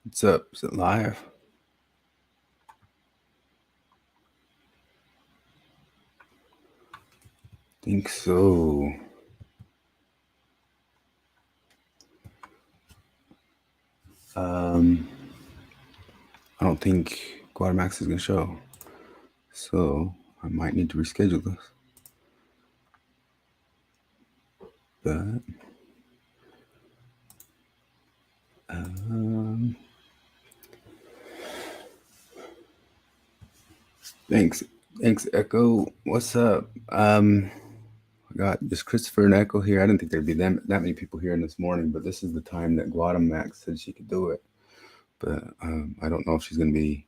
What's up? Is it live? Think so. I don't think Guatemax is gonna show, so I might need to reschedule this. But thanks, Echo. What's up? I got just Christopher and Echo here. I didn't think there'd be that many people here in this morning, but this is the time that Guatemax said she could do it. But I don't know if she's gonna be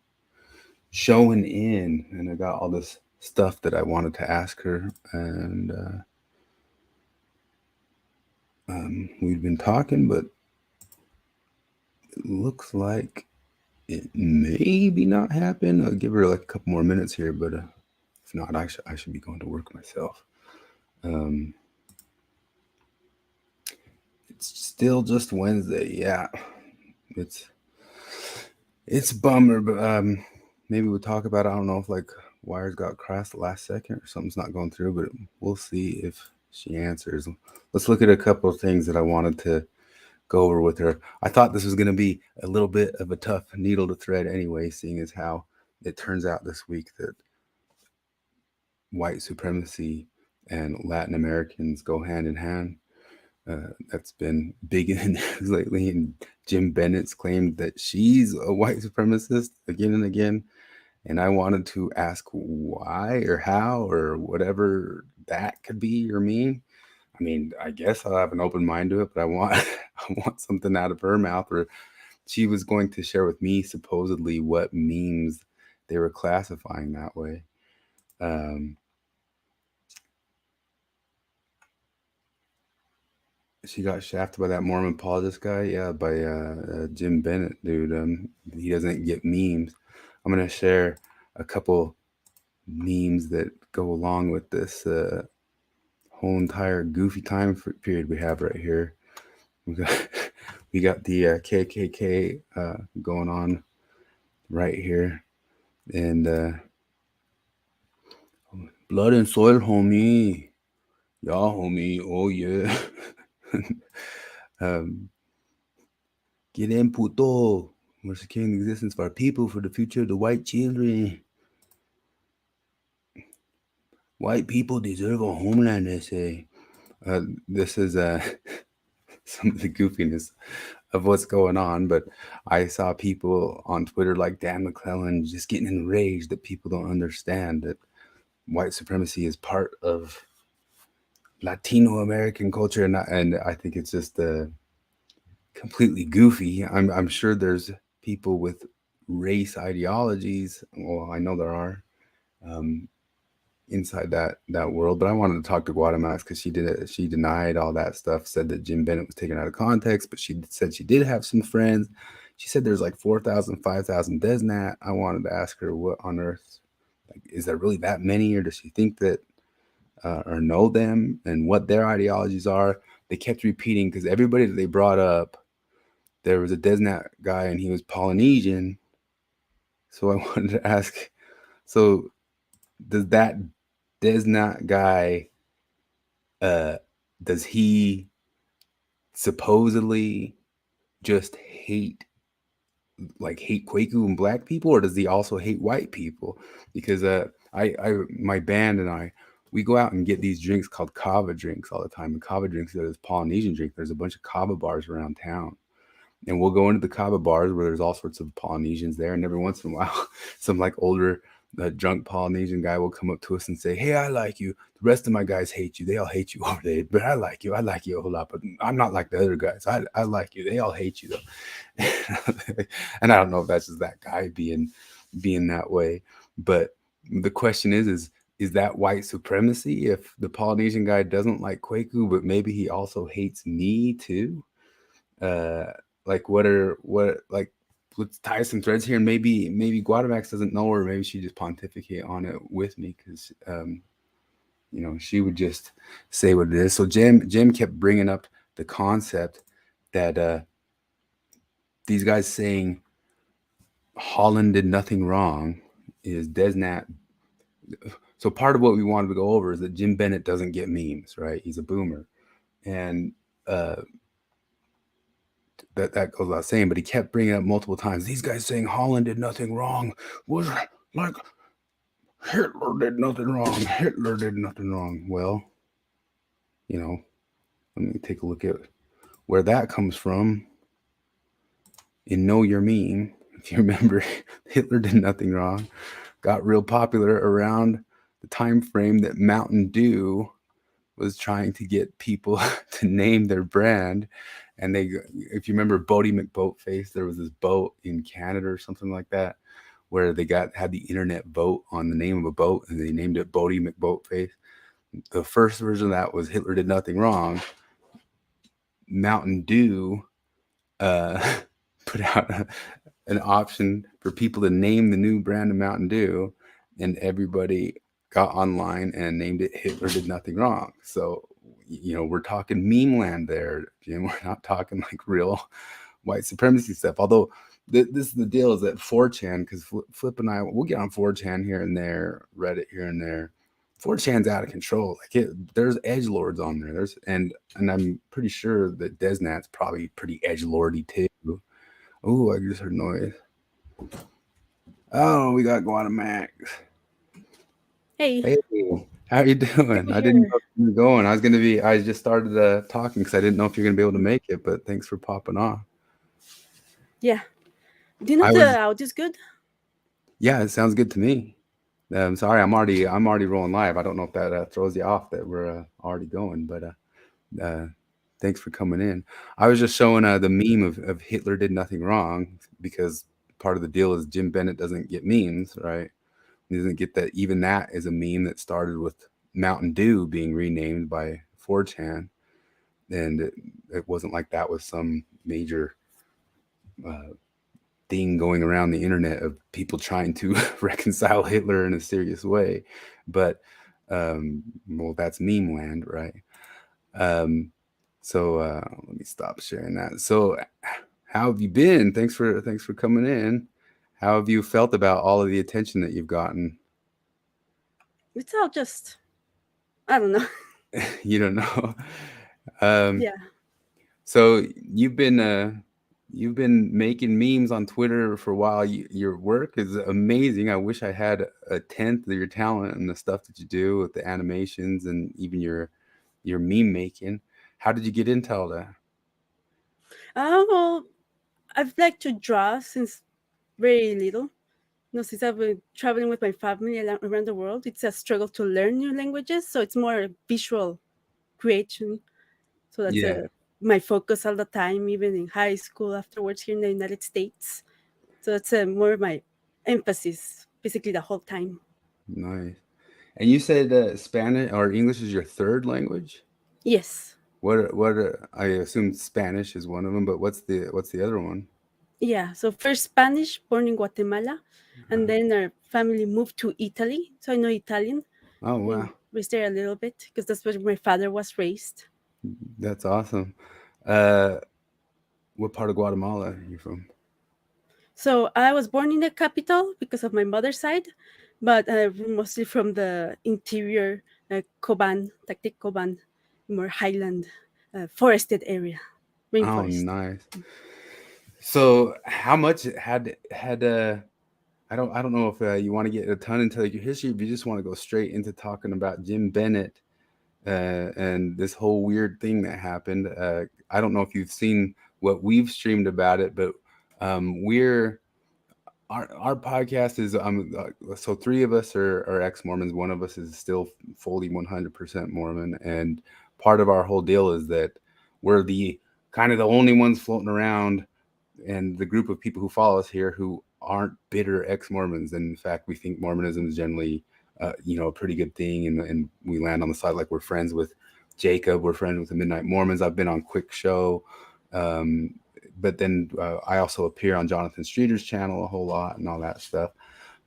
showing in, and I got all this stuff that I wanted to ask her, and we've been talking, but it looks like it maybe not happen. I'll give her like a couple more minutes here, but if not, I should be going to work myself. Um, it's still just Wednesday. Yeah, it's it's a bummer, but maybe we'll talk about it. I don't know if like wires got crossed the last second or something's not going through, but we'll see if she answers. Let's look at a couple of things that I wanted to go over with her. I thought this was going to be a little bit of a tough needle to thread anyway, seeing as how it turns out this week that white supremacy and Latin Americans go hand in hand. That's been big in the news lately, and Jim Bennett's claimed that she's a white supremacist again and again. And I wanted to ask why or how or whatever that could be or mean. I mean, I guess I'll have an open mind to it, but I want I want something out of her mouth. Or she was going to share with me supposedly what memes they were classifying that way. Um, she got shafted by that Mormon apologist guy. Yeah, by Jim Bennett, dude. He doesn't get memes. I'm gonna share a couple memes that go along with this whole entire goofy time period we have right here. We got we got the KKK going on right here, and blood and soil, homie. Yeah, homie. Oh yeah. um, Get in, puto. We're securing the existence of our people for the future of the white children. White people deserve a homeland, they say. This is some of the goofiness of what's going on, but I saw people on Twitter like Dan McClellan just getting enraged that people don't understand that white supremacy is part of Latino American culture, and I think it's just completely goofy. I'm sure there's people with race ideologies. Well, I know there are um, inside that world, but I wanted to talk to Guatemax because she did it. She denied all that stuff, said that Jim Bennett was taken out of context, but she said she did have some friends. She said there's like 4,000, 5,000 Desnat. I wanted to ask her what on earth, like, is there really that many, or does she think that or know them and what their ideologies are? They kept repeating because everybody that they brought up, there was a Desnat guy and he was Polynesian. So I wanted to ask, so does that Desnat guy, uh, does he supposedly just hate hate Kwaku and black people, or does he also hate white people? Because I my band and I, we go out and get these drinks called kava drinks all the time. And kava drinks are this Polynesian drink. There's a bunch of kava bars around town, and we'll go into the kava bars where there's all sorts of Polynesians there, and every once in a while, some like older drunk Polynesian guy will come up to us and say, "Hey, I like you. The rest of my guys hate you. They all hate you over there, but I like you. I like you a whole lot. But I'm not like the other guys. I like you. They all hate you though." And I don't know if that's just that guy being that way, but the question is that white supremacy if the Polynesian guy doesn't like Kwaku, but maybe he also hates me too? Uh, like what like let's tie some threads here, and maybe Guatemax doesn't know, or maybe she just pontificate on it with me because she would just say what it is. So Jim kept bringing up the concept that these guys saying Holland did nothing wrong is Desnat. So part of what we wanted to go over is that Jim Bennett doesn't get memes, right? He's a boomer, and uh, that goes without saying. But he kept bringing up multiple times. These guys saying Holland did nothing wrong was like Hitler did nothing wrong. Hitler did nothing wrong. Well, you know, let me take a look at where that comes from in Know Your Meme. If you remember, Hitler did nothing wrong. Got real popular around the time frame that Mountain Dew was trying to get people to name their brand. And they, if you remember Bodie McBoatface, there was this boat in Canada or something like that, where they had the internet vote on the name of a boat, and they named it Bodie McBoatface. The first version of that was Hitler did nothing wrong. Mountain Dew uh, put out an option for people to name the new brand of Mountain Dew, and everybody got online and named it Hitler did nothing wrong. So, we're talking meme land there, Jim. We're not talking like real white supremacy stuff. Although this is the deal, is that 4chan, because Flip and I, we'll get on 4chan here and there, Reddit here and there. 4chan's out of control. Like there's edge lords on there. And I'm pretty sure that Desnat's probably pretty edge lordy too. Oh, I just heard noise. Oh, we got Guatemax. Hey, Hey, how you good doing? to I didn't hear. know if you were going. I just started talking because I didn't know if you're gonna be able to make it. But thanks for popping on. Yeah. Do you know I the was, audio's good? yeah, it sounds good to me. Sorry, I'm already rolling live. I don't know if that throws you off that we're already going, but thanks for coming in. I was just showing the meme of Hitler did nothing wrong, because part of the deal is Jim Bennett doesn't get memes, right? He doesn't get that. Even that is a meme that started with Mountain Dew being renamed by 4chan, and it wasn't like that was some major uh, thing going around the internet of people trying to reconcile Hitler in a serious way. But well, that's meme land, right? Um, so let me stop sharing that. So how have you been? Thanks for coming in. How have you felt about all of the attention that you've gotten? It's all just, I don't know. You don't know. Um, Yeah. so you've been making memes on Twitter for a while. Your work is amazing. I wish I had a tenth of your talent and the stuff that you do with the animations and even your meme making. How did you get into all that? Well, I've liked to draw since very little. Since I've been traveling with my family around the world, it's a struggle to learn new languages. So it's more visual creation. So that's Yeah, my focus all the time, even in high school, afterwards here in the United States. So that's more my emphasis, basically the whole time. nice. And you said Spanish or English is your third language? Yes. I assume Spanish is one of them, but what's the other one? Yeah, so first Spanish, born in Guatemala, and Uh, then our family moved to Italy. So I know Italian. oh I wow, raised there a little bit because that's where my father was raised. that's awesome. Uh, what part of Guatemala are you from? So I was born in the capital because of my mother's side, but mostly from the interior, Coban, Tactic Coban, more highland, forested area, Oh, rainforest. nice. So, how much had I don't know if you want to get a ton into like your history, if you just want to go straight into talking about Jim Bennett and this whole weird thing that happened. I don't know if you've seen what we've streamed about it, but we're our podcast is so three of us are ex-Mormons. One of us is still fully 100% Mormon, and part of our whole deal is that we're the kind of the only ones floating around, and the group of people who follow us here who aren't bitter ex-Mormons. And in fact, we think Mormonism is generally, a pretty good thing, and we land on the side like we're friends with Jacob, we're friends with the Midnight Mormons. I've been on Quick Show, um, but then I also appear on Jonathan Streeter's channel a whole lot and all that stuff.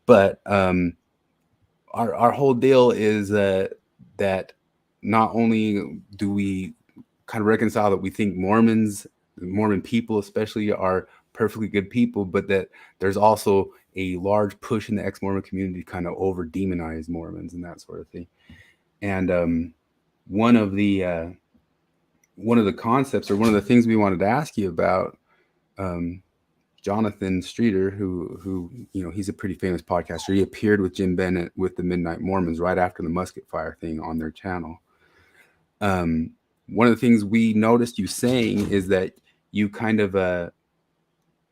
But our whole deal is that not only do we kind of reconcile that we think Mormon people especially are perfectly good people, but that there's also a large push in the ex-Mormon community to kind of over demonize Mormons and that sort of thing. And one of the uh, one of the concepts, or one of the things we wanted to ask you about, um, Jonathan Streeter, who he's a pretty famous podcaster. He appeared with Jim Bennett with the Midnight Mormons right after the musket fire thing on their channel. Um, One of the things we noticed you saying is that you kind of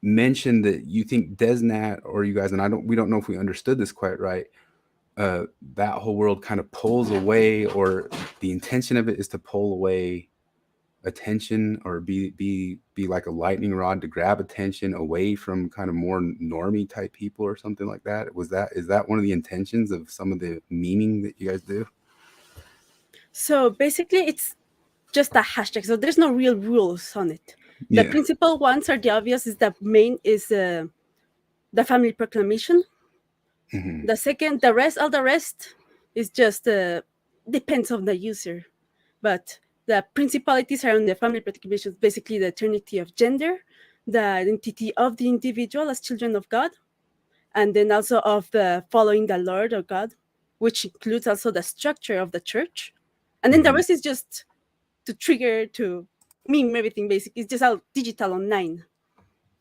mentioned that you think Desnat, or you guys, and we don't know if we understood this quite right. That whole world kind of pulls away, or the intention of it is to pull away attention, or be like a lightning rod to grab attention away from kind of more normie type people or something like that. Is that one of the intentions of some of the meaning that you guys do? So basically, it's just a hashtag. So there's no real rules on it. The Yeah. principal ones are the obvious. Is the main is the family proclamation. Hmm. The second, all the rest is just depends on the user. But the principalities are on the family proclamation, basically the eternity of gender, the identity of the individual as children of God, and then also of the following the Lord or God, which includes also the structure of the church. And then the Hmm. rest is just to trigger, to meme everything, basically. It's just all digital online.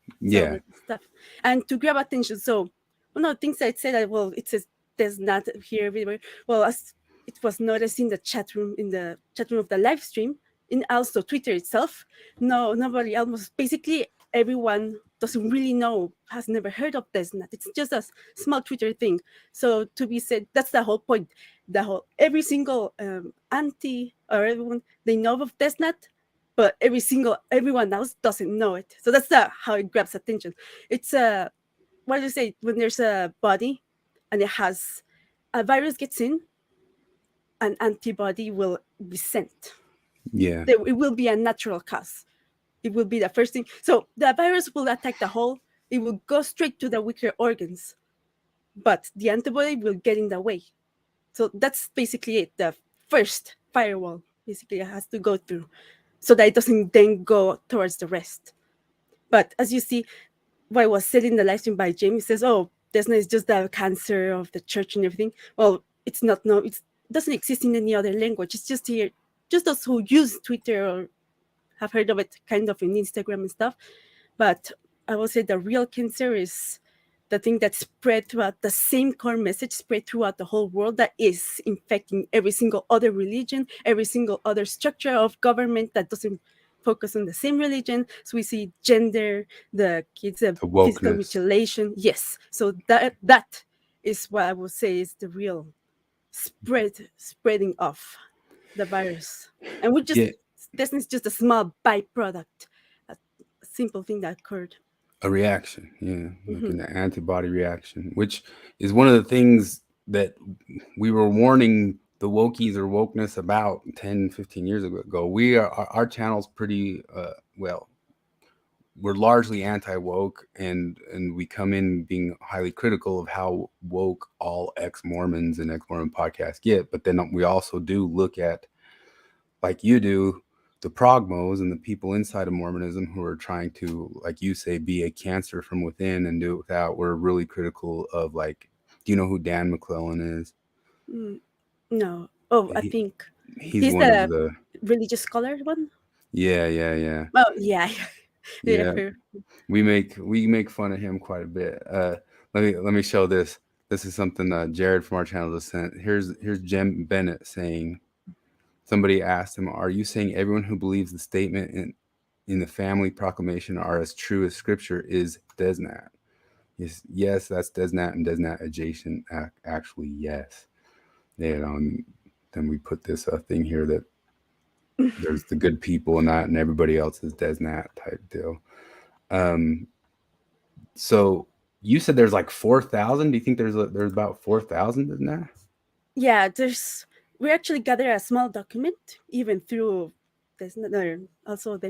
So Yeah. that stuff. And to grab attention. So one of the things I said, well, it says there's not here everywhere. Well, as it was noticed in the chat room, of the live stream, in also Twitter itself, no, nobody, almost basically everyone doesn't really know, has never heard of DesNat. It's just a small Twitter thing. So to be said, that's the whole point. The whole, every single auntie or everyone, they know of DesNat, but everyone else doesn't know it. So that's how it grabs attention. It's what do you say, when there's a body and it has a virus gets in, an antibody will be sent. Yeah. It will be a natural cause. It will be the first thing. So the virus will attack the whole. It will go straight to the weaker organs, but the antibody will get in the way. So that's basically it. The first firewall basically has to go through, so that it doesn't then go towards the rest. But as you see, what was said in the live stream by James says, "Oh, Desna is just the cancer of the church and everything." Well, it's not. No, it doesn't exist in any other language. It's just here, just those who use Twitter or have heard of it, kind of in Instagram and stuff. But I will say the real cancer is the thing that spread throughout, the same core message spread throughout the whole world, that is infecting every single other religion, every single other structure of government that doesn't focus on the same religion. So we see gender, the kids, The physical wokeness. mutilation. Yes. So that is what I would say is the real spreading of the virus. And we just, Yeah. this is just a small byproduct, a simple thing that occurred. A reaction. Yeah. Like Hmm. an antibody reaction, which is one of the things that we were warning the wokies or wokeness about 10, 15 years ago. We are, our channel's pretty well, we're largely anti-woke, and we come in being highly critical of how woke all ex-Mormons and ex-Mormon podcasts get. But then we also do look at, like you do, the progmos and the people inside of Mormonism who are trying to, like you say, be a cancer from within and do it without. We're really critical of, like, do you know who Dan McClellan is? Mm, no. Oh, I he, think he's he's one of the the, religious scholar one. yeah, yeah, yeah, Oh, yeah. Yeah, yeah. fair. We make fun of him quite a bit. Let me show this. This is something Jared from our channel just sent. Here's Jim Bennett saying, somebody asked him, "Are you saying everyone who believes the statement in the family proclamation are as true as Scripture is Desnat?" Yes, that's Desnat and Desnat adjacent. Actually, yes. And then we put this thing here that there's the good people in that, and everybody else is Desnat type deal. Um, So you said there's like 4,000. Do you think there's about 4,000 in that? Yeah, we actually gather a small document, even through there's another also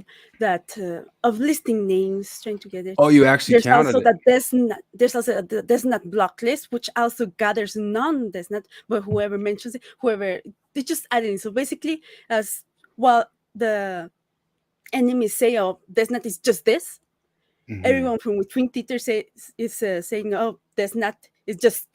that of listing names, trying to get it. Oh, you actually There's counted also it. there's also the DesNat block list, which also gathers non-DesNat, but whoever mentions it, whoever, they just add in. So basically, as well, the enemies say, "Oh, DesNat is just this," Hmm. Everyone from within Twitter is saying, "Oh, there's not. It's just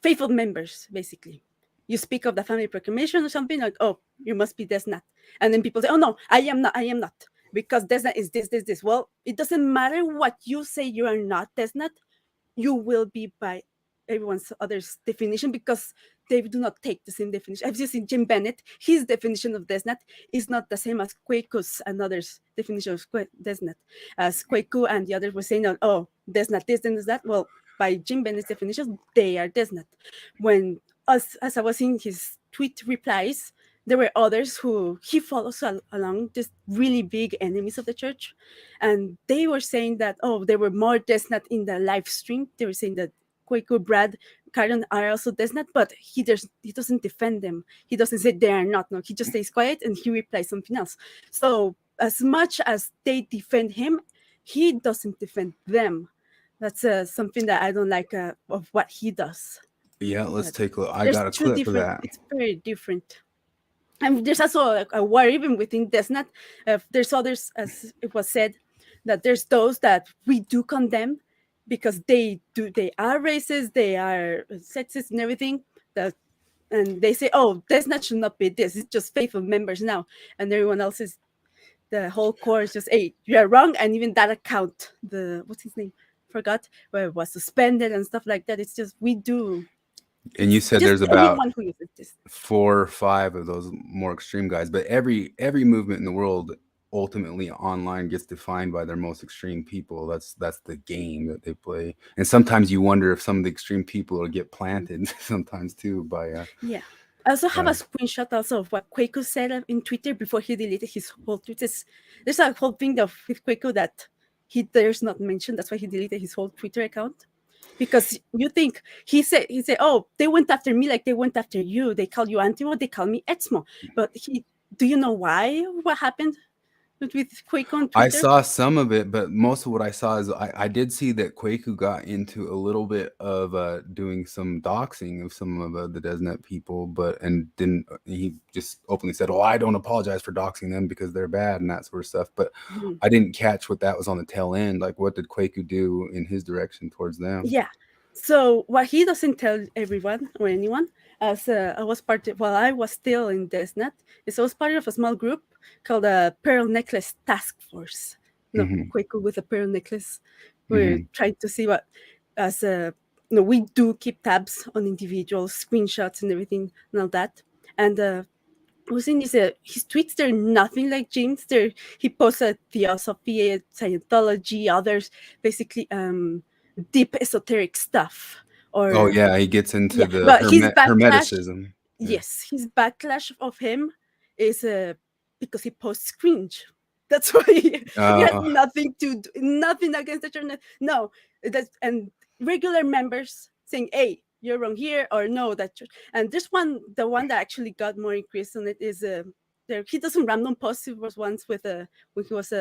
faithful members, basically." You speak of the family proclamation or something like, "Oh, you must be Desnat," and then people say, "Oh no, I am not. I am not." Because Desnat is this, this, this. Well, it doesn't matter what you say you are not Desnat, you will be by everyone's other's definition because they do not take the same definition. I've just seen Jim Bennett, his definition of Desnat is not the same as Kwaku's and others' definition of Desnat. As Kwaku and the others were saying, oh, Desnat this and that. Well, by Jim Bennett's definition, they are Desnat. When, as I was seeing his tweet replies, there were others who he follows along, just really big enemies of the church, and they were saying that, oh, there were more Desnat in the live stream. They were saying that Kwaku, Brad, Karen are also Desnat, but he doesn't defend them. He doesn't say they are not. No, he just stays quiet and he replies something else. So as much as they defend him, he doesn't defend them. That's something that I don't like of what he does. Yeah, let's But take a look. I there's got a two clip of different. that. It's very different. And there's also a war even within Desnat. There's others, as it was said, that there's those that we do condemn because they are racist, they are sexist and everything. That and they say, oh, Desnat should not be this. It's just faithful members now, and everyone else is the whole core is just, hey, you are wrong, and even that account, the what's his name, forgot, where it was suspended and stuff like that. It's just we do. And you It's said just there's about anyone who uses this. 4 or 5 of those more extreme guys, but every movement in the world ultimately online gets defined by their most extreme people. That's the game that they play. And sometimes you wonder if some of the extreme people will get planted sometimes too Yeah. I also have a by screenshot also of what Quaco said in Twitter before he deleted his whole tweets. There's a whole thing of with Quaco that he dares not mention. That's why he deleted his whole Twitter account. Because you think he said, oh, they went after me like they went after you. They call you Antimo, they call me Etzmo. But do you know why? What happened with Quaco on I Twitter? saw some of it, but most of what I saw is I did see that Kwaku got into a little bit of doing some doxing of some of the DesNet people, but and didn't he just openly said, "Oh, I don't apologize for doxing them because they're bad and that sort of stuff." But Mhm. I didn't catch what that was on the tail end. Like, what did Kwaku do in his direction towards them? Yeah. So what he doesn't tell everyone or anyone, as I was part of, while I was still in DesNet, is I was part of a small group called a Pearl Necklace Task Force. No, Hmm. Quaker with a pearl necklace. We're Hmm. trying to see what, as we do keep tabs on individuals, screenshots and everything and all that. And Hussein is his tweets, they're nothing like James. He posts a theosophy, Scientology, others basically deep esoteric stuff. Oh Or yeah, he gets into yeah, the but his backlash, hermeticism. Yeah. yes, his backlash of him is because he posts cringe. That's why he has Uh, nothing to do, nothing against the church. No, that's and regular members saying, "Hey, you're wrong here," or "No, that church." And this one, the one that actually got more increase on it is there. He does some random posts. He was once with when he was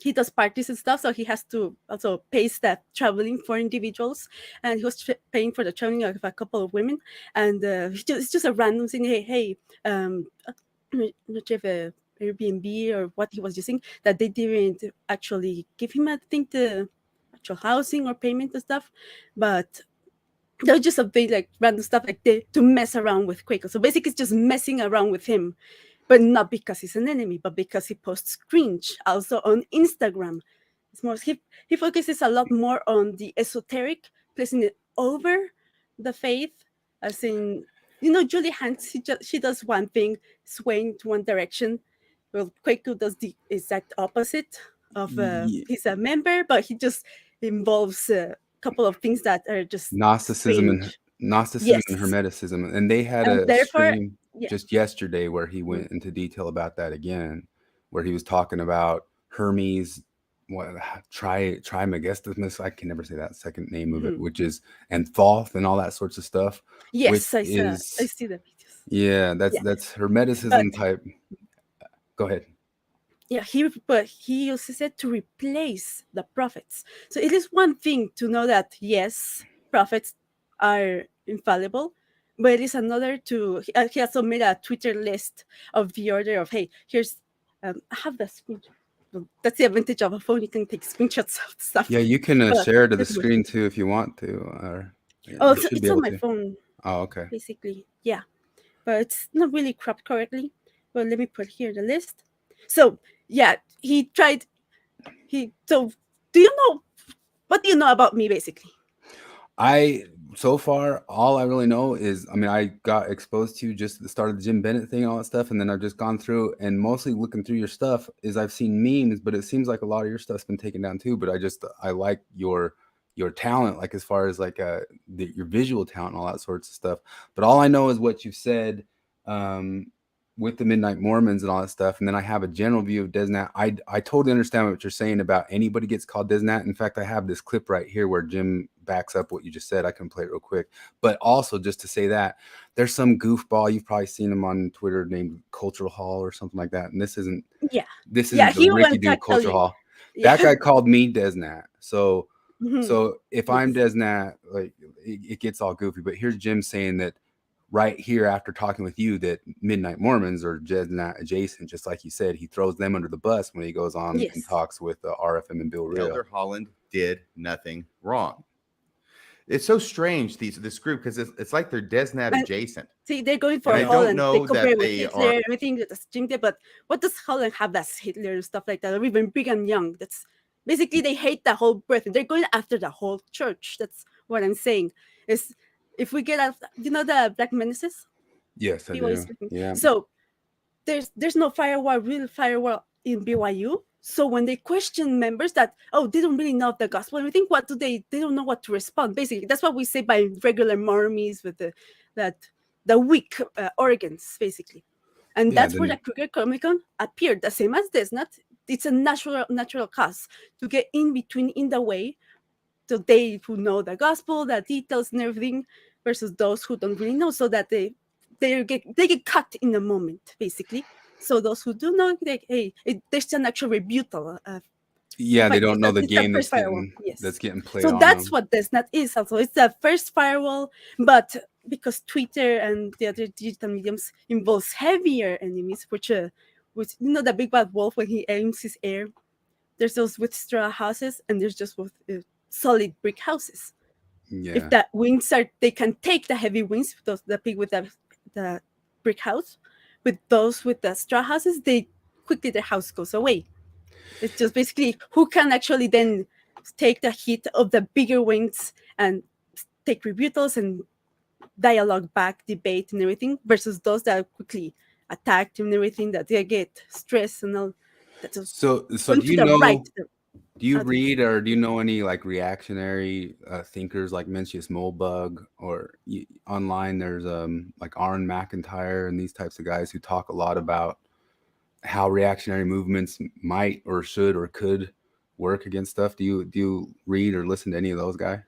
he does parties and stuff, so he has to also pay that traveling for individuals, and he was paying for the traveling of a couple of women, and it's just a random thing. Hey, I'm not sure if Airbnb or what he was using that they didn't actually give him, I think, the actual housing or payment and stuff, but that was just a bit like random stuff like to mess around with Quaker. So basically, it's just messing around with him, but not because he's an enemy, but because he posts cringe also on Instagram. It's more he focuses a lot more on the esoteric, placing it over the faith, as in Julie Hanks. She does one thing, swaying to one direction. Well, Quaker does the exact opposite of he's a member, but he just involves a couple of things that are just Gnosticism and strange. Gnosticism and Yes, Hermeticism, and they had and a therefore, stream yeah. just yesterday where he Mhm. went into detail about that again, where he was talking about Hermes, what Trismegistus, I can never say that second name of it, Mhm. which is and Thoth and all that sorts of stuff, which Yes, I is see the videos. yeah, Yeah, that's but Hermeticism type. Go ahead. yeah, he uses it to replace the prophets. So it is one thing to know that yes, prophets are infallible, but it is another to he also made a Twitter list of the order of, hey, here's I have the screenshot. that's the advantage of a phone. You can take screenshots of stuff. Yeah, you can But share to the it's weird. screen too if you want to, or Oh, you should be it's on able my to. phone, Oh, okay. basically. Yeah, but it's not really cropped correctly. Well, let me put here the list. So yeah, he tried. So do you know what do you know about me, basically? I so far all I really know is I mean I got exposed to just the start of the Jim Bennett thing, all that stuff, and then I've just gone through and mostly looking through your stuff is I've seen memes, but it seems like a lot of your stuff's been taken down too. But I like your talent, like as far as like your visual talent and all that sorts of stuff. But all I know is what you've said. Um, with the Midnight Mormons and all that stuff, and then I have a general view of Desnat. I totally understand what you're saying about anybody gets called Desnat. In fact, I have this clip right here where Jim backs up what you just said. I can play it real quick. But also just to say that there's some goofball, you've probably seen him on Twitter, named Cultural Hall or something like that. And this isn't Yeah, this yeah. isn't the He Ricky went Dude Cultural actually. Hall. Yeah. That guy called me Desnat. So Mhm. so if I'm Yes. Desnat, like it gets all goofy. But here's Jim saying that right here after talking with you that Midnight Mormons are Desnat adjacent, just like you said. He throws them under the bus when he goes on and Yes. talks with RFM and Bill Real. Elder Holland did nothing wrong. It's so strange, this group, because it's like they're Desnat And adjacent. see, they're going for And I don't Holland. They know compare that with they Hitler, are. everything that's Jingle. But what does Holland have that's Hitler and stuff like that? Or even Brigham Young? That's basically they hate the whole birth. They're going after the whole church. That's what I'm saying. Is if we get out, you know the Black Menaces? Yes, I BYU do. speaking. Yeah. So there's no firewall, real firewall in BYU. So when they question members that they don't really know the gospel, and I think what do they don't know what to respond. Basically, that's what we say by regular normies with the weak organs, basically, and Yeah. that's where the Then Kruger Comic Con appeared. The same as this, not it's a natural cause to get in between in the way to they who know the gospel, the details and everything, versus those who don't really know, so that they get cut in the moment, basically. So those who do know, there's an actual rebuttal. yeah, they don't know the It's the game first firewall, yes. that's getting played So on that's them. what this net is also. It's the first firewall, but because Twitter and the other digital mediums involves heavier enemies, which the big bad wolf when he aims his air. There's those with straw houses, and there's just with solid brick houses. If Yeah. the wings they can take the heavy wings, the pig with the brick house. With those with the straw houses, they quickly their house goes away. It's just basically who can actually then take the hit of the bigger wings and take rebuttals and dialogue back, debate and everything, versus those that are quickly attacked and everything, that they get stressed and all that, just So going do to you the right. know? Do you Audience. read or do you know any like reactionary thinkers like Mencius Moldbug or online? There's like Aaron McIntyre and these types of guys who talk a lot about how reactionary movements might or should or could work against stuff. Do you read or listen to any of those guys?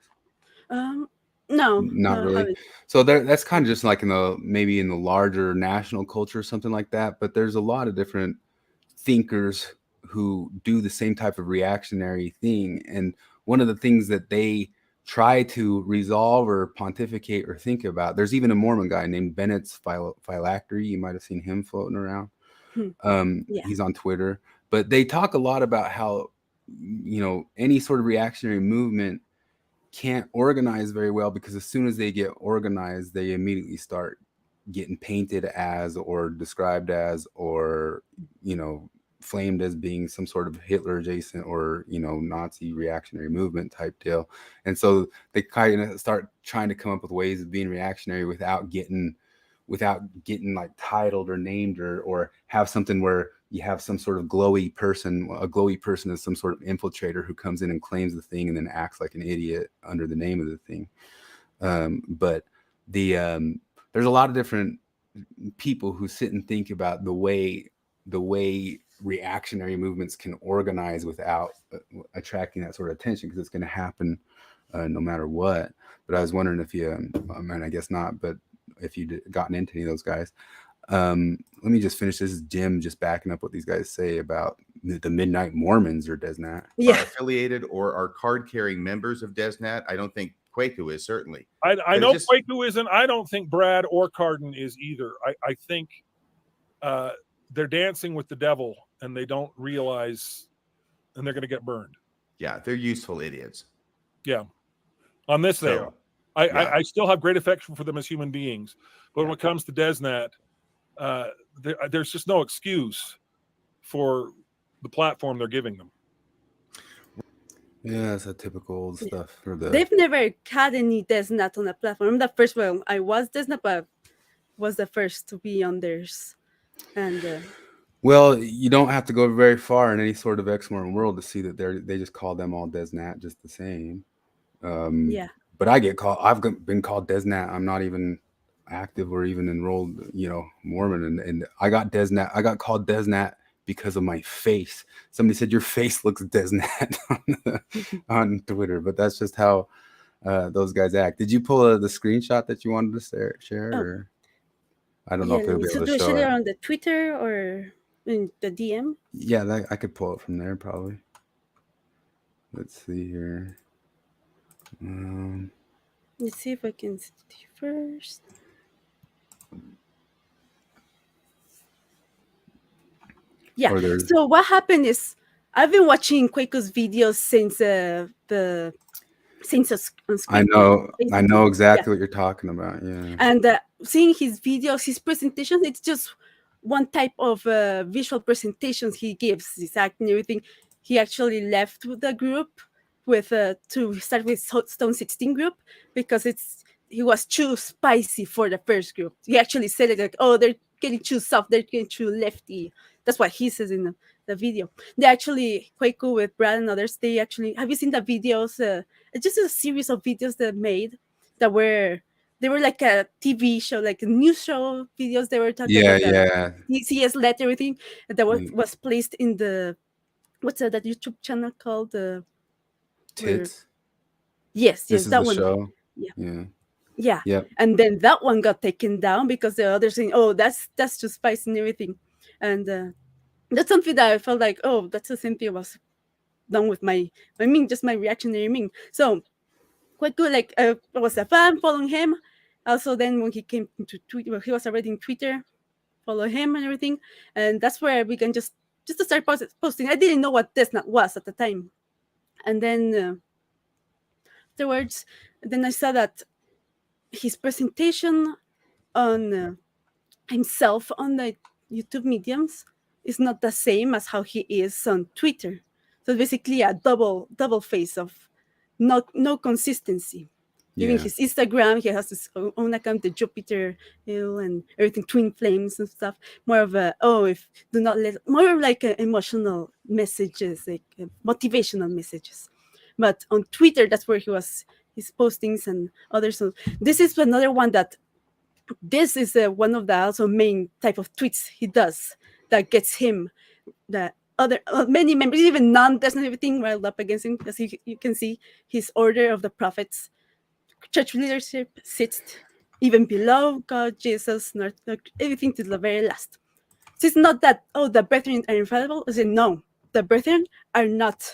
Um, no, Not no, I really. haven't. So that's kind of just like in the maybe in the larger national culture or something like that. But there's a lot of different thinkers who do the same type of reactionary thing. And one of the things that they try to resolve or pontificate or think about, there's even a Mormon guy named Bennett's Phylactery. You might have seen him floating around. Hmm. Yeah. He's on Twitter, but they talk a lot about how, any sort of reactionary movement can't organize very well because as soon as they get organized, they immediately start getting painted as or described as or, flamed as being some sort of Hitler adjacent or, Nazi reactionary movement type deal. And so they kind of start trying to come up with ways of being reactionary without getting like titled or named or have something where you have some sort of glowy person. A glowy person is some sort of infiltrator who comes in and claims the thing and then acts like an idiot under the name of the thing. But there's a lot of different people who sit and think about the way reactionary movements can organize without attracting that sort of attention, because it's going to happen no matter what. But I was wondering if you, I mean, I guess not, but if you'd gotten into any of those guys. Let me just finish. This is Jim just backing up what these guys say about the Midnight Mormons or Desnat. Are Yeah. affiliated or are card-carrying members of Desnat. I don't think Kwaku is, certainly. I know Kwaku isn't. I don't think Brad or Cardin is either. I think they're dancing with the devil and they don't realize and they're going to get burned. Yeah, they're useful idiots. Yeah. On this, they So, are. yeah. I still have great affection for them as human beings, but when it comes to DesNet, there's just no excuse for the platform they're giving them. Yeah, it's a typical old stuff for the. They've never had any DesNet on the platform. I'm the first one. I was DesNet, but was the first to be on theirs. And Well, you don't have to go very far in any sort of XMOR world to see that they just call them all DesNat just the same. yeah. But I get called. I've been called DesNat. I'm not even active or even enrolled, Mormon, and I got DesNat. I got called DesNat because of my face. Somebody said your face looks DesNat on Twitter, but that's just how those guys act. Did you pull the screenshot that you wanted to share? Oh. Or I don't know if it'll be So able do to I show share it it. on the Twitter or in the DM? Yeah, I could pull it from there probably. Let's see here. Let's see if I can see it first. Yeah. So what happened is I've been watching Quako's videos since on screen. I know exactly what you're talking about. Yeah. And seeing his videos, his presentations, it's just one type of visual presentations he gives, his act and everything. He actually left the group with to start with Stone 16 group because he was too spicy for the first group. He actually said it like, oh, they're getting too soft, they're getting too lefty. That's what he says in the video. They actually, Quaco with Brad and others, they actually, have you seen the videos? It's just a series of videos they made that they were like a TV show, like a news show videos. They were talking about the DCS letter, everything that was placed in the, what's that YouTube channel called? Tits. Yes, this is that the one. Show. Yeah. Yep. And then that one got taken down because the others saying, oh, that's just spicy and everything. And that's something that I felt like, oh, that's the same thing I was done with just my reaction and everything. So quite good. Like I was a fan following him. Also, then when he came into Twitter, well, he was already in Twitter, follow him and everything. And that's where we can just to start posting. I didn't know what DesNet was at the time. And then afterwards, then I saw that his presentation on himself on the YouTube mediums is not the same as how he is on Twitter. So basically a double face of no consistency. Even his Instagram, he has his own account, the Jupiter Hill and everything, Twin Flames and stuff. More of more like emotional messages, like motivational messages. But on Twitter, that's where his postings and others. So this is another one that this is one of the also main type of tweets he does that gets him the other many members, even non-destined everything riled up against him, because you can see his order of the prophets. Church leadership sits even below God, Jesus, everything to the very last. So it's not that, oh, the brethren are infallible. I say, no, the brethren are not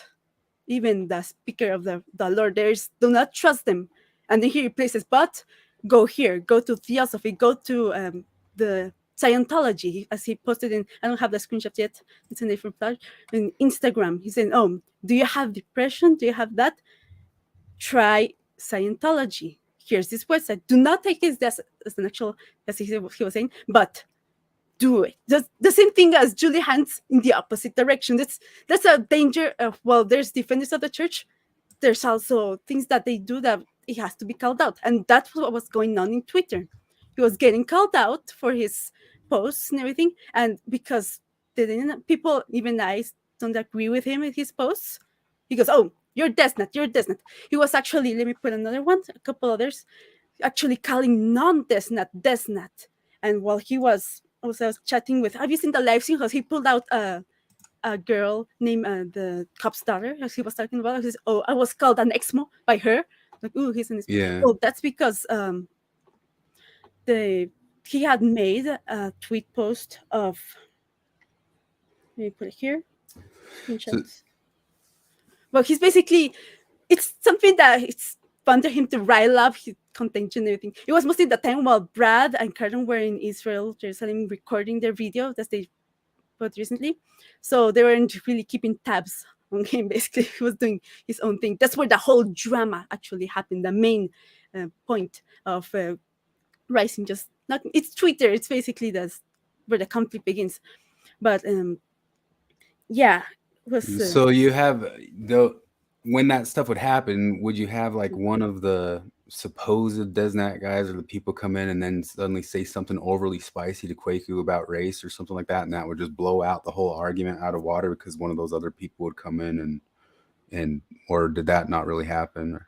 even the speaker of the Lord. Do not trust them. And then he replaces, but go here, go to theosophy, go to the Scientology, as he posted in, I don't have the screenshot yet, it's in a different page, in Instagram. He said, oh, do you have depression? Do you have that? Try Scientology. Here's this website. Do not take this as an actual, as he was saying, but do it. Just the same thing as Julie Hans in the opposite direction. That's a danger of, well, there's defenders of the church. There's also things that they do that it has to be called out. And that's what was going on in Twitter. He was getting called out for his posts and everything. And because people, even I, don't agree with him with his posts, he goes, oh, you're DesNet, you're DesNet. He was actually, let me put another one, a couple others, actually calling non-DesNet, DesNet. And while he was also chatting with, have you seen the live stream? Because he pulled out a girl named the cop's daughter, as he was talking about. He says, oh, I was called an exmo by her. Like, oh, he's an exmo. Yeah. Oh, that's because he had made a tweet post of, let me put it here, screenshots. Well, he's basically, it's something that it's fun for him to rile up his contention and everything. It was mostly the time while Brad and Karen were in Israel, Jerusalem, recording their video that they put recently. So they weren't really keeping tabs on him. Basically, he was doing his own thing. That's where the whole drama actually happened. The main point of Rising, just not, it's Twitter. It's basically that's where the conflict begins. But yeah, it was So you have when that stuff would happen, would you have like one of the supposed Desnat guys or the people come in and then suddenly say something overly spicy to Kwaku about race or something like that, and that would just blow out the whole argument out of water because one of those other people would come in and or did that not really happen?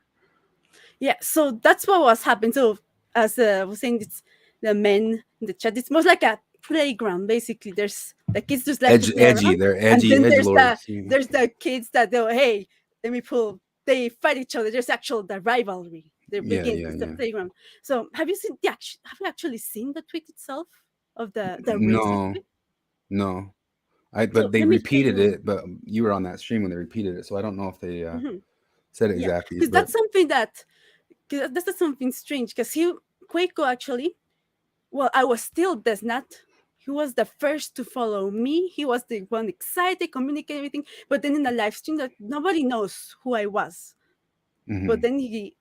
yeah, so that's what was happening. So as I was saying, it's the men in the chat. It's more like a playground. Basically, there's the kids just like to play Edgy, around, they're and edgy then edge lords. there's the kids that go, hey, let me pull. They fight each other. There's actual the rivalry. They begin. It's the playground. So have you seen have you actually seen the tweet itself of the racist tweet? No. So But they let me show repeated you. it, but you were on that stream when they repeated it, so I don't know if they said it Yeah, exactly. because But that's something that's something strange. Because Quaco actually, well, I was still Desnat. He was the first to follow me. He was the one excited, communicate everything. But then in the live stream, that nobody knows who I was. But then he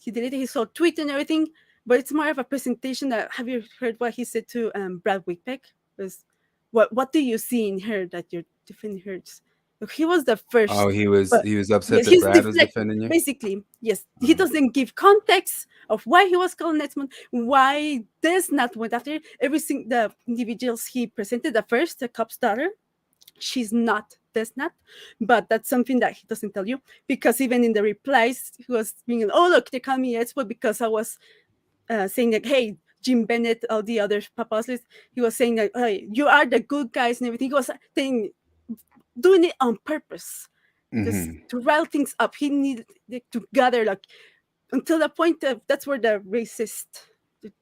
deleted his whole tweet and everything. But it's more of a presentation. That have you heard what he said to Brad Wickpeck? Was what do you see in her that your defending hurts? Look, he was the first. oh, he was upset Yes, that he's Brad was deflecting. defending you. Basically, yes, he doesn't give context of why he was called Netsman, why this not went after everything. The individuals he presented, the first, the cop's daughter, she's not this not, but that's something that he doesn't tell you, because even in the replies, he was being, oh look, they call me Netsman because I was saying like, hey, Jim Bennett, all the other papas, he was saying that, hey, you are the good guys and everything. He was saying, doing it on purpose. Just to rile things up. He needed to gather like until the point of that's where the racist,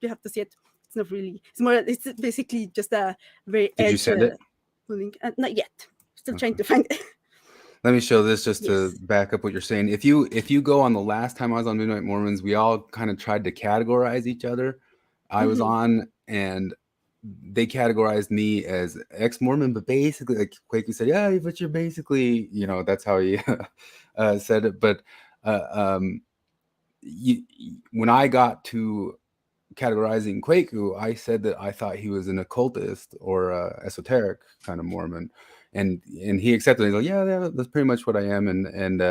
you have to see it. It's not really, it's more, it's basically just a very Did you send it? Link. Not yet. Still trying to find it. Let me show this just to back up what you're saying. If you go on the last time I was on Midnight Mormons, we all kind of tried to categorize each other. I was on and they categorized me as ex-Mormon, but basically, like Quaker said, yeah, but you're basically, that's how he said it. But when I got to categorizing Kwaku, I said that I thought he was an occultist or esoteric kind of Mormon, and he accepted it. He's like, yeah, that's pretty much what I am, and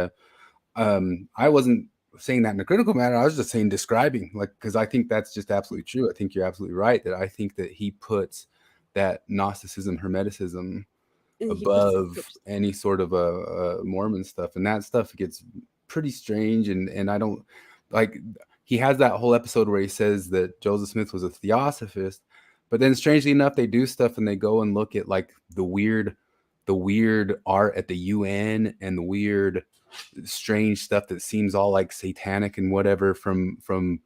I wasn't saying that in a critical manner. I was just saying describing, like, because I think that's just absolutely true. I think you're absolutely right that I think that he puts that Gnosticism, Hermeticism above any sort of Mormon stuff, and that stuff gets pretty strange, and I don't like. He has that whole episode where he says that Joseph Smith was a theosophist, but then strangely enough, they do stuff and they go and look at like the weird art at the UN and the weird strange stuff that seems all like satanic and whatever from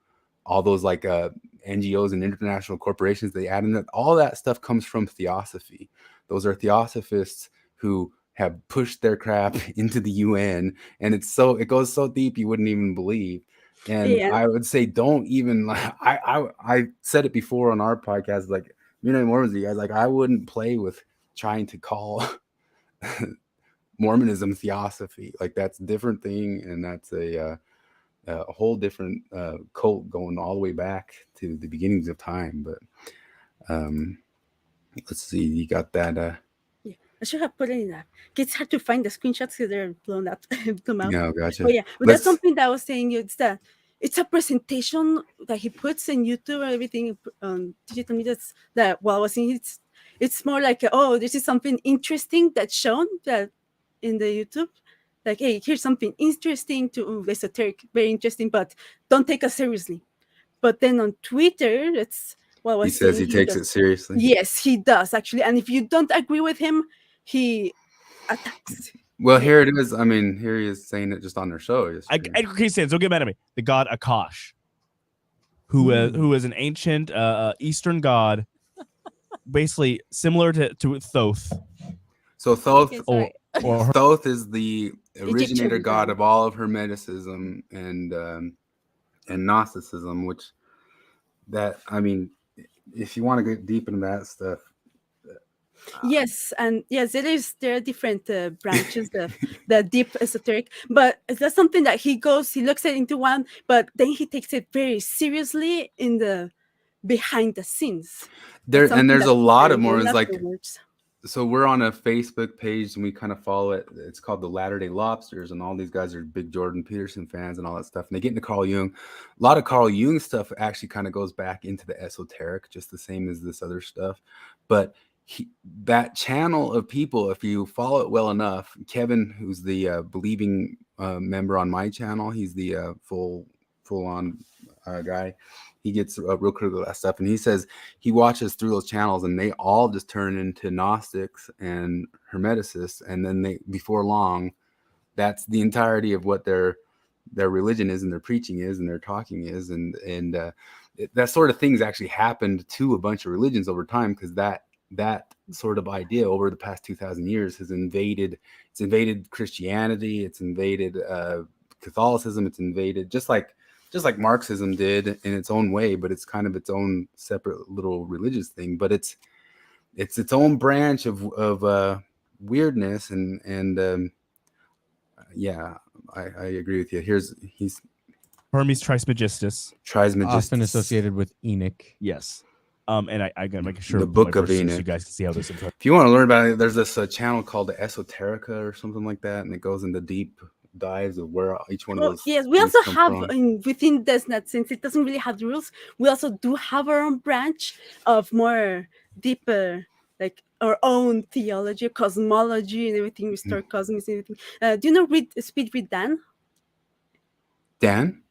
all those like NGOs and international corporations they add in that. All that stuff comes from theosophy. Those are theosophists who have pushed their crap into the UN, and it goes so deep you wouldn't even believe. And I would say don't even. I said it before on our podcast, like, Mormons, you guys, like, I wouldn't play with trying to call Mormonism theosophy. Like, that's a different thing, and that's a whole different cult going all the way back to the beginnings of time. But let's see, you got that. Yeah, I should have put it in that. It's hard to find the screenshots because they're blown out. No, gotcha. But yeah, but that's something that I was saying. It's a presentation that he puts in YouTube or everything on digital media. That while I was saying it's more like, oh, this is something interesting that's shown that in the YouTube. Like, hey, here's something interesting to esoteric, very interesting, but don't take us seriously. But then on Twitter, it's what he says he takes it seriously. Yes, he does actually. And if you don't agree with him, he attacks. Well, here it is. I mean, here he is saying it just on their show. Edgar Cayce says, don't get mad at me. The god Akash, who is an ancient Eastern god, basically similar to Thoth. So Thoth, or Thoth is the originator god of all of Hermeticism and Gnosticism, which I mean, if you want to get deep into that stuff, Yes, and yes, there are different branches of the deep esoteric, but that's something that he looks at into one, but then he takes it very seriously in the behind the scenes. That's something There's that a lot of I learned Mormons like. afterwards. So we're on a Facebook page and we kind of follow it. It's called the Latter-day Lobsters, and all these guys are big Jordan Peterson fans and all that stuff. And they get into Carl Jung. A lot of Carl Jung stuff actually kind of goes back into the esoteric, just the same as this other stuff. But that channel of people, if you follow it well enough, Kevin, who's the believing member on my channel, he's the full-on guy. He gets real critical of that stuff, and he says he watches through those channels, and they all just turn into Gnostics and Hermeticists, and then before long, that's the entirety of what their religion is, and their preaching is, and their talking is, and that sort of things actually happened to a bunch of religions over time, because that sort of idea over the past 2,000 years has invaded Christianity, it's invaded Catholicism, it's invaded just like Marxism did in its own way, but it's kind of its own separate little religious thing. But it's its own branch of weirdness, and yeah, I agree with you. He's Hermes Trismegistus. Trismegistus, Often associated with Enoch. Yes. And I gotta make sure The to put Book my of verses so Enoch. you guys can see how this. If you want to learn about it, there's this channel called the Esoterica or something like that, and it goes into deep dives of where each one of those. Yes, we things also come have from. within DesNet, since it doesn't really have the rules, we also do have our own branch of more deeper, like our own theology, cosmology, and everything, restore cosmos and everything. Do you know Speed Read Dan? Dan?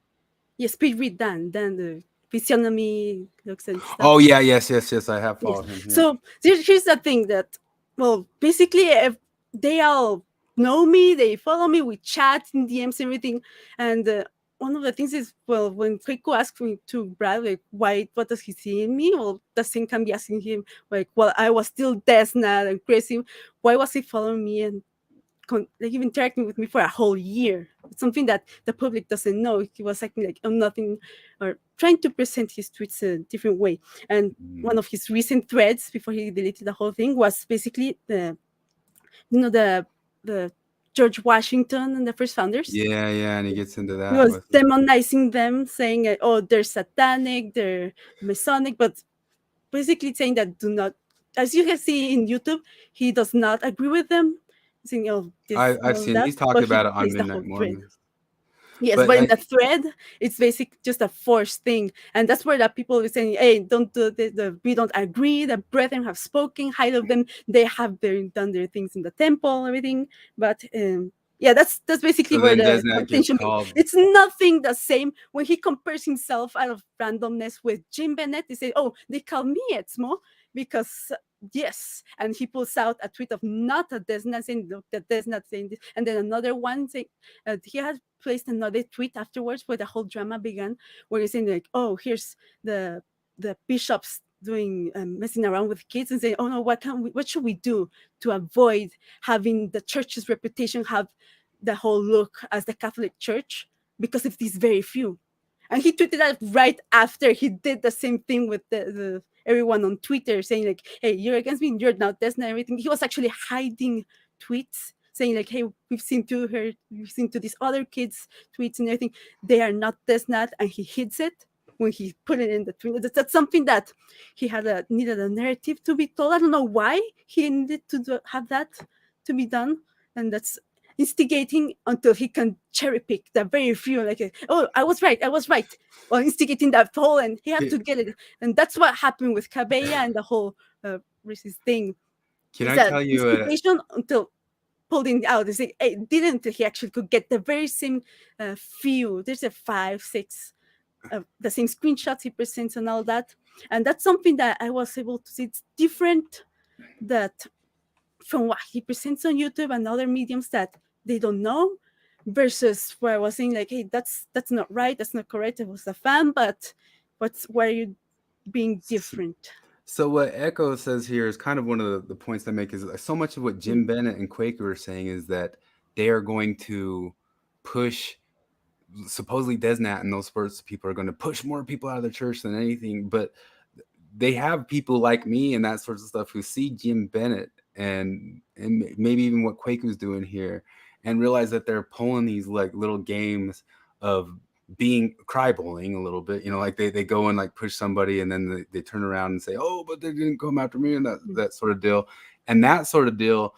Yeah, Speed Read Dan the physiognomy looks and stuff. Oh yeah, yes. I have Yes. followed him. Yeah. So here's the thing that, well, basically, if they all know me, they follow me, we chat in DMs, everything, and one of the things is, well, when Keiko asked me to Brad, like, what does he see in me? Well, the same can be asking him, like, well, I was still Desna and crazy. Why was he following me and like even interacting with me for a whole year? It's something that the public doesn't know. He was acting like I'm nothing, or trying to present his tweets a different way. And one of his recent threads before he deleted the whole thing was basically the George Washington and the first founders. Yeah, and he gets into that. He was demonizing them, saying, "Oh, they're satanic, they're Masonic," but basically saying that do not, as you can see in YouTube, he does not agree with them. Saying, "Oh, I've seen he's talked about it on Midnight Mornings." Yes, but in the thread, it's basically just a forced thing, and that's where the people are saying, "Hey, don't do this. We don't agree. The brethren have spoken highly of them. They have done their things in the temple, everything." But yeah, that's basically where the contention. It's nothing the same when he compares himself out of randomness with Jim Bennett. They say, "Oh, they call me Etzmo because." Yes, and he pulls out a tweet of not a Desna saying that Desna saying this, and then another one saying he had placed another tweet afterwards where the whole drama began, where he's saying like, "Oh, here's the bishops doing messing around with kids," and saying, "Oh no, what should we do to avoid having the church's reputation have the whole look as the Catholic Church because of these very few?" And he tweeted that right after he did the same thing with the everyone on Twitter saying like, "Hey, you're against me, you're not this and everything." He was actually hiding tweets saying like, "Hey, we've seen to these other kids' tweets and everything. They are not this, not," and he hides it when he put it in the tweet. That's something that he had needed a narrative to be told. I don't know why he needed to have that to be done, and that's instigating until he can cherry pick the very few, like, "Oh, I was right, well, instigating that whole, and he had to get it. And that's what happened with Cabella and the whole racist thing. Can I tell you instigation until pulling out? They say, hey, didn't he actually could get the very same few? There's a 5, 6 the same screenshots he presents and all that, and that's something that I was able to see. It's different that from what he presents on YouTube and other mediums that they don't know, versus where I was saying like, "Hey, that's not right, that's not correct. I was a fan, but why are you being different?" So what Echo says here is kind of one of the points I make, is so much of what Jim Bennett and Quaker are saying is that they are going to push, supposedly Desnat and those first people are going to push more people out of the church than anything, but they have people like me and that sort of stuff who see Jim Bennett and maybe even what Kwaku's doing here, and realize that they're pulling these like little games of being cry bullying a little bit, like they go and like push somebody, and then they turn around and say, oh, but they didn't come after me, and that sort of deal. And that sort of deal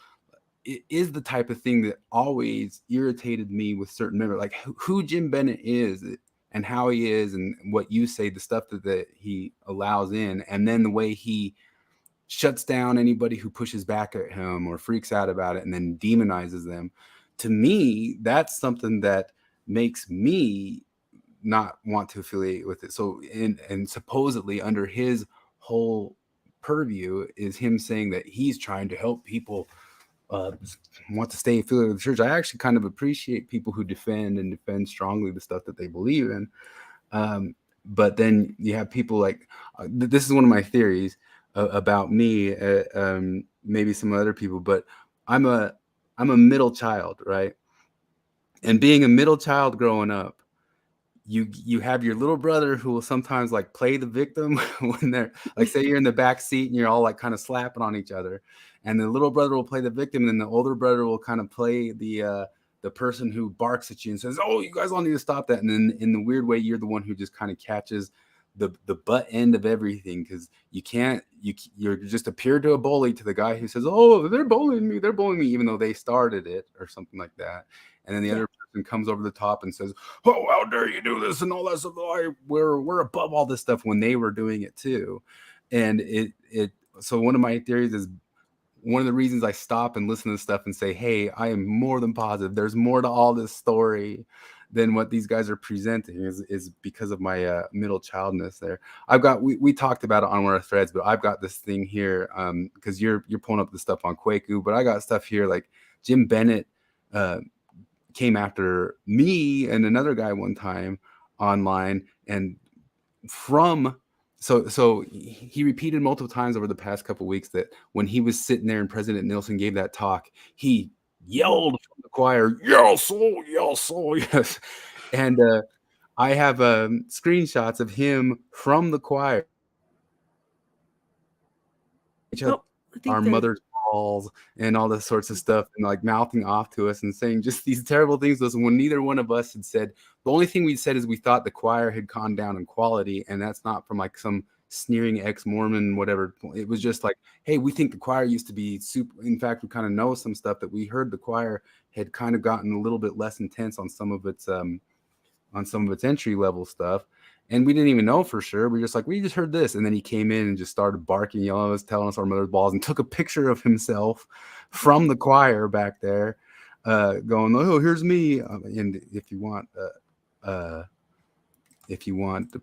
is the type of thing that always irritated me with certain members, like who Jim Bennett is and how he is, and what you say, the stuff that he allows in, and then the way he shuts down anybody who pushes back at him or freaks out about it and then demonizes them. To me, that's something that makes me not want to affiliate with it. So, and supposedly under his whole purview is him saying that he's trying to help people want to stay affiliated with the church. I actually kind of appreciate people who defend strongly the stuff that they believe in. But then you have people like, this is one of my theories about me, maybe some other people, but I'm a middle child, right? And being a middle child growing up, you have your little brother who will sometimes like play the victim when they're like, say you're in the back seat and you're all like kind of slapping on each other, and the little brother will play the victim, and then the older brother will kind of play the person who barks at you and says, oh, you guys all need to stop that. And then in the weird way, you're the one who just kind of catches the butt end of everything, because you're just a peer to a bully to the guy who says, oh, they're bullying me, even though they started it or something like that. And then the other person comes over the top and says, oh, how dare you do this and all that stuff. We're above all this stuff, when they were doing it too. And so one of my theories is, one of the reasons I stop and listen to stuff and say, hey, I am more than positive there's more to all this story than what these guys are presenting, is because of my middle childness there. I've got, we talked about it on one of our threads, but I've got this thing here, because you're pulling up the stuff on Kwaku, but I got stuff here like Jim Bennett came after me and another guy one time online, and so he repeated multiple times over the past couple of weeks that when he was sitting there and President Nilsson gave that talk, he yelled from the choir, yes, yes. And I have screenshots of him from the choir, our mother's balls and all this sorts of stuff, and like mouthing off to us and saying just these terrible things to us, when neither one of us had said. The only thing we said is we thought the choir had gone down in quality, and that's not from like some sneering ex-Mormon whatever. It was just like, hey, we think the choir used to be super. In fact, we kind of know some stuff that we heard the choir had kind of gotten a little bit less intense on some of its entry level stuff. And we didn't even know for sure. We just like, we just heard this. And then he came in and just started barking, yelling at us, telling us our mother's balls, and took a picture of himself from the choir back there, going, oh, here's me. And if you want the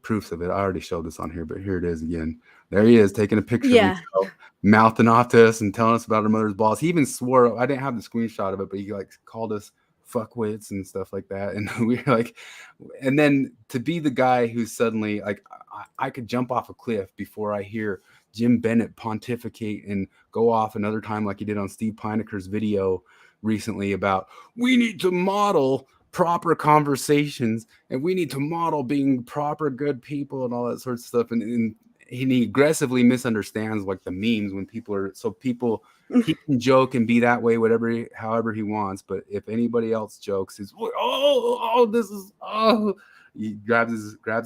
proofs of it, I already showed this on here, but here it is again. There he is, taking a picture of himself, mouthing off to us and telling us about our mother's balls. He even swore, I didn't have the screenshot of it, but he like called us fuckwits and stuff like that. And we were like, and then to be the guy who's suddenly like, I could jump off a cliff before I hear Jim Bennett pontificate and go off another time like he did on Steve Pineker's video recently about, we need to model proper conversations and we need to model being proper good people and all that sort of stuff. And he aggressively misunderstands like the memes when people are, so people, he can joke and be that way, however he wants. But if anybody else jokes, he's he grabs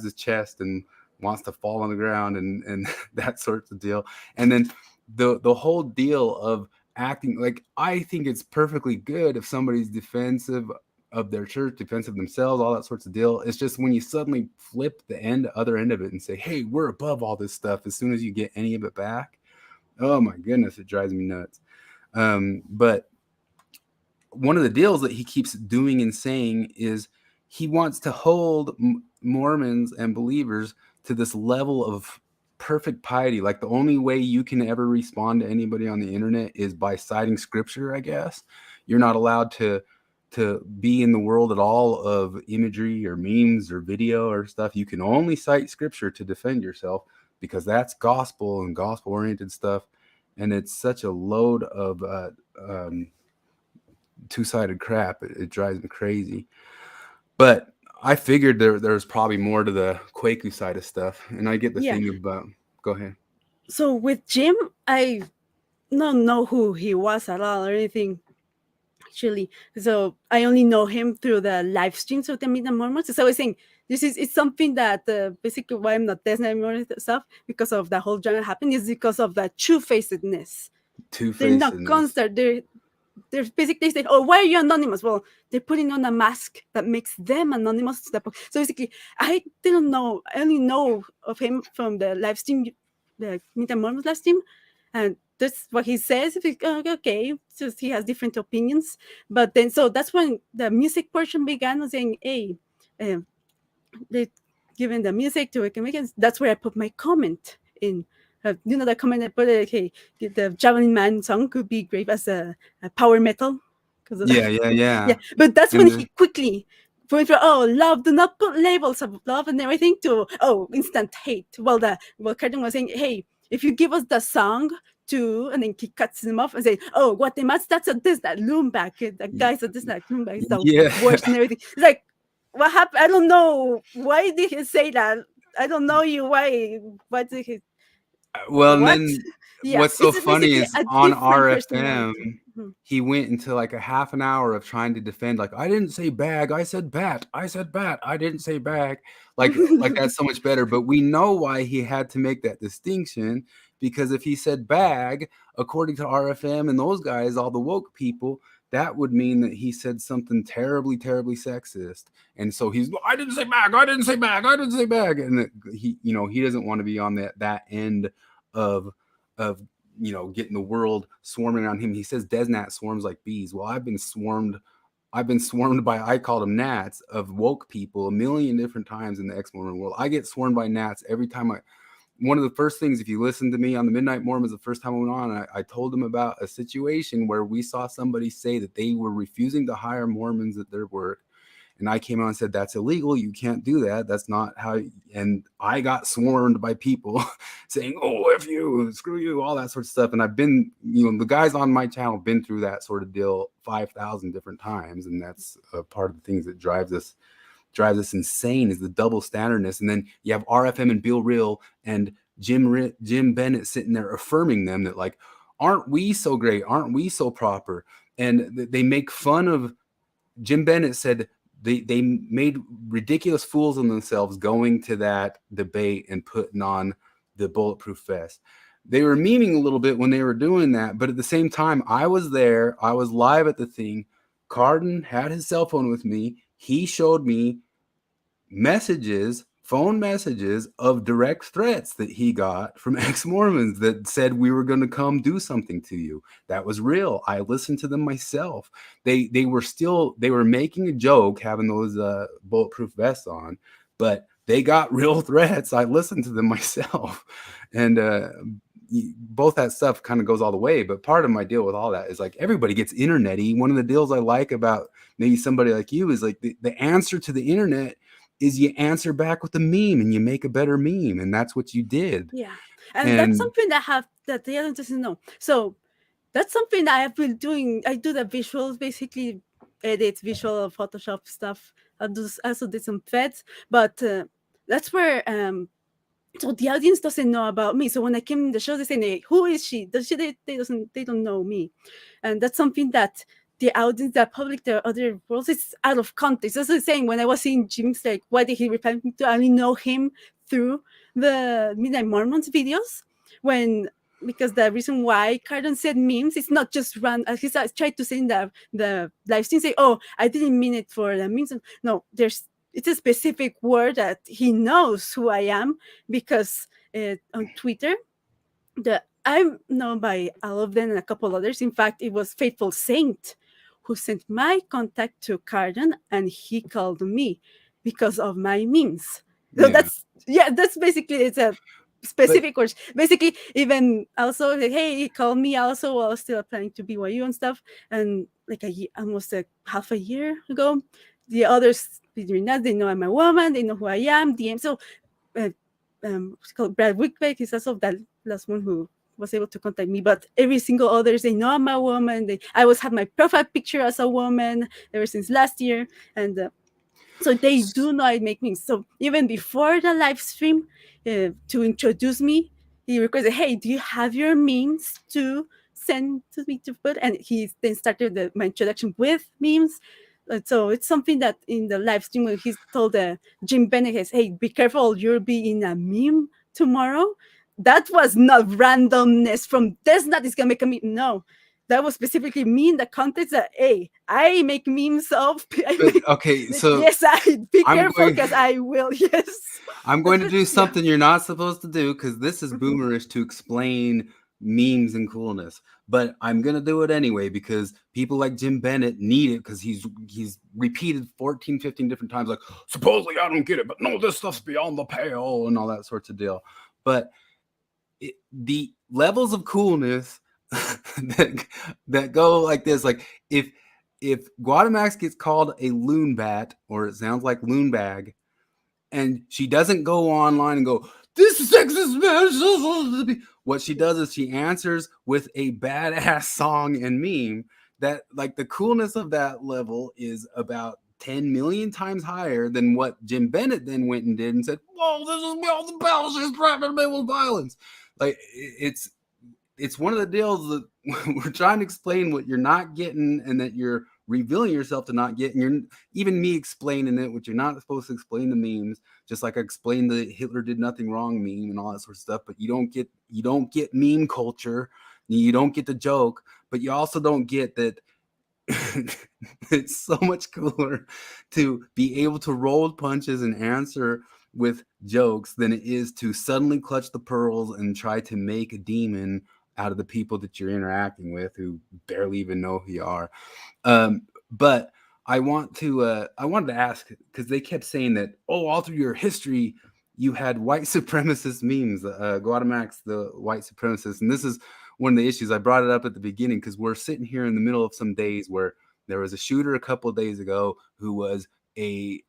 his chest and wants to fall on the ground and that sort of deal. And then the whole deal of acting like, I think it's perfectly good if somebody's defensive of their church, defensive themselves, all that sorts of deal. It's just when you suddenly flip the other end of it and say, hey, we're above all this stuff, as soon as you get any of it back, oh my goodness, it drives me nuts. But one of the deals that he keeps doing and saying is he wants to hold Mormons and believers to this level of perfect piety. Like the only way you can ever respond to anybody on the internet is by citing scripture, I guess. You're not allowed to be in the world at all of imagery or memes or video or stuff. You can only cite scripture to defend yourself, because that's gospel and gospel oriented stuff. And it's such a load of two-sided crap. It drives me crazy. But I figured there's probably more to the Kwaku side of stuff. And I get the thing about, go ahead. so with Jim, I don't know who he was at all or anything. Actually, so I only know him through the live streams of the Midnight Mormons. So I was saying this is it's something that basically why I'm not Disney anymore and stuff because of the whole genre happening is because of the two-facedness. They're not Two-facedness. constant. They're basically saying, "Oh, why are you anonymous?" Well, they're putting on a mask that makes them anonymous to the point. So basically, I didn't know. I only know of him from the live stream, the Midnight Mormons live stream, and that's what he says. If it, okay, so he has different opinions, but then so that's when the music portion began. Saying, "Hey, they given the music to Wikimedia." That's where I put my comment in. The comment I put, hey, the Javelin Man song could be great as a power metal. Yeah. Yeah, but that's And when he quickly went from love, do not put labels of love and everything to instant hate. Well, Carden was saying, hey, if you give us the song too, and then he cuts him off and say, oh, Guatemax, that's a this that Loomback, the guys at this that Loomback is the Yeah. worst and everything. It's like, what happened? I don't know. Why did he say that? I don't know you. Why? What did he? Well, and What? then Yeah, what's so it's funny basically is a on different RFM, personality. Mhm. he went into like a half an hour of trying to defend, like, I didn't say bag, I said bat. I said bat. I didn't say bag. Like that's so much better. But we know why he had to make that distinction, because if he said bag, according to RFM and those guys, all the woke people, that would mean that he said something terribly, terribly sexist. And so he's, I didn't say bag, I didn't say bag, I didn't say bag. And he, he doesn't want to be on that end of getting the world swarming around him. He says Desnat swarms like bees. Well, I've been swarmed by, I call them gnats, of woke people a million different times in the ex-Mormon world. I get swarmed by gnats every time one of the first things, if you listen to me on the Midnight Mormons, the first time I went on, I told them about a situation where we saw somebody say that they were refusing to hire Mormons at their work. And I came out and said, that's illegal. You can't do that. That's not how. And I got swarmed by people saying, oh, F you, screw you, all that sort of stuff. And I've been, the guys on my channel have been through that sort of deal 5,000 different times. And that's a part of the things that drives us insane, is the double standardness. And then you have RFM and Bill Real and Jim Bennett sitting there affirming them that, like, aren't we so great? Aren't we so proper? And they make fun of. Jim Bennett said they made ridiculous fools of themselves going to that debate and putting on the bulletproof vest. They were memeing a little bit when they were doing that, but at the same time, I was there. I was live at the thing. Carden had his cell phone with me. He showed me phone messages of direct threats that he got from ex-Mormons that said we were going to come do something to you. That was real. I listened to them myself. They were making a joke having those bulletproof vests on, but they got real threats. I listened to them myself. And both that stuff kind of goes all the way. But part of my deal with all that is, like, everybody gets internet-y. One of the deals I like about maybe somebody like you is, like, the answer to the internet is you answer back with a meme and you make a better meme. And that's what you did. Yeah. And that's something that the other doesn't know. So that's something that I have been doing. I do the visuals, basically edit visual Photoshop stuff. I also did some feds, but that's where so the audience doesn't know about me. So when I came in the show, they say, hey, who is she? They don't know me. And that's something that the audience, the public, the other worlds, it's out of context. That's the saying when I was seeing Jim's, like, why did he reply to? I only know him through the Midnight Mormons videos. Because the reason why Cardon said memes, it's not just run. He tried to say in the live stream, say, oh, I didn't mean it for the memes. No, it's a specific word that he knows who I am, because on Twitter, I'm known by all of them and a couple others. In fact, it was Faithful Saint who sent my contact to Cardon, and he called me because of my memes. So that's basically, it's a specific word. Basically, even also, like, hey, he called me also while I was still applying to BYU and stuff. And like almost half a year ago, the others between us, they know I'm a woman, they know who I am, DM. So it's called Brad Wickbeck. He's also that last one who was able to contact me, but every single others, they know I'm a woman. I always have my profile picture as a woman ever since last year. And so they do know I make memes. So even before the live stream, to introduce me, he requested, "Hey, do you have your memes to send to me to put?" And he then started my introduction with memes. So it's something that in the live stream when he told Jim Bennett, "Hey, be careful, you'll be in a meme tomorrow." That was not randomness from there's not is gonna make a meme. No, that was specifically me in the context that, hey, I make memes of. But okay, so Yes, I be I'm careful going- because I will. Yes, I'm going to But do yeah. something you're not supposed to do because this is Mhm. boomerish to explain memes and coolness. But I'm gonna do it anyway because people like Jim Bennett need it because he's repeated 14, 15 different times, like, supposedly I don't get it, but no, this stuff's beyond the pale and all that sorts of deal. But the levels of coolness that go like this, like if Guatemax gets called a loon bat, or it sounds like loon bag, and she doesn't go online and go, "This sexist man." What she does is she answers with a badass song and meme that, like, the coolness of that level is about 10 million times higher than what Jim Bennett then went and did and said, "Whoa, this is beyond the pale. She's threatening me with violence." Like, it's one of the deals that we're trying to explain what you're not getting and that you're revealing yourself to not get. And you're even me explaining it, which you're not supposed to explain the memes, just like I explained the Hitler did nothing wrong meme and all that sort of stuff. But you don't get meme culture. You don't get the joke, but you also don't get that it's so much cooler to be able to roll with punches and answer with jokes than it is to suddenly clutch the pearls and try to make a demon out of the people that you're interacting with who barely even know who you are. But I wanted to ask, because they kept saying that, oh, all through your history you had white supremacist memes, Guatemax, the white supremacist. And this is one of the issues. I brought it up at the beginning because we're sitting here in the middle of some days where there was a shooter a couple of days ago who was a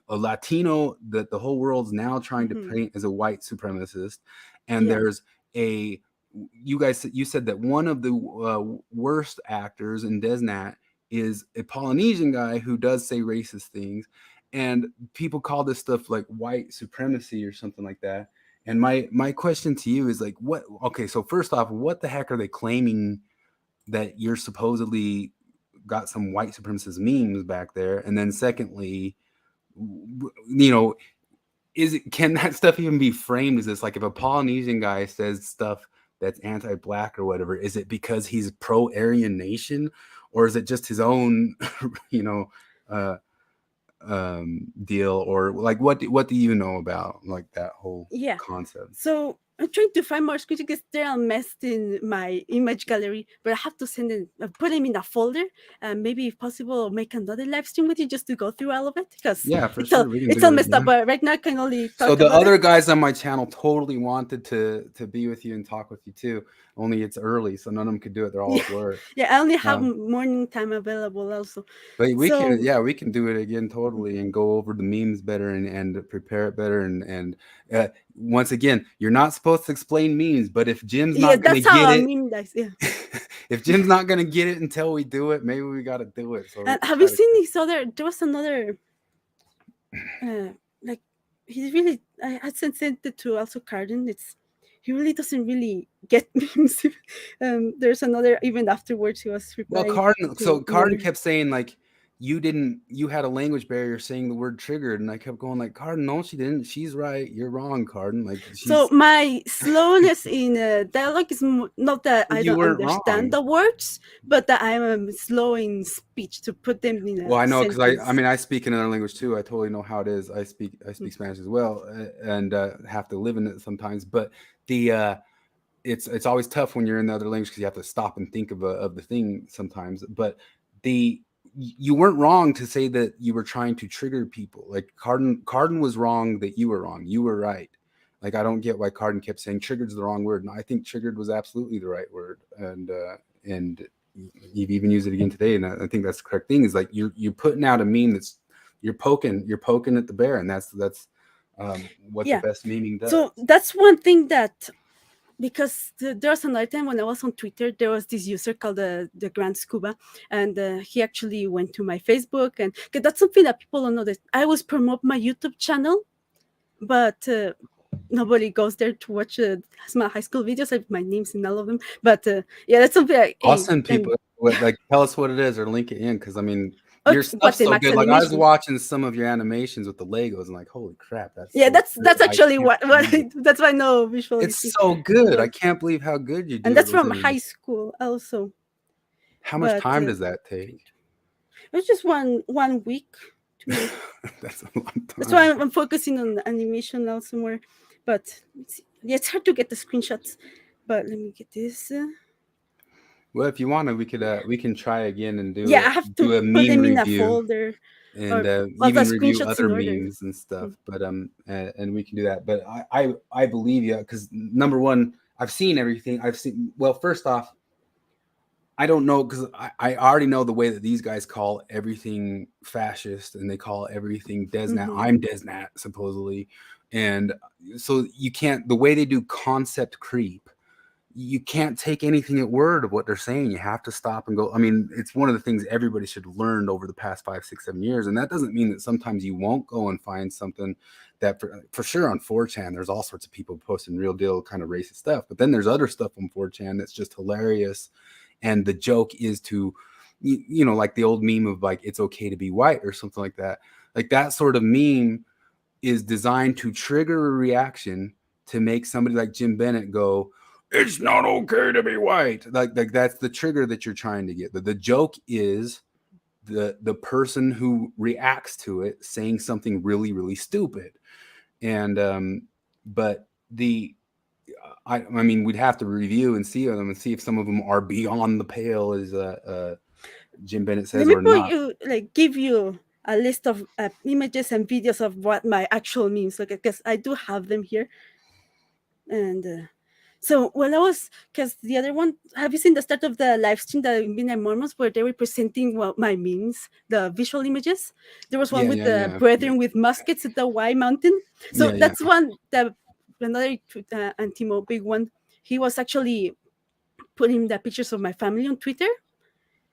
Latino that the whole world's now trying to paint as a white supremacist. And there's you said that one of the worst actors in Desnat is a Polynesian guy who does say racist things, and people call this stuff like white supremacy or something like that. And my question to you is like, what? Okay, so first off, what the heck are they claiming that you're supposedly got some white supremacist memes back there? And then secondly, can that stuff even be framed as this? Like, if a Polynesian guy says stuff that's anti-black or whatever, is it because he's pro-Aryan nation, or is it just his own, deal? Or like, what do you know about like that whole concept? So I'm trying to find more screenshots because they're all messed in my image gallery, but I have to send them, put them in a folder, and maybe if possible, make another live stream with you just to go through all of it, because it's all messed up. But right now I can only talk so the about other it. guys on my channel totally wanted to be with you and talk with you too. Only it's early, so none of them could do it. They're all at work. Yeah, I only have morning time available also. But we can do it again totally and go over the memes better and prepare it better. And once again, you're not supposed to explain memes, but if Jim's not going to get it, if Jim's not going to get it until we do it, maybe we got to do it. So have you seen this other? There was another, like, he really. I sent it to also Carden. He really doesn't really get memes. There's another, even afterwards he was replying. Well, Carden kept saying like, you had a language barrier saying the word triggered, and I kept going like, Carden, no, she didn't. She's right. You're wrong, Carden. Like, so my slowness in dialogue is not that I don't understand the words, but that I'm slow in speech to put them in a I know, because I speak in another language too. I totally know how it is. I speak Spanish as well, and have to live in it sometimes. But it's always tough when you're in the other language because you have to stop and think of the thing sometimes. But you weren't wrong to say that you were trying to trigger people. Like, Carden was wrong that you were wrong. You were right. Like, I don't get why Carden kept saying triggered's the wrong word. And I think triggered was absolutely the right word. And you've even used it again today. And I think that's the correct thing, is like you're putting out a meme that's you're poking at the bear. And that's what the best memeing does. So that's one thing that, because there was another time when I was on Twitter, there was this user called the Grand Scuba, and he actually went to my Facebook, and that's something that people don't know, that I was promote my YouTube channel, but nobody goes there to watch my high school videos. My name's in all of them. But yeah, that's something like, I'll hey, send people like tell us what it is or link it in because I mean Oh, your stuff's so Guatemax good. Like I was animation. watching some of your animations with the Legos and like, holy crap, that's Yeah, so that's good. I actually can't what believe it. that's why I know visually. It's so good. Yeah. I can't believe how good you do. And that's those from images. high school also. How much But, time does that take? It's just one week. 2 weeks. That's a long time. That's why I'm focusing on animation also more. But yeah, it's hard to get the screenshots. But let me get this. Well, if you want to, we can try again and do Yeah, I have to do a put meme them in a review folder. and all the even review screenshots other in order. memes and stuff. But and we can do that. But I believe you because number one, I've seen everything. I've seen. Well, first off, I don't know because I already know the way that these guys call everything fascist and they call everything Desnat. Mhm. I'm Desnat supposedly, and so you can't. The way they do concept creep, you can't take anything at word of what they're saying. You have to stop and go. I mean, it's one of the things everybody should have learned over the past 5, 6, 7 years, and that doesn't mean that sometimes you won't go and find something that for sure on 4chan there's all sorts of people posting real deal kind of racist stuff, but then there's other stuff on 4chan that's just hilarious. And the joke is to, you know, like the old meme of like, it's okay to be white or something like that. Like that sort of meme is designed to trigger a reaction to make somebody like Jim Bennett go, it's not okay to be white. Like that's the trigger that you're trying to get. The joke is the person who reacts to it saying something really, really stupid. And, but I mean, we'd have to review and see them and see if some of them are beyond the pale, as Jim Bennett says, Let me or not. give you a list of images and videos of what my actual memes look like, because I do have them here. And so when I was, because the other one, have you seen the start of the live stream, the Midnight Mormons, where they were presenting my memes, the visual images? There was one with the brethren with muskets at the Y Mountain. So that's one, another Antimo big one. He was actually putting the pictures of my family on Twitter.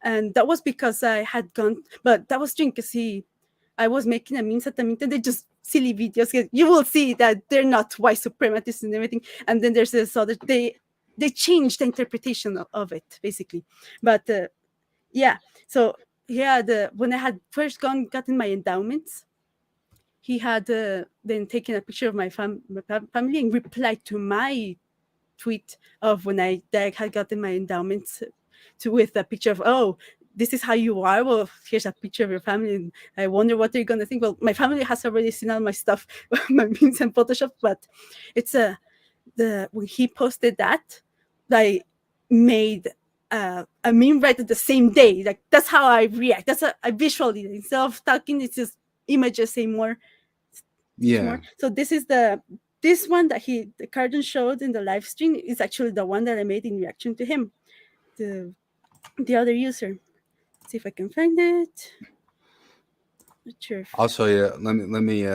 And that was because I had gone, but that was during because I was making a memes at the meantime. They're just silly videos. You will see that they're not white supremacists and everything. And then there's this other, they changed the interpretation of it, basically. But yeah, so yeah, when I had first gotten my endowments, he had then taken a picture of my family and replied to my tweet of when I had gotten my endowments with a picture of, oh, this is how you are. Well, here's a picture of your family. And I wonder what they're going to think. Well, my family has already seen all my stuff, my memes and Photoshop, but it's when he posted that, I made a meme right at the same day. Like, that's how I react. I visually, instead of talking, it's just images, say more. Yeah. So this is this one that the Cardon showed in the live stream is actually the one that I made in reaction to him, the other user. Let's see if I can find it. Not sure. I'll show you. Let me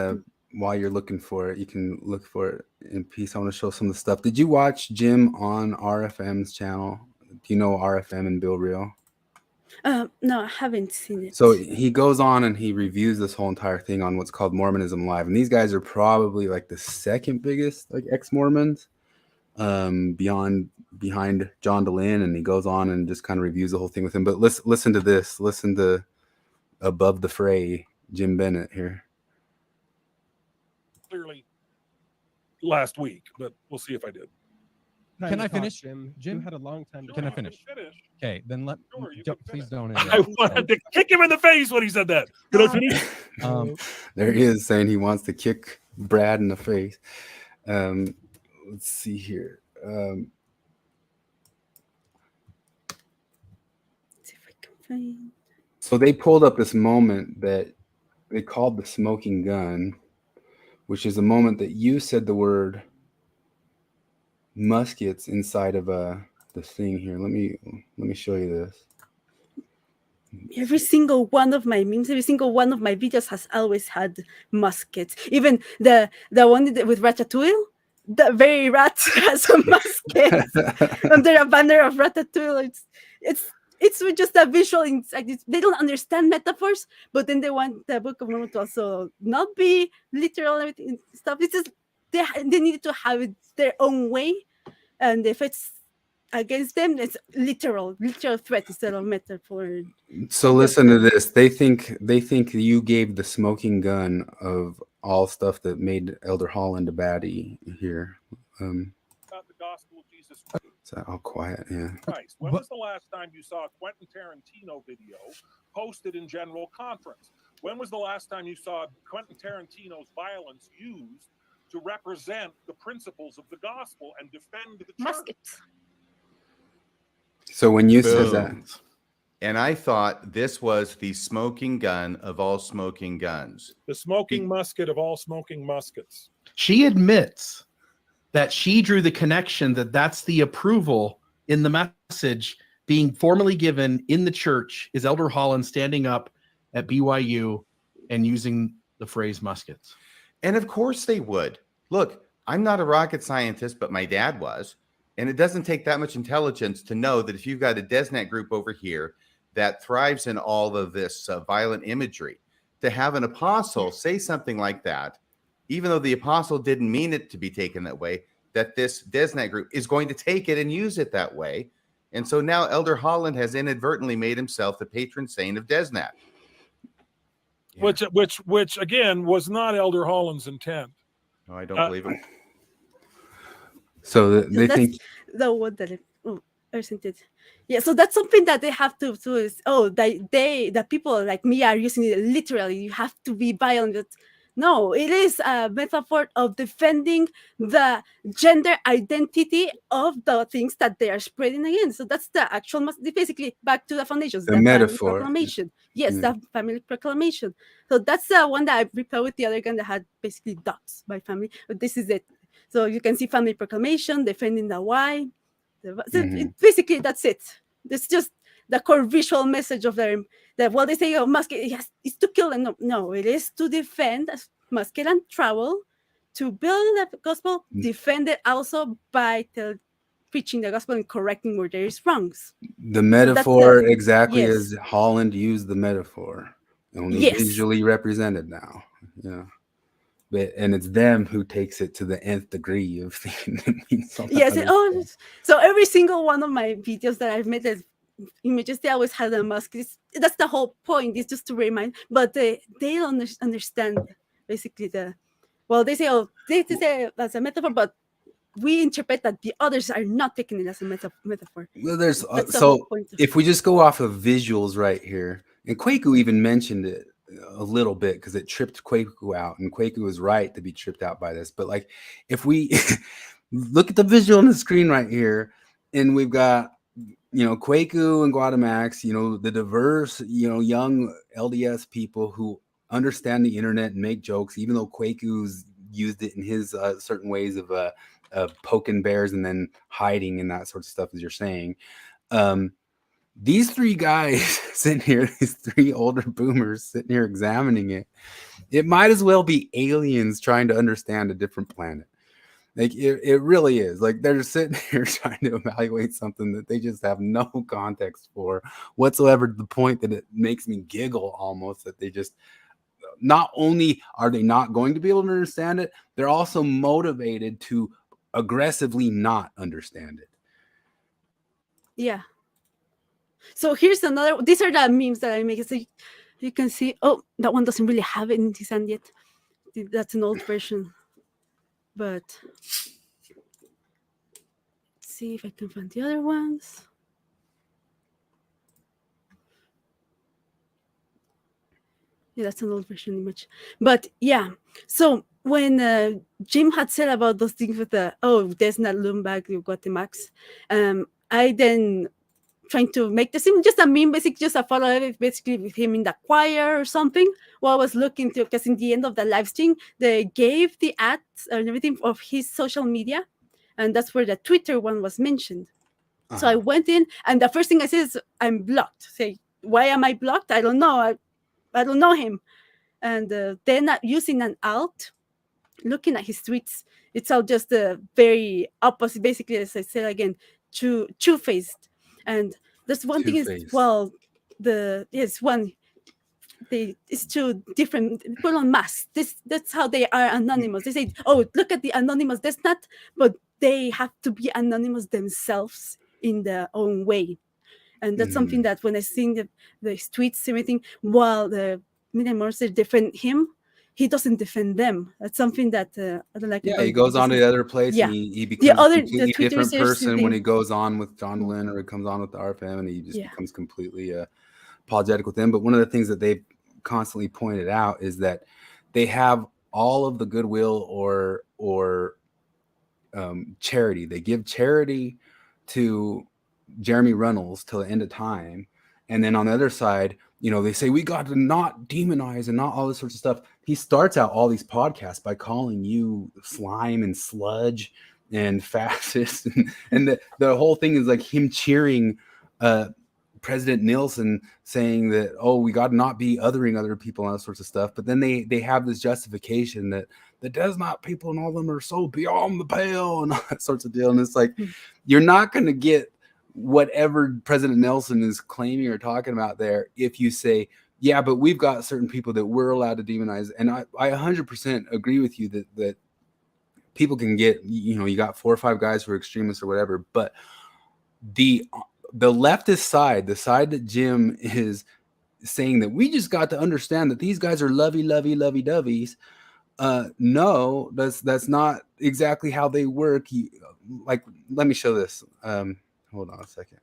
while you're looking for it, you can look for it in peace. I want to show some of the stuff. Did you watch Jim on RFM's channel? Do you know RFM and Bill Real? No, I haven't seen it. So he goes on and he reviews this whole entire thing on what's called Mormonism Live, and these guys are probably like the second biggest like ex-Mormons, behind John DeLynn, and he goes on and just kind of reviews the whole thing with him. But listen to this. Listen to Above the Fray, Jim Bennett here. Clearly, last week, but we'll see if I did. Can I finish? Jim had a long time to Can I finish? Okay, then please don't. I wanted to kick him in the face when he said that. Did I finish? There he is saying he wants to kick Brad in the face. Let's see here. Let's see if I can find. So they pulled up this moment that they called the smoking gun, which is a moment that you said the word muskets inside of the thing here. Let me show you this. Every single one of my memes, every single one of my videos has always had muskets. Even the one with Ratatouille, the very rat has a musket under a banner of Ratatouille. It's just a visual. They don't understand metaphors, but then they want the Book of Mormon to also not be literal and stuff. It's just they needed to have it their own way, and if it's against them, it's literal threat instead of metaphor. So listen to this. They think you gave the smoking gun of all stuff that made Elder Holland a baddie here. About the gospel of Jesus Is that all quiet? Yeah. Christ. When was the last time you saw a Quentin Tarantino video posted in general conference? When was the last time you saw Quentin Tarantino's violence used to represent the principles of the gospel and defend the church? Muskets. So when you said that, Boom. And I thought this was the smoking gun of all smoking guns. The smoking musket of all smoking muskets. She admits that she drew the connection that that's the approval in the message being formally given in the church is Elder Holland standing up at BYU and using the phrase muskets. And of course they would. Look, I'm not a rocket scientist, but my dad was. And it doesn't take that much intelligence to know that if you've got a DesNet group over here that thrives in all of this violent imagery, to have an apostle say something like that, even though the apostle didn't mean it to be taken that way, that this DesNet group is going to take it and use it that way. And so now Elder Holland has inadvertently made himself the patron saint of DesNet. Yeah. Which again was not Elder Holland's intent. No, I don't believe it. so they That's think the one that isn't it? Yeah, so that's something that they have to do is the people like me are using it literally. You have to be violent. No, it is a metaphor of defending the gender identity of the things that they are spreading against. So that's the actual, basically back to the foundations. The family metaphor. proclamation. Yes, Yeah. the family proclamation. So that's the one that I replied with the other gun that had basically dots by family. But this is it. So you can see family proclamation, defending the why. Basically, that's it. It's just the core visual message of them. That they say, oh, musket, yes, it's to kill. And no, it is to defend musket and travel, to build the gospel, defend it also by preaching the gospel and correcting where there is wrongs. the metaphor yes. as Holland used the metaphor, only Yes. visually represented now. Yeah. And it's them who takes it to the nth degree of thinking it means something. Yes. So every single one of my videos that I've made, as images, they always have a mask. That's the whole point. It's just to remind, but they don't understand basically they say as a metaphor, but we interpret that the others are not taking it as a metaphor. Well, there's That's the whole point of if we just go off of visuals right here, and Kwaku even mentioned it a little bit because it tripped Kwaku out, and Kwaku was right to be tripped out by this. But like, if we look at the visual on the screen right here, and we've got Kwaku and Guatemax, the diverse, young LDS people who understand the internet and make jokes, even though Kwaku's used it in his certain ways of poking bears and then hiding and that sort of stuff, as you're saying. These three guys sitting here, these three older boomers sitting here examining it, it might as well be aliens trying to understand a different planet. Like it really is. Like they're just sitting here trying to evaluate something that they just have no context for whatsoever, to the point that it makes me giggle almost, that they just, not only are they not going to be able to understand it, they're also motivated to aggressively not understand it. Yeah. So here's another. These are the memes that I make. So you can see. Oh, that one doesn't really have it in his hand yet. That's an old version. But let's see if I can find the other ones. Yeah, that's an old version image. But yeah, so when Jim had said about those things with there's not Lumbag, Guatemax, I then trying to make this just a meme, basically just a photo of it, basically with him in the choir or something. Well, I was looking to, because in the end of the live stream, they gave the ads and everything of his social media, and that's where the Twitter one was mentioned. Uh-huh. So I went in, and the first thing I said is, I'm blocked. Say, why am I blocked? I don't know. I don't know him. And then using an alt, looking at his tweets, it's all just very opposite, basically, as I said again, two-faced. And this one thing is, well, one, it's two different put on masks. That's how they are anonymous. They say, oh, look at the anonymous. That's not, but they have to be anonymous themselves in their own way. And that's something that when I see the tweets, everything, while the media monsters defend him, he doesn't defend them. That's something that I don't like. Yeah, about he goes on to the other place, Yeah. and he becomes a completely Twitter different search person thing. when he goes on with John Lynn or he comes on with the RFM, and he just becomes completely apologetic with them. But one of the things that they've constantly pointed out is that they have all of the goodwill or charity. They give charity to Jeremy Reynolds till the end of time, and then on the other side, they say we got to not demonize and not all this sorts of stuff. He starts out all these podcasts by calling you slime and sludge and fascist, and the whole thing is like him cheering President Nielsen, saying that, oh, we got to not be othering other people and all sorts of stuff. But then they have this justification that the Desmont people and all of them are so beyond the pale and all that sorts of deal. And it's like, you're not going to get whatever President Nelson is claiming or talking about there if you say, yeah, but we've got certain people that we're allowed to demonize. And I 100% agree with you that people can get, you got 4 or 5 guys who are extremists or whatever, but the leftist side, the side that Jim is saying that we just got to understand that these guys are lovey-doveys. No, that's not exactly how they work. Let me show this. Hold on a second.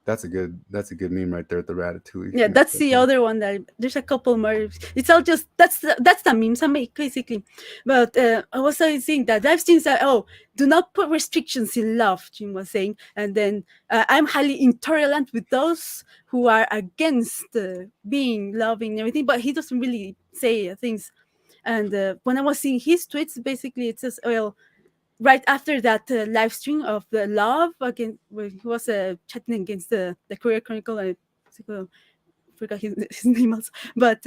That's a good meme right there at the Ratatouille. Yeah, that's the other one. That there's a couple more. It's all just that's the memes I make basically. But I was saying that I've seen that. Oh, do not put restrictions in love, Jim was saying, and then I'm highly intolerant with those who are against being loving and everything. But he doesn't really say things. And when I was seeing his tweets, basically it says, well, right after that live stream of the love again, when he was chatting against the Courier Chronicle, I forgot his name also, but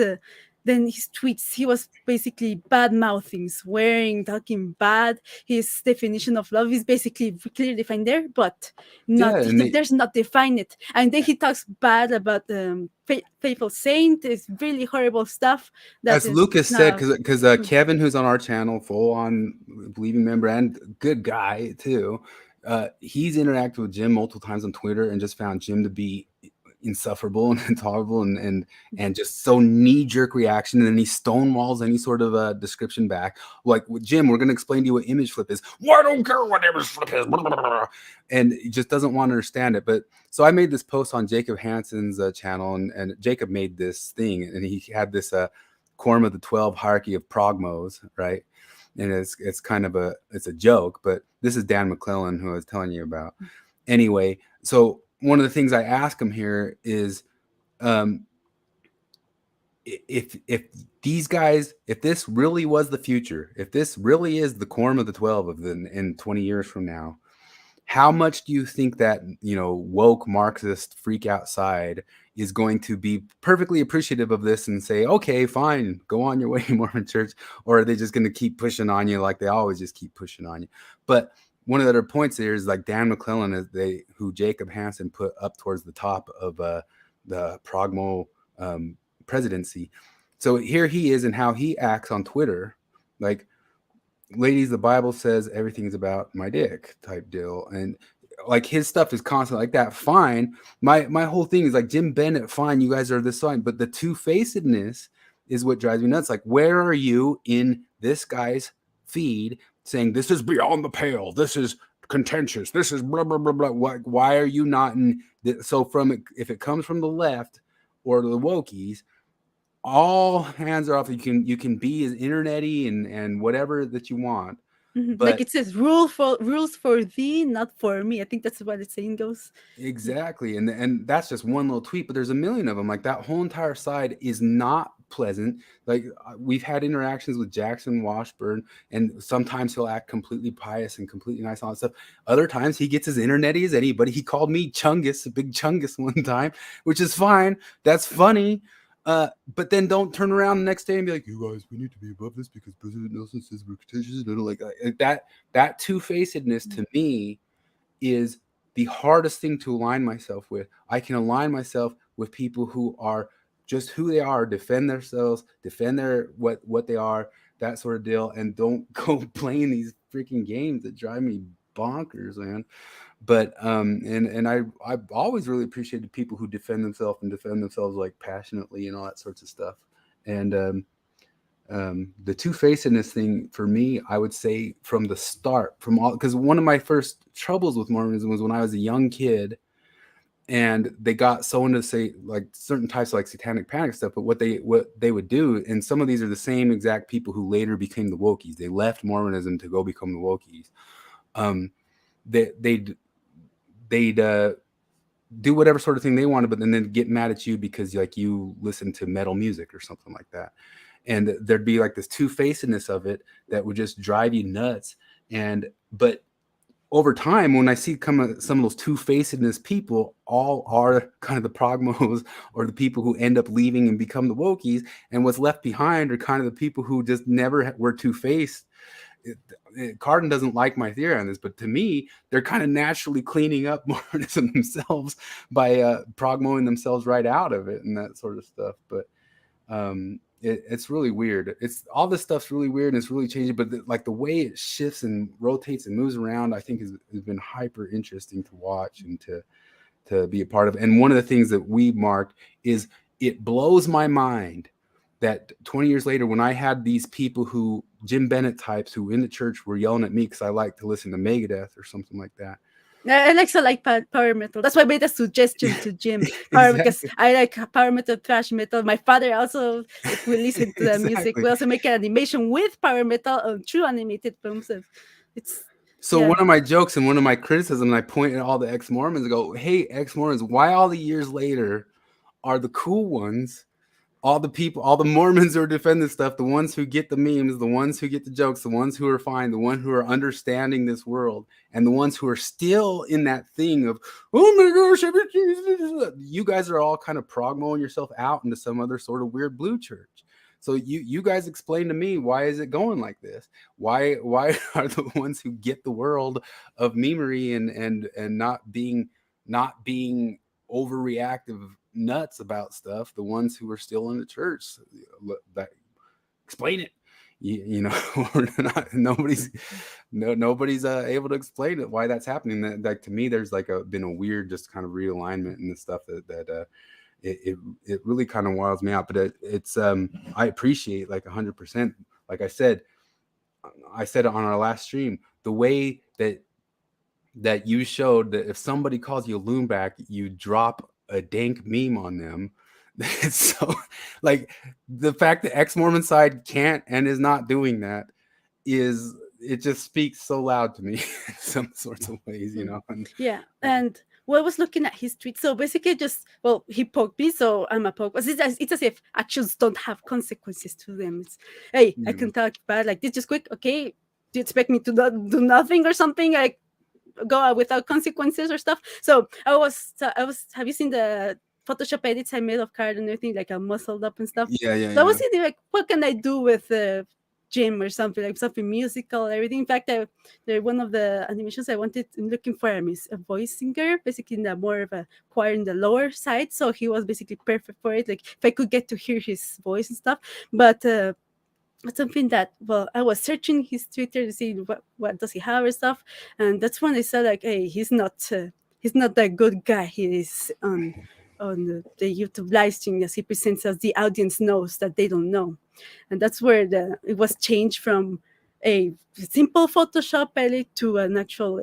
then his tweets, he was basically bad mouthing, swearing, talking bad. His definition of love is basically clearly defined there, but not there's not defined it. And then he talks bad about Faithful Saint. It's really horrible stuff. As Lucas said, because Kevin, who's on our channel, full on believing member and good guy too, he's interacted with Jim multiple times on Twitter and just found Jim to be insufferable and intolerable and just so knee-jerk reaction, and then he stonewalls any sort of a description back. Like, Jim, we're going to explain to you what image flip is. Well, I don't care what image flip is. And he just doesn't want to understand it. But so I made this post on Jacob Hansen's channel, and Jacob made this thing, and he had this Quorum of the 12 hierarchy of progmos, right? And it's kind of a joke, but this is Dan McClellan, who I was telling you about. Anyway, so one of the things I ask him here is, if these guys, if this really was the future, if this really is the Quorum of the 12 in 20 years from now, how much do you think that, woke Marxist freak outside is going to be perfectly appreciative of this and say, okay, fine, go on your way, Mormon Church? Or are they just going to keep pushing on you like they always just keep pushing on you? But one of the other points there is like Dan McClellan, who Jacob Hansen put up towards the top of the Progmo presidency. So here he is and how he acts on Twitter. Like, ladies, the Bible says everything's about my dick type deal. And like his stuff is constant like that. Fine. My whole thing is like, Jim Bennett, fine, you guys are this fine. But the two-facedness is what drives me nuts. Like, where are you in this guy's feed saying this is beyond the pale, this is contentious, this is blah blah blah blah? Why are you not in so if it comes from the left or the wokies, all hands are off. You can be as internety and whatever that you want. But like it says, rules for thee, not for me. I think that's what the saying goes. Exactly. And that's just one little tweet, but there's a million of them. Like, that whole entire side is not pleasant. Like, we've had interactions with Jackson Washburn, and sometimes he'll act completely pious and completely nice and all that stuff. Other times he gets as internety as anybody. He called me Chungus, a big Chungus one time, which is fine. That's funny. But then don't turn around the next day and be like, you guys, we need to be above this because President Nelson says we're contentious. Like that two-facedness to me is the hardest thing to align myself with. I can align myself with people who are just who they are, defend themselves, defend their what they are, that sort of deal, and don't go playing these freaking games that drive me bonkers, man. But and I've always really appreciated people who defend themselves like passionately and all that sorts of stuff. And the two-facedness thing for me, I would say from the start, from all, because one of my first troubles with Mormonism was when I was a young kid, and they got someone to say like certain types of like satanic panic stuff. But what they would do, and some of these are the same exact people who later became the Wokies. They left Mormonism to go become the Wokies. They'd do whatever sort of thing they wanted, but then they'd get mad at you because like you listen to metal music or something like that. And there'd be like this two-facedness of it that would just drive you nuts. But over time, when I see some of those two-facedness people, all are kind of the progmos or the people who end up leaving and become the Wokies. And what's left behind are kind of the people who just never were two-faced. Cardin doesn't like my theory on this, but to me, they're kind of naturally cleaning up Mormonism themselves by progmoing themselves right out of it and that sort of stuff. But it's really weird. It's all this stuff's really weird and it's really changing. But like the way it shifts and rotates and moves around, I think has been hyper interesting to watch and to be a part of. And one of the things that we marked is it blows my mind that 20 years later, when I had these people who Jim Bennett types who in the church were yelling at me because I like to listen to Megadeth or something like that. I also like power metal. That's why I made a suggestion to Jim. Because I like power metal, thrash metal. My father also, if we listen to the music, we also make an animation with power metal on true animated films. So one of my jokes and one of my criticisms, I point at all the ex-Mormons and go, hey, ex-Mormons, why all the years later are the cool ones, all the people, all the Mormons who are defending stuff, the ones who get the memes, the ones who get the jokes, the ones who are fine, the ones who are understanding this world, and the ones who are still in that thing of, oh my gosh, you guys are all kind of progmoing yourself out into some other sort of weird blue church. So you guys explain to me, why is it going like this? Why are the ones who get the world of memery and not being overreactive nuts about stuff, the ones who are still in the church, that explain it, you know? nobody's able to explain it, why that's happening. That, like, to me, there's like been a weird just kind of realignment in the stuff that it really kind of wiles me out. But it's I appreciate like 100%. Like I said it on our last stream, the way that you showed that if somebody calls you a loonback, you drop a dank meme on them. It's so, like, the fact that ex-Mormon side can't and is not doing that it just speaks so loud to me in some sorts of ways, you know. And I was looking at his tweets. So basically, he poked me, so I'm a poke. It's as if actions don't have consequences to them. It's, hey, I can talk bad like this just quick. Okay, do you expect me to not do nothing or something? Like, go out without consequences or stuff. So I was. Have you seen the Photoshop edits I made of Card and everything, like I'm muscled up and stuff? So I was thinking, like, what can I do with Jim or something, like something musical, everything. In fact, one of the animations I wanted, I'm looking for a voice singer, basically in the more of a choir in the lower side. So he was basically perfect for it. Like if I could get to hear his voice and stuff, but. Something that, I was searching his Twitter to see what does he have or stuff, and that's when I said, like, hey, he's not that good guy he is on the YouTube live stream, as he presents, as the audience knows that they don't know. And that's where it was changed from a simple Photoshop edit to an actual,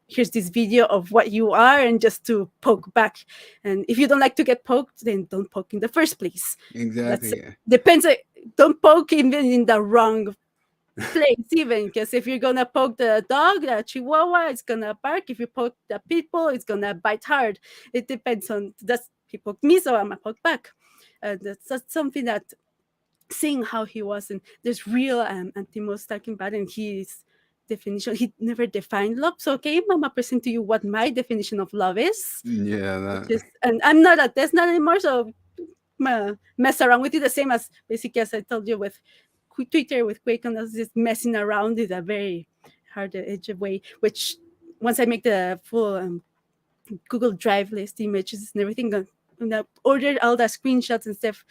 here's this video of what you are, and just to poke back. And if you don't like to get poked, then don't poke in the first place. Exactly. Depends. Don't poke even in the wrong place, even, because if you're gonna poke the dog, the chihuahua, it's gonna bark. If you poke the people, it's gonna bite hard. It depends on he poked me, so I'm a poke back. That's something that, seeing how he was, and there's real Antimos talking about, and his definition, he never defined love. So okay, I'm gonna present to you what my definition of love is. And I'm not a test nut anymore, so mess around with it, the same as basically as I told you with Twitter, with Quaken, just messing around in a very hard edge way, which once I make the full Google Drive list images and everything, ordered all the screenshots and stuff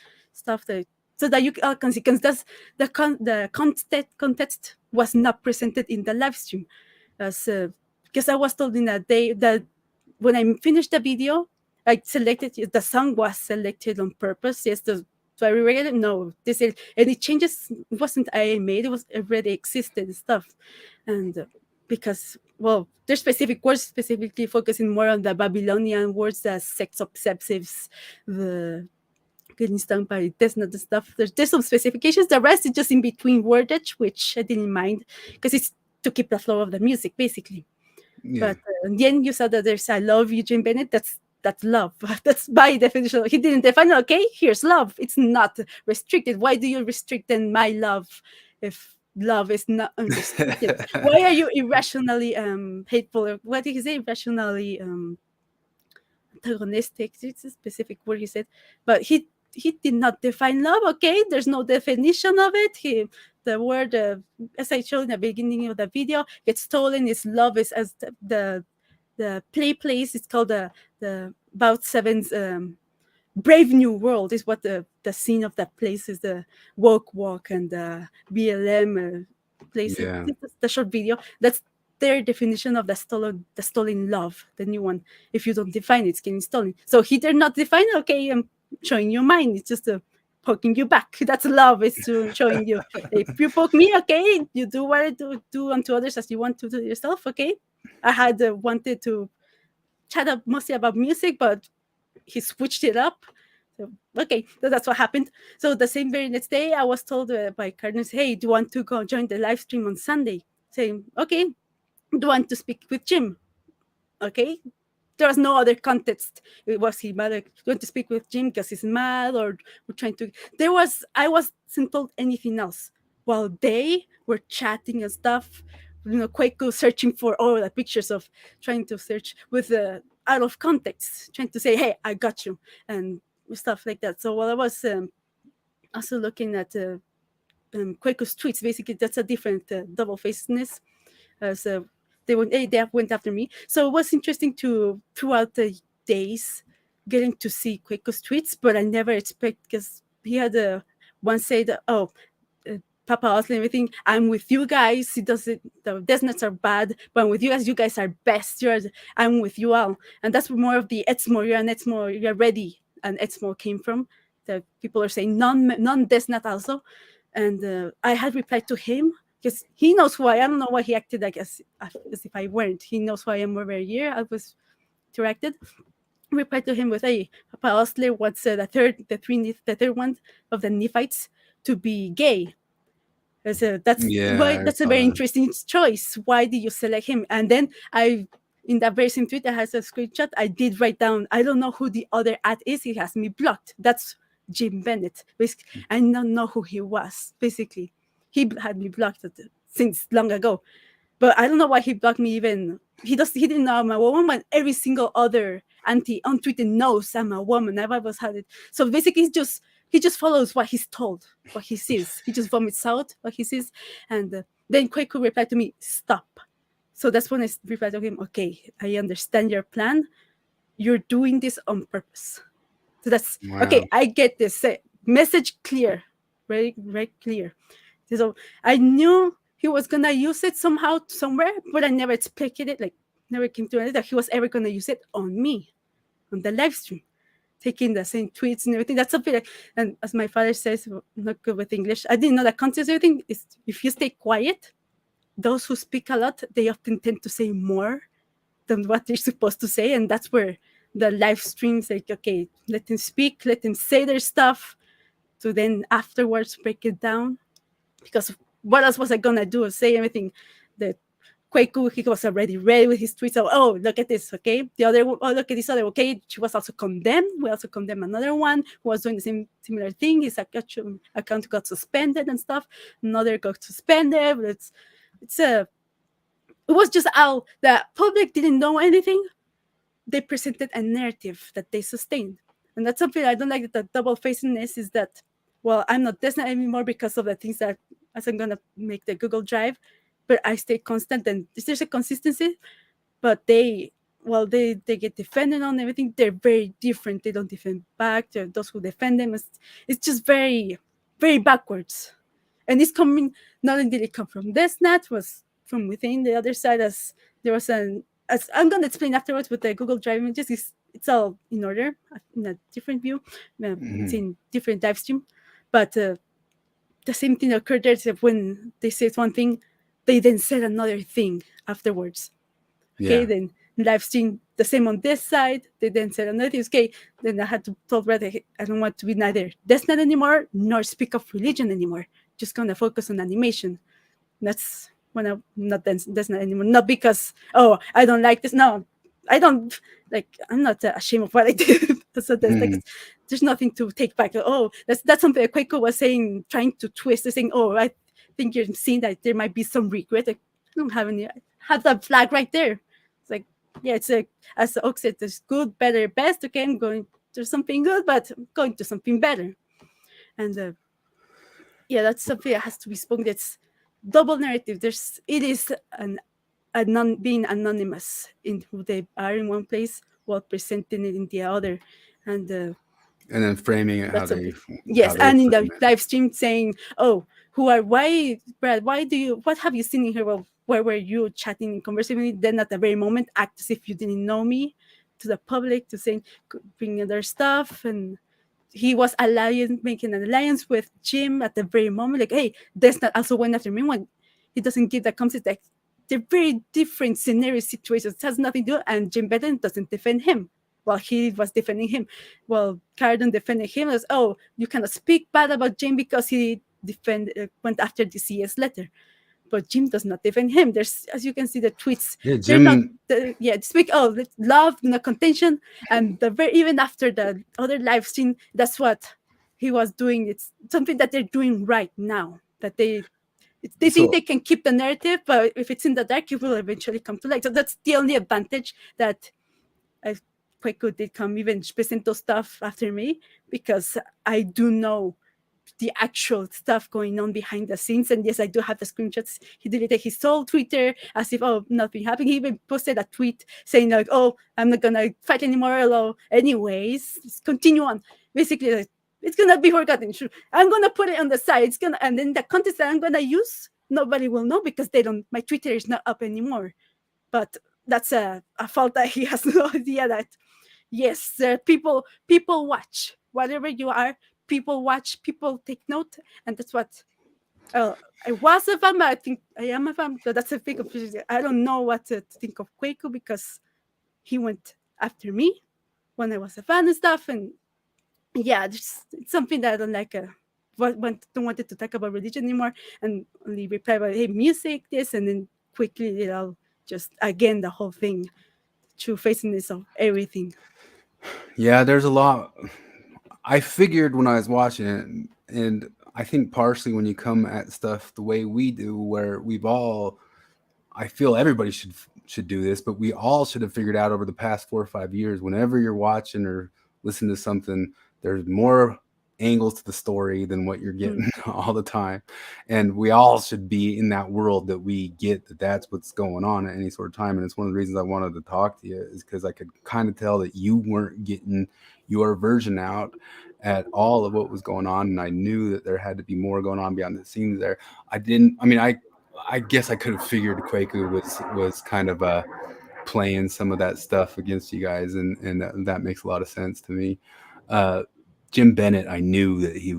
that so that you all can see, because that's the context was not presented in the live stream, as because I was told in that day that when I finished the video, I selected the song was selected on purpose. Yes, the very regular. No, this is any changes wasn't I made. It was already existed stuff, and because there's specific words specifically focusing more on the Babylonian words, the sex obsessives, the getting stung by this, not the stuff. There's some specifications. The rest is just in between wordage, which I didn't mind because it's to keep the flow of the music, basically. Yeah. But in the end, you saw that there's "I love you, Jim Bennett." That's love. That's by definition. He didn't define. Okay, here's love. It's not restricted. Why do you restrict then my love if love is not unrestricted? Why are you irrationally hateful? Or what did he say? Irrationally antagonistic. It's a specific word he said, but he did not define love. Okay, there's no definition of it. The word, as I showed in the beginning of the video, gets stolen. Is love is as the play place. It's called the About Seven's Brave New World. Is what the scene of that place is. The woke walk and the BLM place. Yeah. The short video. That's their definition of the stolen love, the new one. If you don't define it, it's getting stolen. So he did not define. Okay, I'm showing you mine. It's just poking you back. That's love. It's showing you. If you poke me, okay, you do what I do unto others as you want to do yourself. Okay, I had wanted to chat up mostly about music, but he switched it up. So, okay, so that's what happened. So the same very next day, I was told by Cardinals, hey, do you want to go join the live stream on Sunday? Saying, okay, do you want to speak with Jim? Okay, there was no other context. Was he mad? Going to speak with Jim because he's mad, or we're trying to? I wasn't told anything else. While they were chatting and stuff, Quaco searching for all the pictures of trying to search with out of context, trying to say, "Hey, I got you," and stuff like that. So while I was also looking at Quaco's tweets, basically that's a different double-facedness. So they went after me. So it was interesting to throughout the days getting to see Quaco's tweets, but I never expect because he had one say that Papa Osler and everything. I'm with you guys. He does it. The Desnets are bad, but I'm with you guys. You guys are best. I'm with you all, and that's more of the Etzmo. You're an Etzmo. You're ready. And Etzmo came from. The people are saying non-Desnet also, and I had replied to him. Because he knows who I am. I don't know why he acted like as if I weren't. He knows who I am over a year. I was interacted. Replied to him with, "Hey, Papa Osler wants the third one of the Nephites to be gay." That's a very interesting choice. Why did you select him? And then in that very same tweet that has a screenshot, I did write down, I don't know who the other ad is. He has me blocked. That's Jim Bennett. Basically, I don't know who he was. Basically. He had me blocked since long ago, but I don't know why he blocked me. Even he didn't know I'm a woman. But every single other auntie on Twitter knows I'm a woman. I've always had it. So basically, he just follows what he's told, what he sees. He just vomits out what he sees, and then Quaco replied to me, "Stop." So that's when I replied to him, "Okay, I understand your plan. You're doing this on purpose." So that's okay. I get this message clear, very very clear. So I knew he was gonna use it somehow somewhere, but I never expected it. Like never came to it that he was ever gonna use it on me, on the live stream, taking the same tweets and everything. That's something like, and as my father says, I'm not good with English. I didn't know that context. Everything is if you stay quiet, those who speak a lot, they often tend to say more than what they're supposed to say, and that's where the live streams like, okay, let them speak, let them say their stuff, to then afterwards break it down. Because what else was I gonna do? Say everything that Quaco, he was already ready with his tweets. So, oh, look at this, okay? The other, oh, look at this other, okay? She was also condemned. We also condemned another one who was doing the similar thing. His account got suspended and stuff. Another got suspended. It was just how the public didn't know anything. They presented a narrative that they sustained. And that's something I don't like, the double-facedness is that, well, I'm not Desna anymore because of the things that as I'm going to make the Google Drive, but I stay constant and there's a consistency, but they while they get defended on everything, they're very different. They don't defend back. Those who defend them, it's just very, very backwards. And it's coming, not only did it come from DesNat, was from within the other side, as there was as I'm going to explain afterwards with the Google Drive images, it's all in order, in a different view. It's in different dive stream. But the same thing occurred there, that when they said one thing, they then said another thing afterwards. Okay, then live stream the same on this side. They then said another thing. Okay, then I had to tell Brad, I don't want to be neither DesNat anymore, nor speak of religion anymore. Just gonna focus on animation. That's when I'm not DesNat anymore. Not because, oh, I don't like this. No, I don't like. I'm not ashamed of what I did. So there's nothing to take back. Oh, that's something that Quaco was saying, trying to twist, saying, oh, I think you're seeing that there might be some regret. Like, I don't have any. I have that flag right there. It's like, yeah, it's like, as the Oak said, there's good, better, best. Okay, I'm going to something good, but I'm going to something better. And yeah, that's something that has to be spoken. It's double narrative. It is being anonymous in who they are in one place while presenting it in the other, and then framing it how they and in the live stream saying, oh, Brad, what have you seen in here? Well, where were you chatting and conversing with me? Then at the very moment act as if you didn't know me, to the public, to saying, bring their stuff. And he was making an alliance with Jim at the very moment, like, hey, DesNat also went after me. When he doesn't give that concept, like, they're very different scenario situations. It has nothing to do, and Jim Beden doesn't defend him while he was defending him. Well, Carden defended him as, oh, you cannot speak bad about Jim because he went after the CS letter. But Jim does not defend him. There's, as you can see, the tweets. Yeah, Jim. Speak. Oh, love, no contention, and even after the other live stream, that's what he was doing. It's something that they're doing right now. That they think they can keep the narrative, but if it's in the dark, it will eventually come to light. So that's the only advantage that Quaco did come even present those stuff after me, because I do know the actual stuff going on behind the scenes. And yes, I do have the screenshots. He deleted his whole Twitter as if, oh, nothing happened. He even posted a tweet saying like, oh, I'm not gonna fight anymore. Hello, anyways, just continue on. Basically, like, it's gonna be forgotten. Sure, I'm gonna put it on the side. And then the content that I'm gonna use, nobody will know because my Twitter is not up anymore. But that's a fault that he has no idea that, yes, people watch. Whatever you are, people watch, people take note, and that's what I was a fan, but I think I am a fan. So that's a big opportunity. I don't know what to think of Quaco because he went after me when I was a fan and stuff. And yeah, it's something that I don't like. Don't want to talk about religion anymore, and only reply about, hey, music, this, and then quickly just again the whole thing, true facing of everything. Yeah, there's a lot. I figured when I was watching it, and I think partially when you come at stuff the way we do, where I feel everybody should do this, but we all should have figured out over the past 4 or 5 years, whenever you're watching or listening to something, there's more angles to the story than what you're getting all the time. And we all should be in that world that we get that's what's going on at any sort of time. And it's one of the reasons I wanted to talk to you, is because I could kind of tell that you weren't getting your version out at all of what was going on. And I knew that there had to be more going on beyond the scenes there. I guess I could have figured Quaco was kind of playing some of that stuff against you guys. And that makes a lot of sense to me. Jim Bennett, I knew that he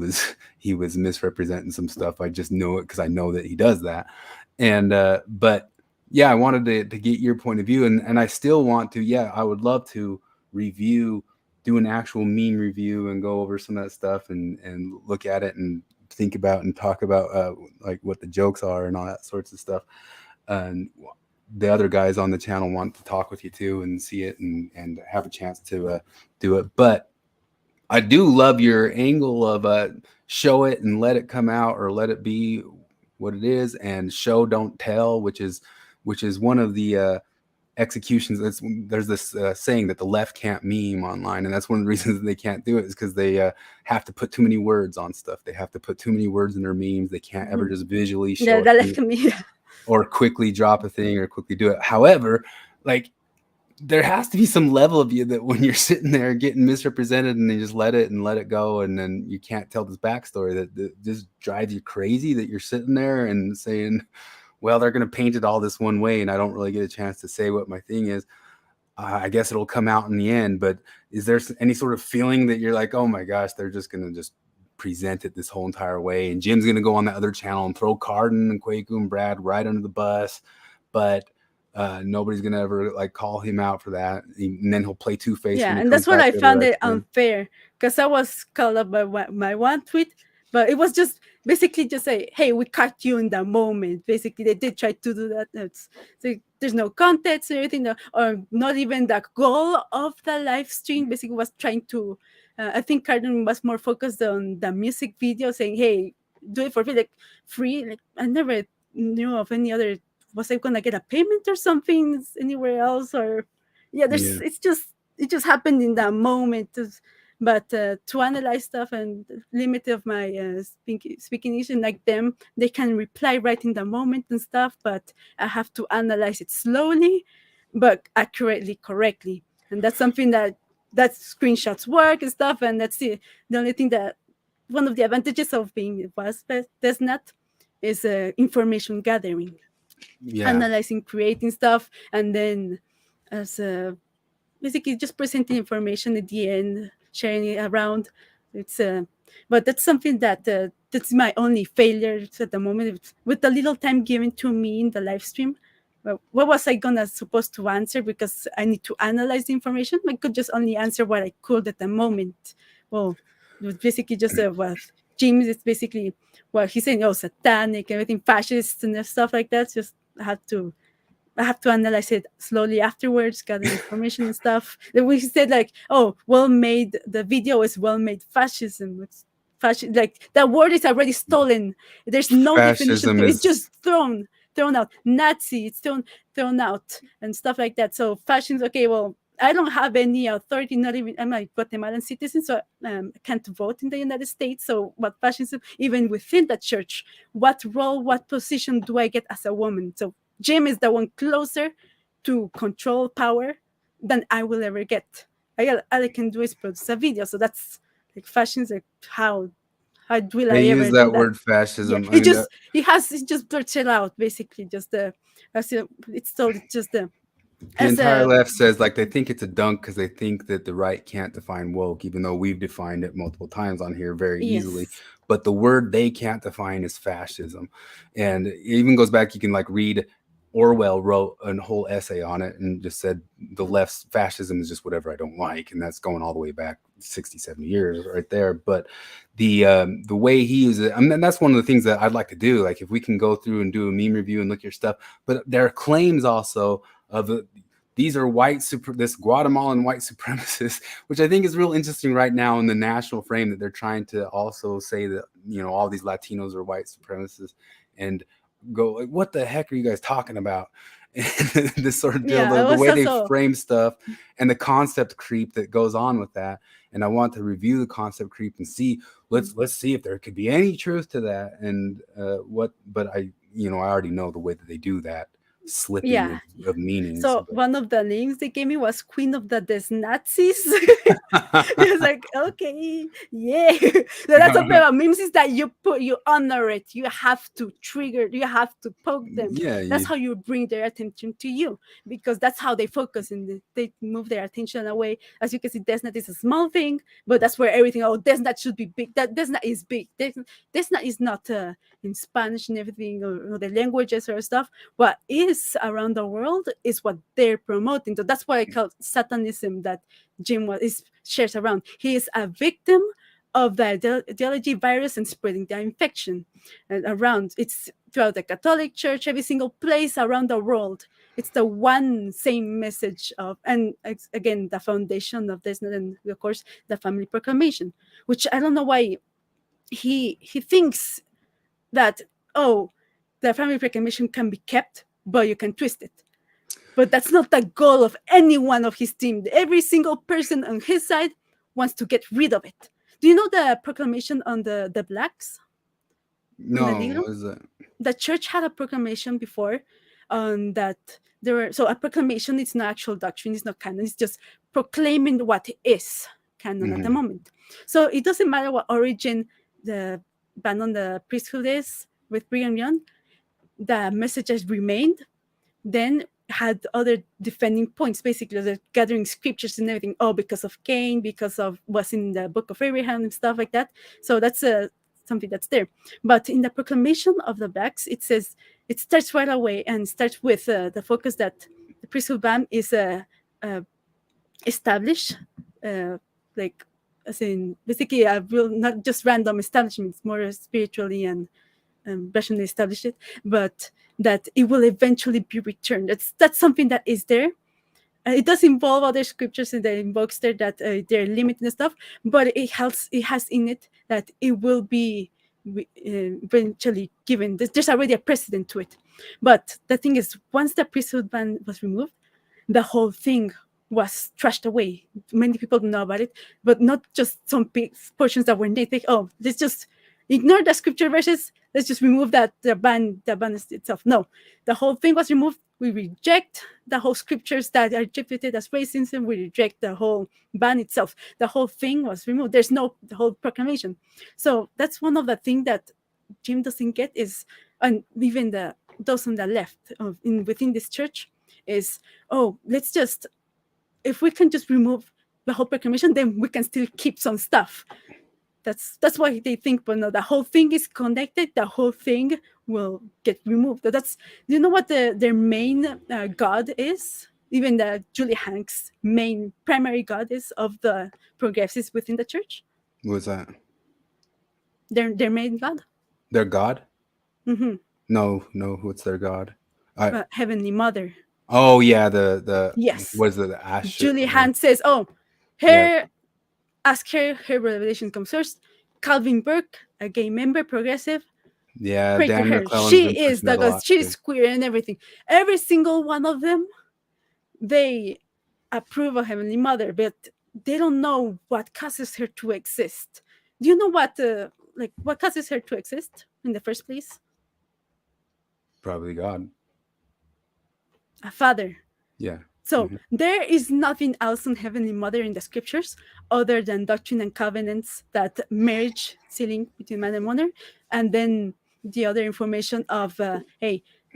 was misrepresenting some stuff. I just know it because I know that he does that. And but yeah, I wanted to get your point of view, and I still want to. Yeah, I would love to do an actual meme review and go over some of that stuff and look at it and think about and talk about like what the jokes are and all that sorts of stuff. And the other guys on the channel want to talk with you too and see it and have a chance to do it. But I do love your angle of show it and let it come out, or let it be what it is, and show don't tell, which is one of the executions. There's this saying that the left can't meme online, and that's one of the reasons that they can't do it, is because they have to put too many words on stuff. They have to put too many words in their memes. They can't ever just visually show it, or quickly drop a thing or quickly do it. However, like, there has to be some level of you that when you're sitting there getting misrepresented and they just let it go, and then you can't tell this backstory that just drives you crazy, that you're sitting there and saying, well, they're going to paint it all this one way and I don't really get a chance to say what my thing is. I guess it'll come out in the end. But is there any sort of feeling that you're like, oh my gosh, they're just going to just present it this whole entire way, and Jim's going to go on the other channel and throw Carden and Kwaku and Brad right under the bus, but nobody's gonna ever like call him out for that, and then he'll play Two-Face. Yeah, and that's what I found it unfair, because I was called up by my one tweet, but it was just basically just say, hey, we caught you in the moment. Basically, they did try to do that. So there's no context or anything, or not even the goal of the live stream. Basically, was trying to. I think Carden was more focused on the music video, saying, hey, do it for free. Like free. Like I never knew of any other. Was I gonna get a payment or something anywhere else? Or it just happened in that moment. But to analyze stuff and limit of my speaking English, like them, they can reply right in the moment and stuff, but I have to analyze it slowly but accurately, correctly. And that's something that screenshots work and stuff, and that's the only thing that one of the advantages of being DesNet is information gathering. Analyzing, creating stuff, and then as basically just presenting information at the end, sharing it around. It's but that's something that that's my only failure at the moment. With the little time given to me in the live stream, what was I supposed to answer? Because I need to analyze the information. I could just only answer what I could at the moment. Well, it was basically just what James is basically what he's saying. Oh, satanic, everything, fascist and stuff like that. Just I have to analyze it slowly afterwards, gather information and stuff. Then we said like, oh, well made. The video is well made fascism. It's fascism. Like that word is already stolen. There's no definition to it. It's just thrown out. Nazi, it's thrown out and stuff like that. So fascism. Okay, well, I don't have any authority. Not even I'm a Guatemalan citizen, so I can't vote in the United States. So what fascism? Even within the church, what role, what position do I get as a woman? So Jim is the one closer to control power than I will ever get. All I can do is produce a video. So that's like fascism. Like how will I ever use that word fascism? Yeah, he just blurts it out basically. Just it's just the entire left says like they think it's a dunk because they think that the right can't define woke, even though we've defined it multiple times on here very easily. But the word they can't define is fascism, and it even goes back. You can like read. Orwell wrote a whole essay on it and just said the left's fascism is just whatever I don't like, and that's going all the way back 60, 70 years right there. But the way he uses it, I mean, that's one of the things that I'd like to do. Like if we can go through and do a meme review and look at your stuff, but there are claims also of these are this Guatemalan white supremacists, which I think is real interesting right now in the national frame, that they're trying to also say that, you know, all these Latinos are white supremacists, and go like, what the heck are you guys talking about? This sort of deal, the way they frame stuff and the concept creep that goes on with that. And I want to review the concept creep and see, let's see if there could be any truth to that, and but I already know the way that they do that slipping of meanings. So one of the names they gave me was Queen of the Nazis. It was like, okay, yeah. So that's something about memes, is that you honor it. You have to trigger, you have to poke them. That's how you bring their attention to you, because that's how they focus and they move their attention away. As you can see, DesNet is a small thing, but that's where everything, DesNet should be big. That DesNet is big. DesNet is not in Spanish and everything, or the languages or stuff. What is around the world is what they're promoting. So that's what I call satanism that Jim shares around. He is a victim of the ideology virus and spreading the infection around. It's throughout the Catholic Church, every single place around the world. It's the one same message of, and again, the foundation of this, and of course the family proclamation, which I don't know why he thinks that, the family proclamation can be kept, but you can twist it. But that's not the goal of any one of his team. Every single person on his side wants to get rid of it. Do you know the proclamation on the blacks? No, what is that? The church had a proclamation before that there were, so a proclamation is not actual doctrine, it's not canon, it's just proclaiming what is canon at the moment. So it doesn't matter what origin the ban on the priesthood is with Brigham Young, the message has remained, then had other defending points, basically the gathering scriptures and everything, because of Cain, because of what's in the book of Abraham and stuff like that. So that's something that's there. But in the proclamation of the blacks, it says, it starts right away and starts with the focus that the priesthood ban is established, like as in basically a real, not just random establishment, it's more spiritually and rationally established it, but that it will eventually be returned. That's something that is there. It does involve other scriptures and the invokes there that they're limited and stuff, but it has in it that it will be eventually given. There's already a precedent to it. But the thing is, once the priesthood ban was removed, the whole thing was trashed away. Many people don't know about it, but not just some big portions that were native. Oh, let's just ignore the scripture verses. Let's just remove that the ban itself. No, the whole thing was removed. We reject the whole scriptures that are attributed as racism. We reject the whole ban itself. The whole thing was removed. There's no the whole proclamation. So that's one of the things that Jim doesn't get is, and even those on the left within this church is, let's just, if we can just remove the whole proclamation, then we can still keep some stuff. That's why they think, but no, the whole thing is connected. The whole thing will get removed. Do you know what their main God is? Even the Julie Hanks' main primary God is of the progressives within the church. What's that? Their main God. Their God? Mm-hmm. No. What's their God? Heavenly Mother. Oh yeah, the yes. Was the ash? Julie Hanks says, ask her revelation comes first. Calvin Burke, a gay member, progressive. Yeah, pray to her. She is the God. She's queer and everything. Every single one of them, they approve of Heavenly Mother, but they don't know what causes her to exist. Do you know what causes her to exist in the first place? Probably God. A father. Yeah. So there is nothing else on Heavenly Mother in the scriptures other than doctrine and covenants, that marriage sealing between man and woman, and then the other information of,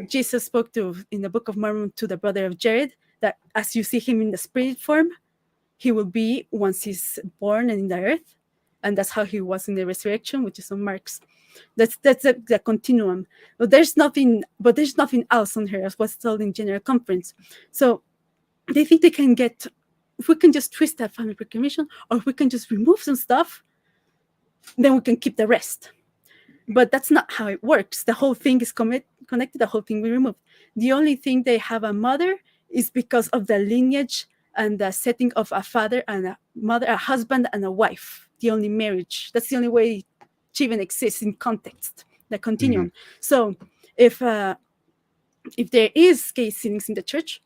Jesus spoke in the Book of Mormon to the brother of Jared, that as you see him in the spirit form, he will be once he's born and in the earth, and that's how he was in the resurrection, which is on Mark's. That's the continuum. But there's nothing else on her, as was told in General Conference. So they think they can get, if we can just twist that family proclamation, or if we can just remove some stuff, then we can keep the rest. But that's not how it works. The whole thing is connected, the whole thing we remove. The only thing they have a mother is because of the lineage and the setting of a father and a mother, a husband and a wife, the only marriage. That's the only way she even exists in context, the continuum. Mm-hmm. So if there is gay sinnings in the church,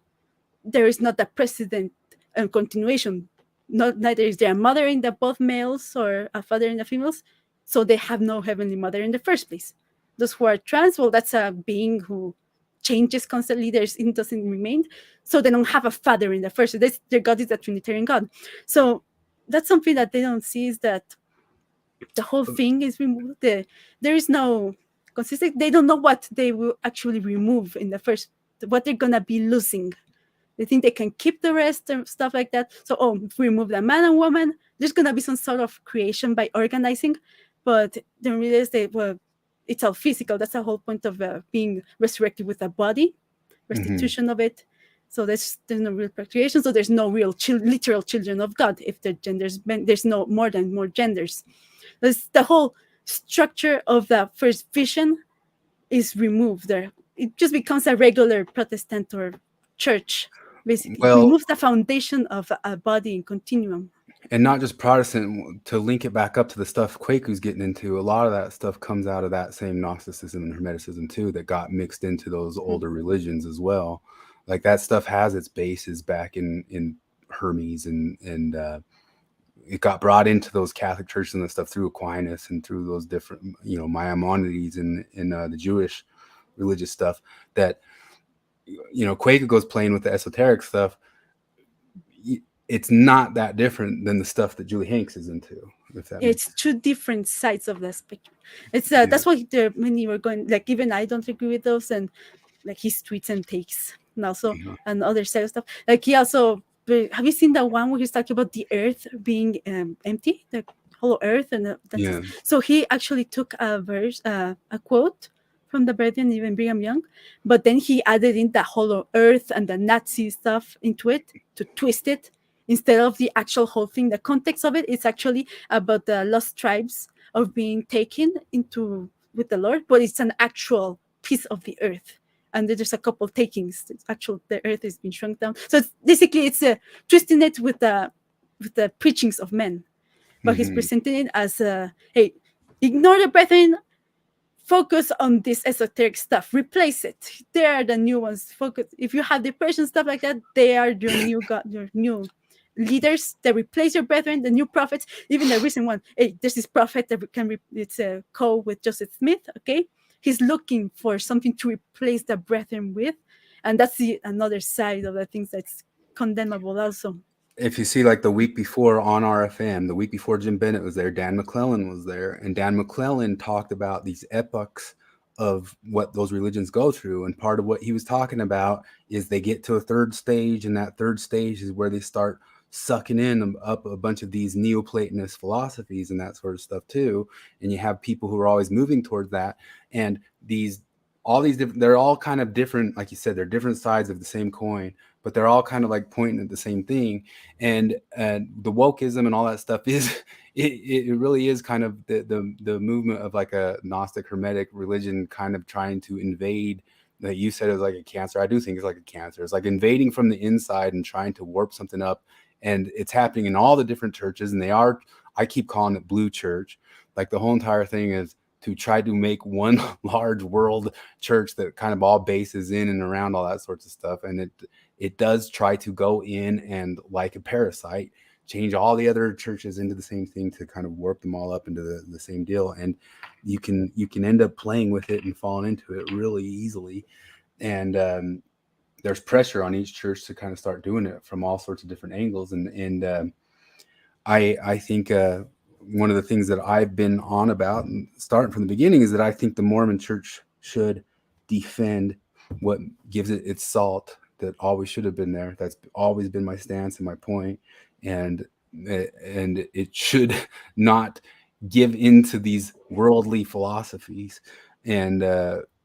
there is not a precedent and continuation. Neither is there a mother in the both males or a father in the females, so they have no Heavenly Mother in the first place. Those who are trans, well, that's a being who changes constantly. It doesn't remain, so they don't have a father in the first place. Their God is a Trinitarian God. So that's something that they don't see, is that the whole thing is removed. There is no consistent. They don't know what they will actually remove in the first, what they're gonna be losing. They think they can keep the rest and stuff like that. So, if we remove the man and woman, there's going to be some sort of creation by organizing. But then realize it's all physical. That's the whole point of being resurrected with a body, restitution of it. So there's no real procreation. So there's no real literal children of God. If the genders, there's no more genders. There's the whole structure of the first vision is removed there. It just becomes a regular Protestant or church. Basically, removes the foundation of a body and continuum. And not just Protestant, to link it back up to the stuff Kwaku's getting into, a lot of that stuff comes out of that same Gnosticism and Hermeticism too, that got mixed into those older religions as well. Like that stuff has its bases back in Hermes, and it got brought into those Catholic churches and the stuff through Aquinas and through those different, Maimonides and in the Jewish religious stuff, that Quaker goes playing with the esoteric stuff. It's not that different than the stuff that Julie Hanks is into. If that It's two different sides of the spectrum. It's that's why when you were going, like, even I don't agree with those, and like his tweets and takes, and also and other side of stuff. Like he also, have you seen that one where he's talking about the Earth being empty, the hollow Earth, and so he actually took a verse, a quote from the Brethren, even Brigham Young, but then he added in the hollow Earth and the Nazi stuff into it to twist it. Instead of the actual whole thing, the context of it is actually about the lost tribes of being taken into with the Lord, but it's an actual piece of the earth, and there's a couple takings. It's actual, the earth has been shrunk down. So it's basically twisting it with the preachings of men, but he's presenting it as hey, ignore the brethren. Focus on this esoteric stuff. Replace it. They are the new ones. Focus. If you have depression, stuff like that, they are your new God, your new leaders that replace your brethren, the new prophets. Even the recent one. Hey, there's this prophet that it's a co with Joseph Smith. Okay, he's looking for something to replace the brethren with, and that's another side of the things that's condemnable also. If you see, like, the week before on RFM, the week before Jim Bennett was there, Dan McClellan was there, and Dan McClellan talked about these epochs of what those religions go through. And part of what he was talking about is they get to a third stage, and that third stage is where they start sucking in up a bunch of these Neoplatonist philosophies and that sort of stuff too. And you have people who are always moving towards that. And all these different, they're all kind of different. Like you said, they're different sides of the same coin, but they're all kind of like pointing at the same thing. And the wokeism and all that stuff is, it really is kind of the movement of like a Gnostic Hermetic religion, kind of trying to invade. That you said it was like a cancer. I do think it's like a cancer. It's like invading from the inside and trying to warp something up. And it's happening in all the different churches. And I keep calling it Blue Church. Like the whole entire thing is to try to make one large world church that kind of all bases in and around all that sorts of stuff. And it does try to go in and, like a parasite, change all the other churches into the same thing to kind of warp them all up into the same deal. And you can end up playing with it and falling into it really easily. And there's pressure on each church to kind of start doing it from all sorts of different angles. And I think one of the things that I've been on about, and starting from the beginning, is that I think the Mormon Church should defend what gives it its salt that always should have been there. That's always been my stance and my point. And it should not give into these worldly philosophies, and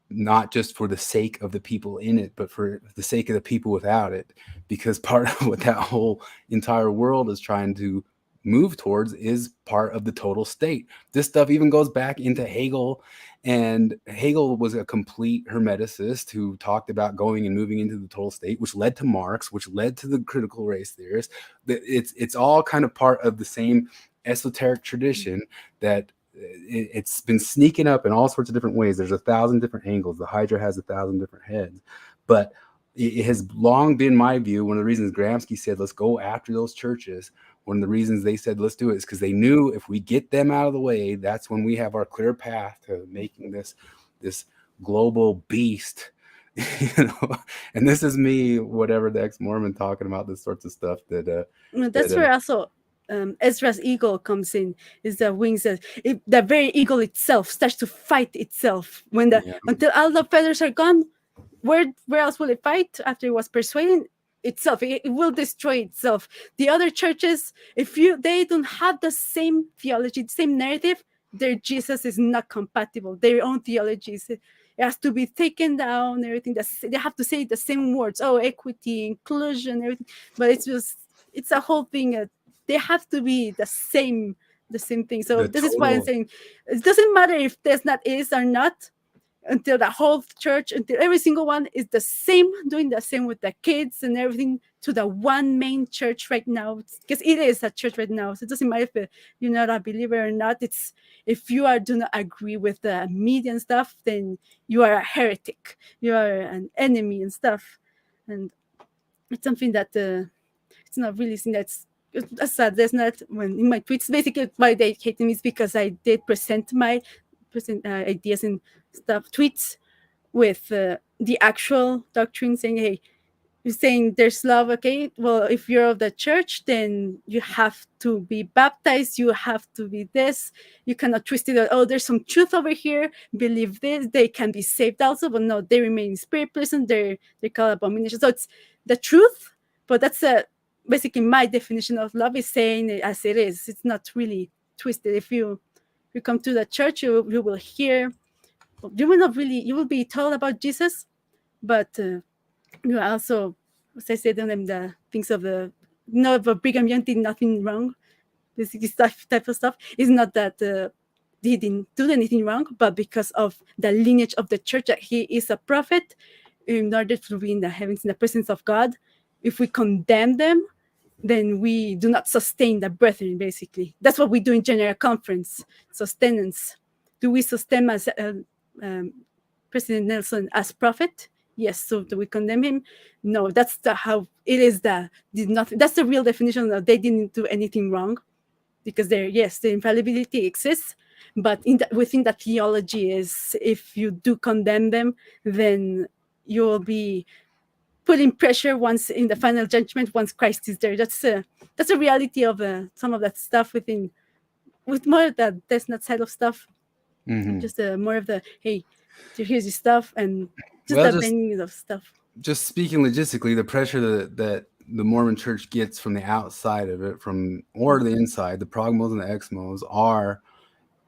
not just for the sake of the people in it, but for the sake of the people without it. Because part of what that whole entire world is trying to move towards is part of the total state. This stuff even goes back into Hegel, and Hegel was a complete hermeticist who talked about going and moving into the total state, which led to Marx, which led to the critical race theorists. It's all kind of part of the same esoteric tradition that it's been sneaking up in all sorts of different ways. There's 1,000 different angles. The Hydra has 1,000 different heads, but it has long been my view. One of the reasons Gramsci said, let's go after those churches. One of the reasons they said, let's do it, is because they knew if we get them out of the way, that's when we have our clear path to making this global beast. And this is me, whatever the ex-Mormon, talking about this sorts of stuff that's where also Ezra's ego comes in. Is the wings that the very ego itself starts to fight itself until all the feathers are gone. Where else will it fight after it was persuading itself? It will destroy itself. The other churches, they don't have the same theology, the same narrative, their Jesus is not compatible. Their own theologies, it has to be taken down. Everything they have to say the same words. Oh, equity, inclusion, everything. But it's a whole thing. They have to be the same thing. So this is why I'm saying it doesn't matter if there's not is or not, until the whole church, until every single one is the same, doing the same with the kids and everything, to the one main church right now, because it is a church right now. So it doesn't matter if you're not a believer or not. It's if you do not agree with the media and stuff, then you are a heretic, you are an enemy and stuff. And it's something that it's not really something that's sad. There's not, when in my tweets, basically why they hate me is because I did present my ideas and stuff, tweets with the actual doctrine, saying, hey, you're saying there's love, okay? Well, if you're of the church, then you have to be baptized. You have to be this. You cannot twist it. Oh, there's some truth over here. Believe this. They can be saved also, but no, they remain spirit person. They're called abomination. So it's the truth, but that's basically my definition of love is saying it as it is. It's not really twisted. If you come to the church, you will hear. You will not really. You will be told about Jesus, but you also, as I said, them the things of the no, but Brigham Young did nothing wrong. This type of stuff. It's not that he didn't do anything wrong, but because of the lineage of the church, that he is a prophet, in order to be in the heavens, in the presence of God. If we condemn them, then we do not sustain the brethren. Basically, that's what we do in General Conference. Sustenance. Do we sustain as President Nelson as prophet? Yes. So do we condemn him? No. That's how it is. Did nothing. That's the real definition of they didn't do anything wrong, because the infallibility exists, but within that theology is, if you do condemn them, then you will be putting pressure once in the final judgment, once Christ is there. That's a reality of some of that stuff with more of the that's not side of stuff. Mm-hmm. Just more of the, hey, here's your stuff, and just Well, the bending of stuff. Just speaking logistically, the pressure that the Mormon Church gets from the outside of it, or the inside, the progmos and the exmos are,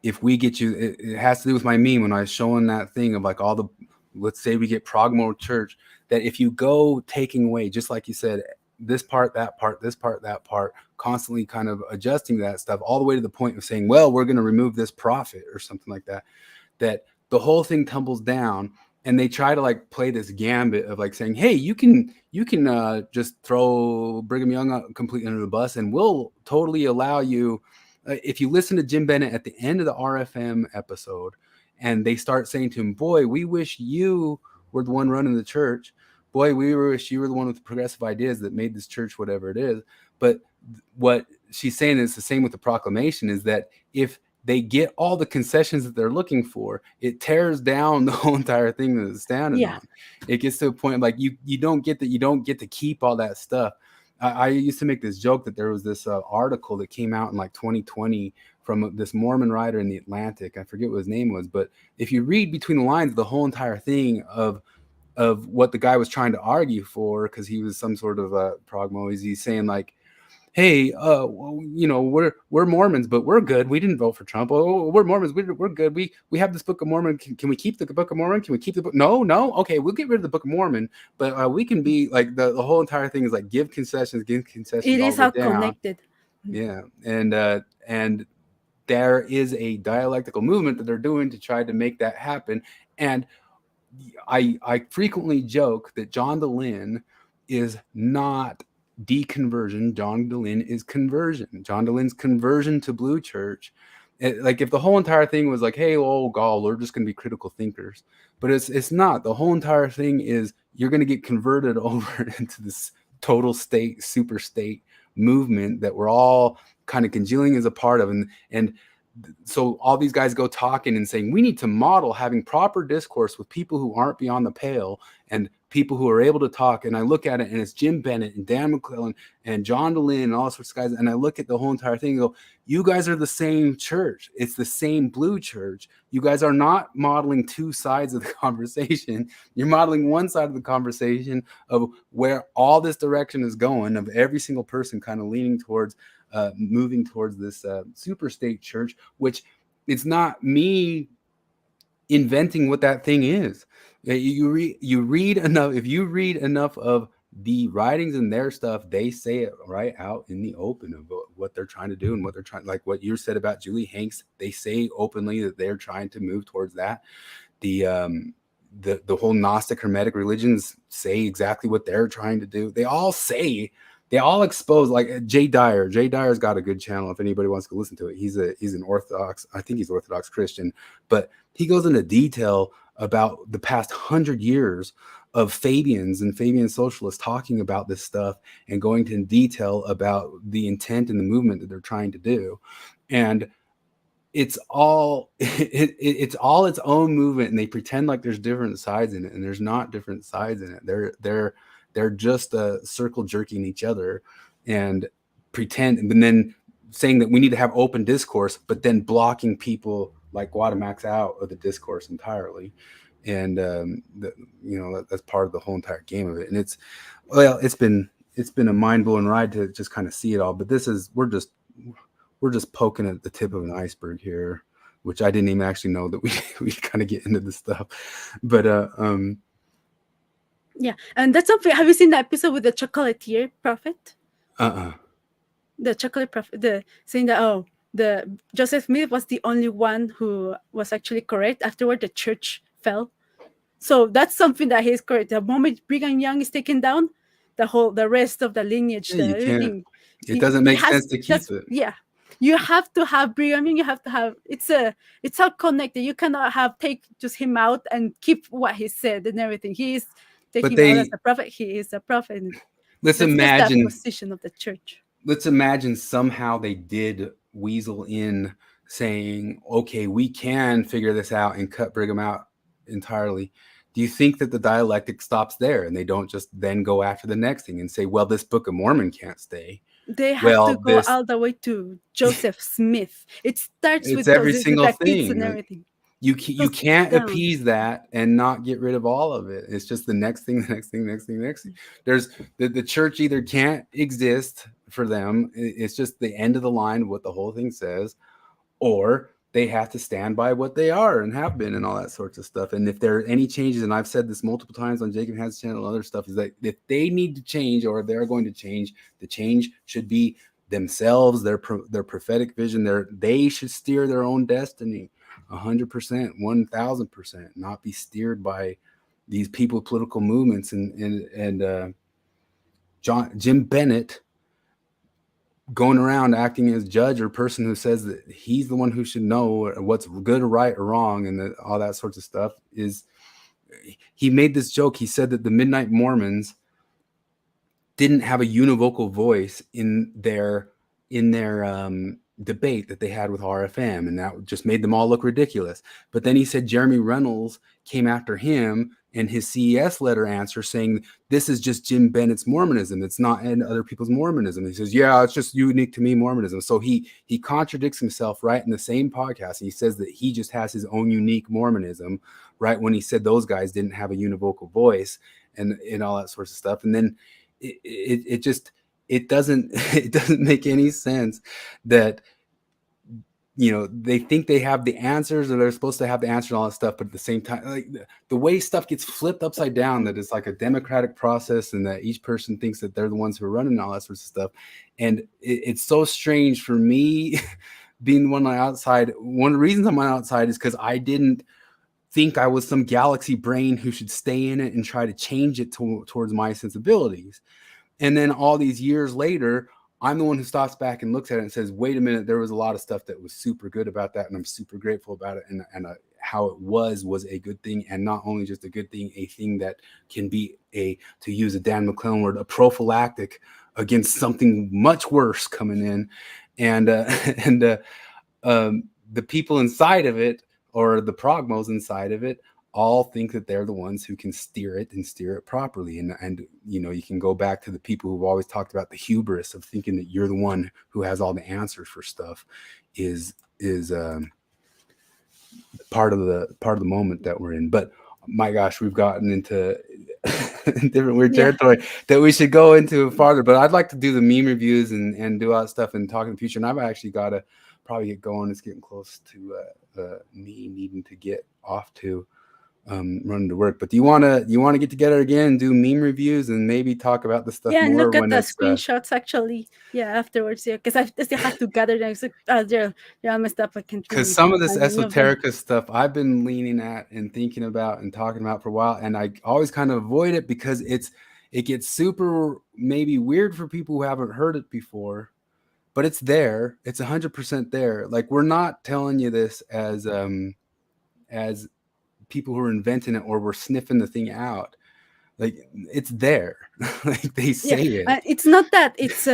if we get you, it has to do with my meme when I was showing that thing of like all the, let's say we get progmo church, that if you go taking away, just like you said, this part, that part, this part, that part, constantly kind of adjusting that stuff all the way to the point of saying, well, we're going to remove this prophet or something like that, that the whole thing tumbles down. And they try to like play this gambit of like saying, hey, you can just throw Brigham Young completely under the bus, and we'll totally allow you. If you listen to Jim Bennett at the end of the RFM episode, and they start saying to him, boy, we wish you were the one running the church. Boy, we wish you were the one with the progressive ideas that made this church whatever it is. But what she's saying is the same with the proclamation, is that if they get all the concessions that they're looking for, it tears down the whole entire thing that it's standing on. It gets to a point like you don't get to keep all that stuff. I used to make this joke that there was this article that came out in like 2020 from this Mormon writer in the Atlantic. I forget what his name was, but if you read between the lines, the whole entire thing of what the guy was trying to argue for, because he was some sort of progmo, he's saying like, hey, well, we're Mormons, but we're good. We didn't vote for Trump. Oh, we're Mormons. We're good. We have this Book of Mormon. Can we keep the Book of Mormon? Can we keep the book? No. Okay, we'll get rid of the Book of Mormon, but we can be like the whole entire thing is like give concessions. It is all connected. Yeah, and there is a dialectical movement that they're doing to try to make that happen. And I frequently joke that John DeLynn is not deconversion. John DeLynn is conversion. John DeLynn's conversion to Blue Church. Like if the whole entire thing was like, hey, oh God, we're just going to be critical thinkers, but it's not. The whole entire thing is you're going to get converted over into this total state, super state movement that we're all kind of congealing as a part of, and so all these guys go talking and saying we need to model having proper discourse with people who aren't beyond the pale and people who are able to talk. And I look at it and it's Jim Bennett and Dan McClellan and John DeLynn and all sorts of guys. And I look at the whole entire thing and go, you guys are the same church. It's the same Blue Church. You guys are not modeling two sides of the conversation. You're modeling one side of the conversation of where all this direction is going, of every single person kind of leaning towards moving towards this super state church, which it's not me inventing what that thing is. You read enough. If you read enough of the writings and their stuff, they say it right out in the open of what they're trying to do and what they're trying, like what you said about Julie Hanks. They say openly that they're trying to move towards that. The whole Gnostic Hermetic religions say exactly what they're trying to do. They all expose, like Jay Dyer. Jay Dyer's got a good channel if anybody wants to listen to it. He's an Orthodox, I think he's Orthodox Christian, but he goes into detail about the past 100 years of Fabians and Fabian socialists talking about this stuff and going into detail about the intent and the movement that they're trying to do. And it's all it's all its own movement, and they pretend like there's different sides in it, and there's not different sides in it. They're just circle jerking each other and pretend, and then saying that we need to have open discourse, but then blocking people like Guatemax out of the discourse entirely. And that's part of the whole entire game of it. And it's been a mind-blowing ride to just kind of see it all. But we're just poking at the tip of an iceberg here, which I didn't even actually know that we kind of get into this stuff. But yeah, and that's something. Have you seen the episode with the chocolatier prophet? The chocolate prophet, saying that the Joseph Smith was the only one who was actually correct. Afterward, the church fell. So that's something that he's correct. The moment Brigham Young is taken down, the rest of the lineage, everything. It doesn't make sense to keep it. Yeah, you have to have Brigham Young. You have to have it's all connected. You cannot take just him out and keep what he said and everything. He is taking out as a prophet. He is a prophet. Let's imagine the position of the church. Let's imagine somehow they did weasel in saying, okay, we can figure this out and cut Brigham out entirely. Do you think that the dialectic stops there and they don't just then go after the next thing and say, well, this Book of Mormon can't stay? They have to go all the way to Joseph Smith. It starts with every single thing and everything. You can't appease that and not get rid of all of it. It's just the next thing, the next thing, next thing, next thing. There's the church either can't exist for them. It's just the end of the line, what the whole thing says, or they have to stand by what they are and have been and all that sorts of stuff. And if there are any changes, and I've said this multiple times on Jacob Hans' channel and other stuff, is that if they need to change or they're going to change, the change should be themselves, their prophetic vision. They should steer their own destiny 100%, 1000%, not be steered by these people, political movements. And Jim Bennett going around acting as judge or person who says that he's the one who should know what's good or right or wrong and all that sorts of stuff. He made this joke. He said that the Midnight Mormons didn't have a univocal voice in their debate that they had with RFM, and that just made them all look ridiculous. But then he said Jeremy Reynolds came after him and his CES letter answer saying this is just Jim Bennett's Mormonism. It's not in other people's Mormonism. He says, yeah, it's just unique to me Mormonism. So he contradicts himself right in the same podcast. He says that he just has his own unique Mormonism, right when he said those guys didn't have a univocal voice and all that sorts of stuff. And then it doesn't make any sense that they think they have the answers or they're supposed to have the answer and all that stuff, but at the same time, like the way stuff gets flipped upside down, that it's like a democratic process and that each person thinks that they're the ones who are running all that sorts of stuff. And it's so strange for me being the one on the outside. One of the reasons I'm on the outside is because I didn't think I was some galaxy brain who should stay in it and try to change it towards my sensibilities. And then all these years later, I'm the one who stops back and looks at it and says, wait a minute, there was a lot of stuff that was super good about that. And I'm super grateful about it. And how it was a good thing. And not only just a good thing, a thing that can be to use a Dan McClellan word, a prophylactic against something much worse coming in. And the people inside of it, or the progmos inside of it, all think that they're the ones who can steer it properly. And you can go back to the people who've always talked about the hubris of thinking that you're the one who has all the answers for stuff is part of the moment that we're in. But my gosh, we've gotten into different weird territory that we should go into farther. But I'd like to do the meme reviews and do all that stuff and talk in the future. And I've actually got to probably get going. It's getting close to me needing to get off to running to work. But do you want to get together again and do meme reviews and maybe talk about the stuff more? And look at the screenshots actually afterwards, because I still have to gather them. It's like, they're all messed up. I can't, because some of this esoterica stuff I've been leaning at and thinking about and talking about for a while, and I always kind of avoid it because it gets super maybe weird for people who haven't heard it before. But it's there. It's 100% there. Like, we're not telling you this as people who are inventing it or we're sniffing the thing out. Like it's there. Like they say it. It's not that it's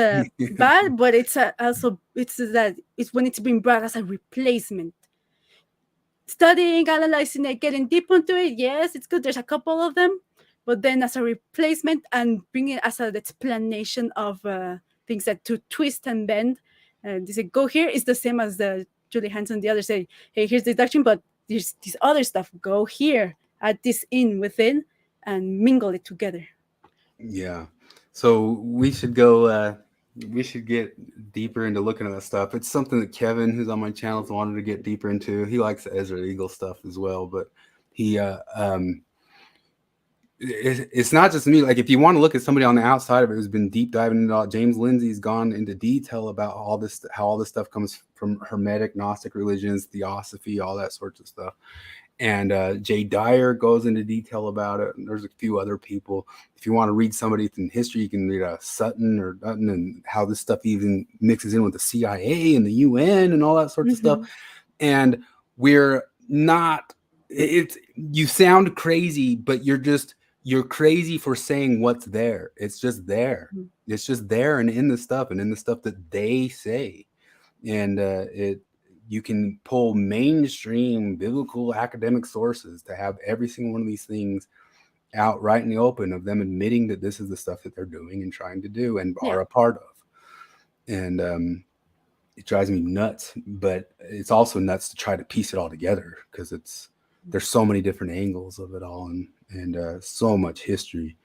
bad, but it's also it's that it's when it's being brought as a replacement. Studying, analyzing it, getting deep into it, yes, it's good. There's a couple of them, but then as a replacement and bring it as an explanation of things that to twist and bend. And they say, go here is the same as the Julie Hanson. The other say, hey, here's the deduction, but there's this other stuff. Go here, add this in within, and mingle it together. Yeah. So we should go. We should get deeper into looking at that stuff. It's something that Kevin, who's on my channel, has wanted to get deeper into. He likes the Ezra Eagle stuff as well, but he it's not just me. Like if you want to look at somebody on the outside of it who's been deep diving into it, James Lindsay's gone into detail about all this, how all this stuff comes from Hermetic, Gnostic religions, Theosophy, all that sorts of stuff. And Jay Dyer goes into detail about it. And there's a few other people. If you want to read somebody in history, you can read Sutton or Dutton and how this stuff even mixes in with the CIA and the UN and all that sorts of stuff. And we're not, you sound crazy, but you're crazy for saying what's there. It's just there. It's just there and in the stuff and in the stuff that they say. And you can pull mainstream biblical academic sources to have every single one of these things out right in the open of them admitting that this is the stuff that they're doing and trying to do and are a part of. And it drives me nuts, but it's also nuts to try to piece it all together because there's so many different angles of it all and so much history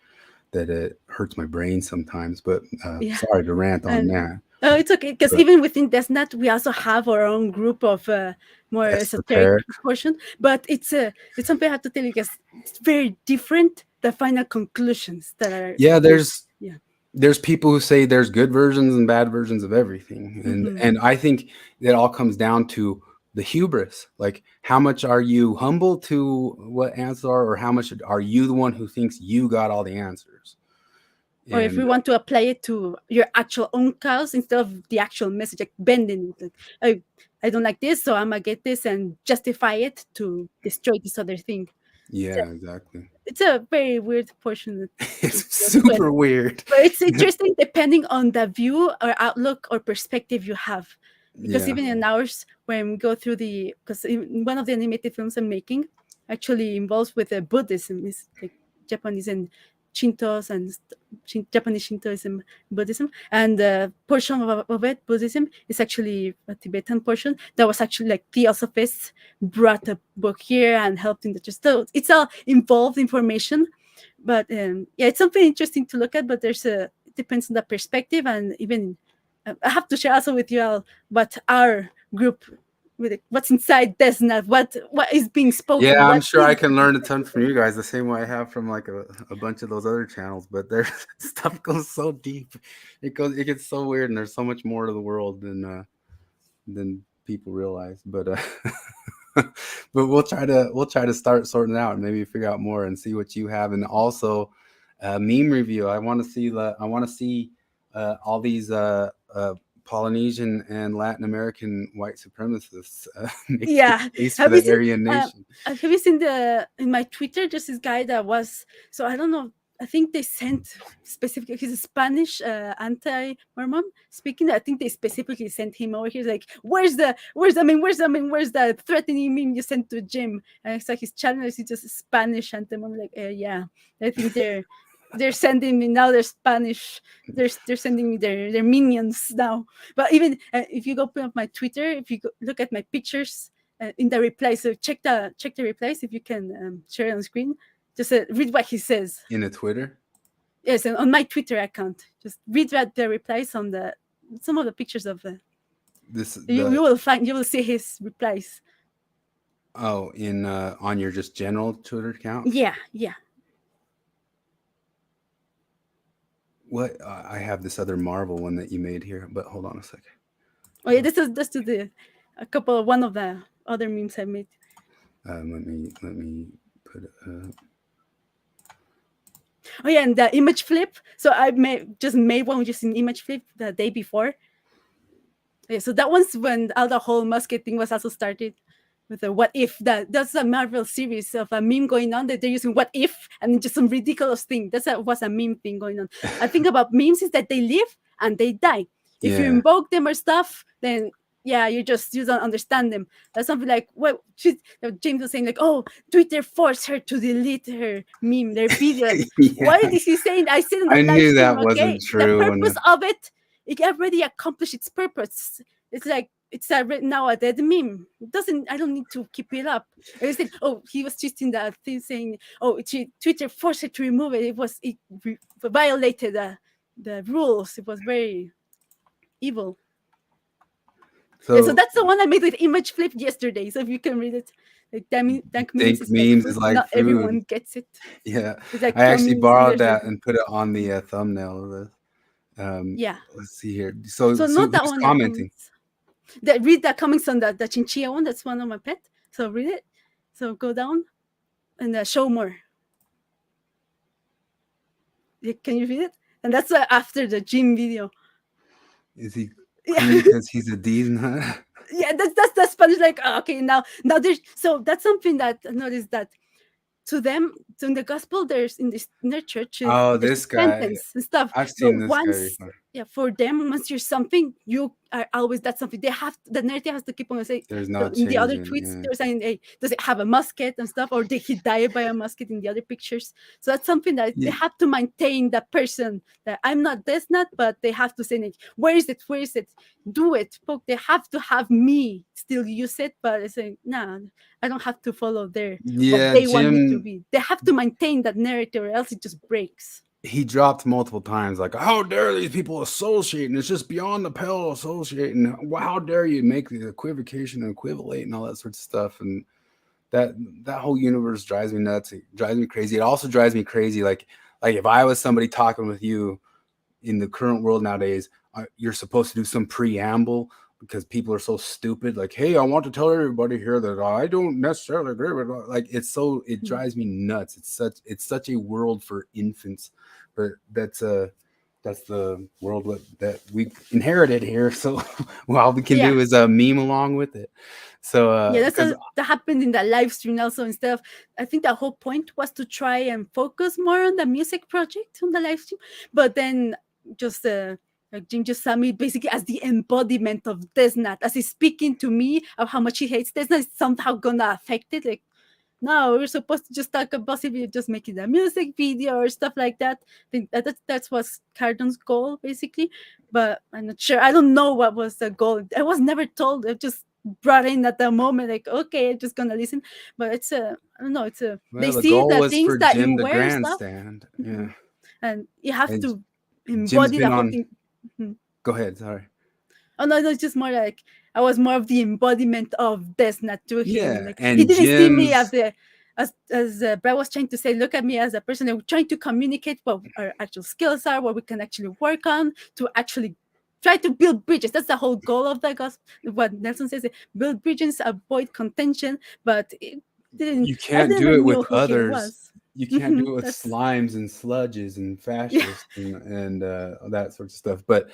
that it hurts my brain sometimes. But sorry to rant on that. Oh, it's okay, because even within DesNat, we also have our own group of more esoteric portion. But it's something I have to tell you, because it's very different, the final conclusions that are... Yeah, there's people who say there's good versions and bad versions of everything. And I think it all comes down to the hubris. Like, how much are you humble to what answers are, or how much are you the one who thinks you got all the answers? Or if we want to apply it to your actual own cause instead of the actual message, like bending it. Like, I don't like this, so I'm going to get this and justify it to destroy this other thing. Yeah, exactly. It's a very weird portion. It's super weird. But it's interesting depending on the view or outlook or perspective you have. Because even in ours, when we go through because one of the animated films I'm making actually involves with Buddhism, is like Japanese and Shintos and Japanese Shintoism, Buddhism, and the portion of it, Buddhism, is actually a Tibetan portion that was actually like Theosophists brought a book here and helped in the just. So it's all involved information, but it's something interesting to look at. But it depends on the perspective, and even I have to share also with you all what our group, what's inside DesNat, what is being spoken. Yeah, I'm sure I can learn a ton from you guys the same way I have from like a bunch of those other channels. But their stuff goes so deep, it gets so weird, and there's so much more to the world than people realize. But but we'll try to start sorting it out and maybe figure out more and see what you have. And also meme review. I want to see all these Polynesian and Latin American white supremacists for the Aryan nation. Have you seen in my Twitter, just this guy that was, so I don't know, I think they sent specifically, he's a Spanish anti-Mormon speaking. I think they specifically sent him over here, like, where's the threatening meme you sent to Jim? And it's like his channel is just Spanish anti-Mormon. Like, yeah, I think they're sending me now. They're Spanish. They're sending me their minions now. But even if you go put up my Twitter, if you look at my pictures in the replies, so check the replies if you can share it on screen. Just read what he says in a Twitter. Yes, and on my Twitter account, just read the replies on some of the pictures of this. You will see his replies. Oh, on your just general Twitter account. Yeah. What I have this other Marvel one that you made here, but hold on a second. Oh yeah, this is one of the other memes I made. Let me put it up. Oh yeah, and the image flip. So I just made one just in image flip the day before. Yeah, so that one's when all the whole musket thing was also started. with a what if. That's a Marvel series of a meme going on that they're using what if and just some ridiculous thing. Was a meme thing going on. I think about memes is that they live and they die. If you Yeah. invoke them or stuff, then yeah, you don't understand them. That's something like what James was saying, like, oh, Twitter forced her to delete her meme, their video. Like, why Yeah. is he saying? I said in the I live knew stream, that okay, wasn't true. the purpose of it already accomplished its purpose. It's like it's now a dead meme. I don't need to keep it up. I said, oh, he was just in that thing saying, oh, Twitter forced her to remove it. It violated the rules. It was very evil. So that's the one I made with image flip yesterday. So if you can read it, like dank memes is like memes food. is like Not food. everyone gets it. Yeah, It's like I actually borrowed there's that and put it on the thumbnail of this. Yeah. Let's see here. So not that who's one commenting? read the comments on the chinchilla one. That's one of my pet. So read it. So go down and show more. Can you read it? And that's after the gym video. Is he because he's a D's nut? Yeah, that's Spanish. Like, okay, now there's that's something that I noticed that to them, so in the gospel, there's in their church, Oh, there's this guy. repentance and stuff. I've But seen this guy before. for them, once you're something, you are always that something. The narrative has to keep on saying. There's no In the other changing, tweets, yeah. they're saying, "Hey, does it have a musket and stuff, or did he die by a musket?" In the other pictures, so that's something that they have to maintain. That person that I'm not this nut, but they have to say, like, "Where is it? Where is it? Do it." They have to have me still use it, but I say, "Nah, I don't have to follow what they want me to be." They have to maintain that narrative, or else it just breaks. He dropped multiple times, like, how dare these people associate, and it's just beyond the pale associating. How dare you make the equivocation and equivalate and all that sort of stuff. And that whole universe drives me nuts. It drives me crazy. It also drives me crazy. Like if I was somebody talking with you in the current world nowadays, you're supposed to do some preamble because people are so stupid. Like, hey, I want to tell everybody here that I don't necessarily agree with it. Like, it drives me nuts. It's such a world for infants, but that's the world that we inherited here. So all we can do is meme along with it. So that happened in the live stream also. Instead of, I think the whole point was to try and focus more on the music project on the live stream, but then just like Jim just saw me basically as the embodiment of Desnat, as he's speaking to me of how much he hates Desnat. Is somehow gonna affect it. Like, no, we're supposed to just talk about possibly just making a music video or stuff like that. I think that's what's Cardon's goal basically, but I'm not sure. I don't know what was the goal. I was never told. I just brought in at the moment, like, okay, I'm just gonna listen. But it's I don't know. They see the things that you wear, grandstand. Stuff. Yeah, and you have to embody the whole thing. Go ahead. Sorry. Oh no, it's just more like I was more of the embodiment of Desnat to him. Yeah, like, and he didn't see me as Brad was trying to say, look at me as a person that we're trying to communicate what our actual skills are, what we can actually work on to actually try to build bridges. That's the whole goal of the gospel. What Nelson says, build bridges, avoid contention, but it didn't. You can't do it with others. You can't do it with slimes and sludges and fascists and that sort of stuff. But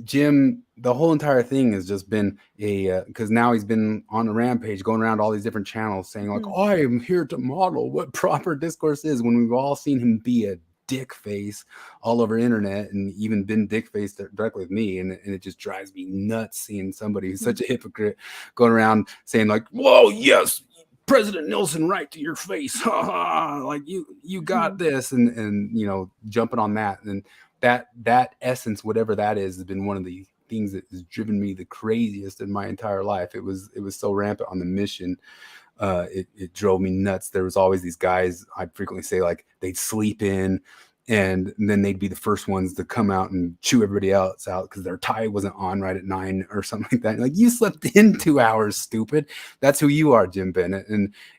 Jim, the whole entire thing has just been because now he's been on a rampage going around all these different channels saying like, I am here to model what proper discourse is, when we've all seen him be a dick face all over internet and even been dick faced directly with me. And it just drives me nuts seeing somebody who's such a hypocrite going around saying like, whoa, yes, President Nelson, right to your face. Like you got this. And, jumping on that. And that essence, whatever that is, has been one of the things that has driven me the craziest in my entire life. It was so rampant on the mission. It drove me nuts. There was always these guys I'd frequently say like they'd sleep in and then they'd be the first ones to come out and chew everybody else out because their tie wasn't on right at 9 or something like that. Like, you slept in 2 hours, stupid. That's who you are, Jim Bennett.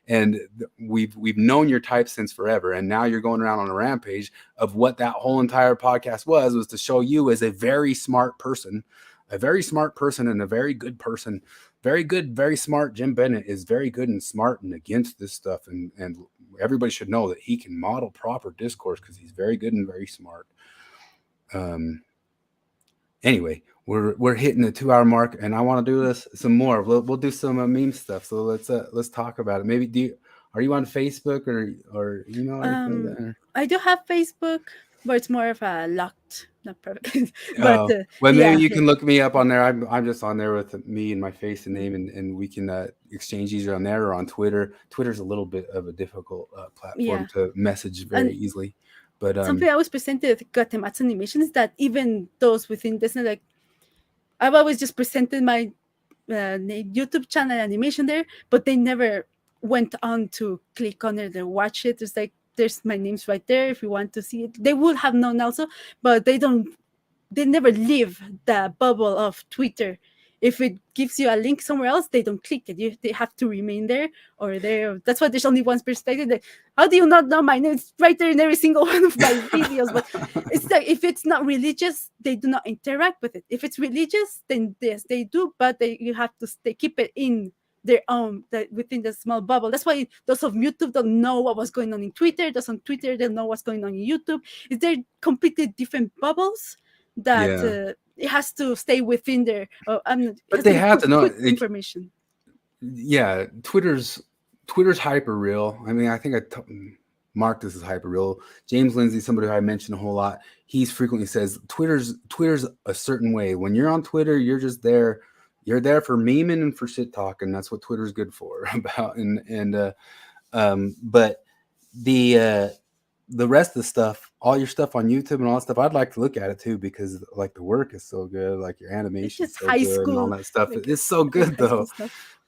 And we've known your type since forever. And now you're going around on a rampage of what that whole entire podcast was to show you as a very smart person and a very good person. Very good, very smart. Jim Bennett is very good and smart and against this stuff. And everybody should know that he can model proper discourse because he's very good and very smart. anyway, we're hitting the 2 hour mark, and I want to do this some more. We'll do some meme stuff. So let's talk about it. Maybe are you on Facebook or email or anything like that? Or? I do have Facebook, but it's more of a locked, not private. Well, but maybe you can look me up on there. I'm just on there with me and my face and name, and we can exchange either on there or on Twitter. Twitter's a little bit of a difficult platform to message very easily. But something I was presented with Guatemax animation is that even those within Disney, like I've always just presented my YouTube channel animation there, but they never went on to click on it or watch it. It's like there's my name's right there if you want to see it. They would have known also, but they never leave the bubble of Twitter. If it gives you a link somewhere else, they don't click it. They have to remain there or there. That's why there's only one perspective. Like, how do you not know my name? It's right there in every single one of my videos. But it's like if it's not religious, they do not interact with it. If it's religious, then yes, they do. But you have to keep it in their own within the small bubble. That's why those of YouTube don't know what was going on in Twitter. Those on Twitter don't know what's going on in YouTube. They're completely different bubbles that it has to stay within there. But they have to know information. Yeah, Twitter's hyper real. I mean, I think Mark, this is hyper real. James Lindsay, somebody who I mentioned a whole lot, he's frequently says Twitter's a certain way. When you're on Twitter, you're just there. You're there for memeing and for shit talking. That's what Twitter's good for. But the rest of the stuff, all your stuff on YouTube and all that stuff, I'd like to look at it too, because like the work is so good, like your animation is so high good school, and all that stuff. like, it's so good though.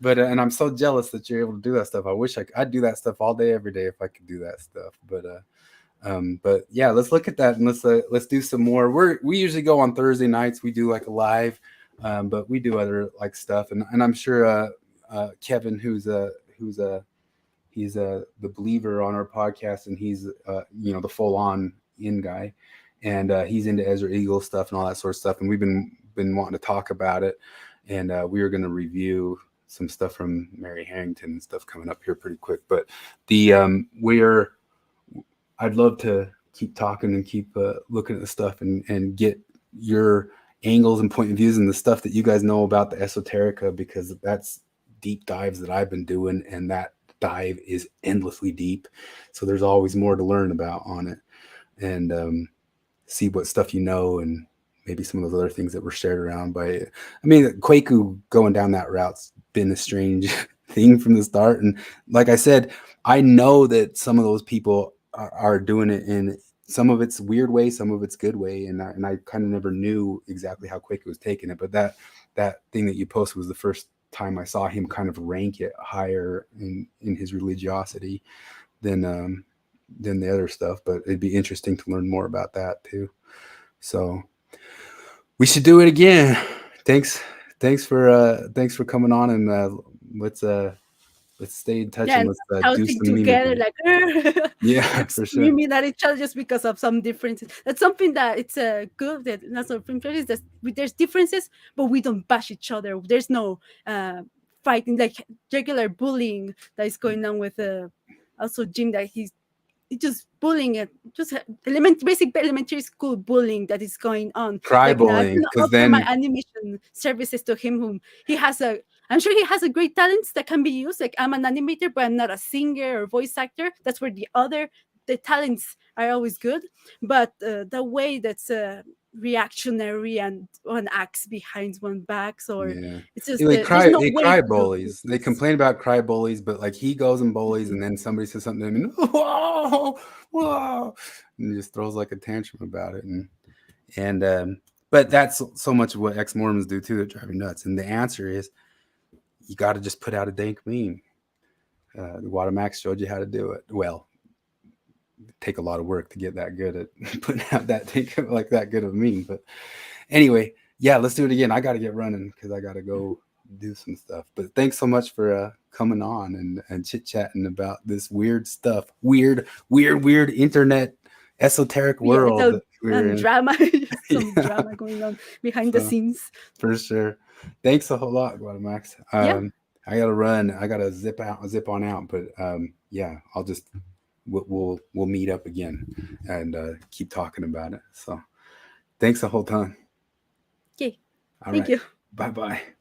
But and I'm so jealous that you're able to do that stuff. I wish I'd do that stuff all day, every day if I could do that stuff. But yeah, let's look at that and let's do some more. We usually go on Thursday nights. We do like a live, but we do other like stuff. And I'm sure Kevin, he's the believer on our podcast, and he's the full on in guy, and he's into Ezra Eagle stuff and all that sort of stuff. And we've been wanting to talk about it, and we are going to review some stuff from Mary Harrington and stuff coming up here pretty quick. But I'd love to keep talking and keep looking at the stuff and get your angles and point of views and the stuff that you guys know about the esoterica, because that's deep dives that I've been doing, and that dive is endlessly deep. So there's always more to learn about on it, and see what stuff and maybe some of those other things that were shared around by. I mean, Kwaku going down that route's been a strange thing from the start, and like I said, I know that some of those people are doing it in some of its weird way, some of its good way, and I kind of never knew exactly how Kwaku was taking it. But that thing that you posted was the first time I saw him kind of rank it higher in his religiosity than the other stuff. But it'd be interesting to learn more about that too. So we should do it again. Thanks for coming on, and let's stay in touch, and let's do some together, yeah, for sure. Miming at each other just because of some differences. That's something that it's good that there's differences, but we don't bash each other. There's no fighting like regular bullying that is going on with also Jim, that he's just bullying it, just basic elementary school bullying that is going on. Cry bullying, because then my animation services to him, whom I'm sure he has a great talents that can be used. Like, I'm an animator, but I'm not a singer or voice actor. That's where the talents are always good. But the way that's reactionary and one acts behind one backs, or it's just cry bullies. They complain about cry bullies, but like he goes and bullies, and then somebody says something to him, and whoa, and he just throws like a tantrum about it, and but that's so much of what ex-Mormons do too that drive me nuts. And the answer is, you got to just put out a dank meme. The Guatemax showed you how to do it. Well, take a lot of work to get that good at putting out that good of a meme. But anyway, yeah, let's do it again. I got to get running because I got to go do some stuff. But thanks so much for coming on and chit-chatting about this weird stuff. Weird internet esoteric world. Drama. Drama going on behind the scenes. For sure. Thanks a whole lot, Guatemax. I gotta run. I gotta zip on out. But yeah, we'll meet up again and keep talking about it. So thanks the whole time. Thank you. Bye bye.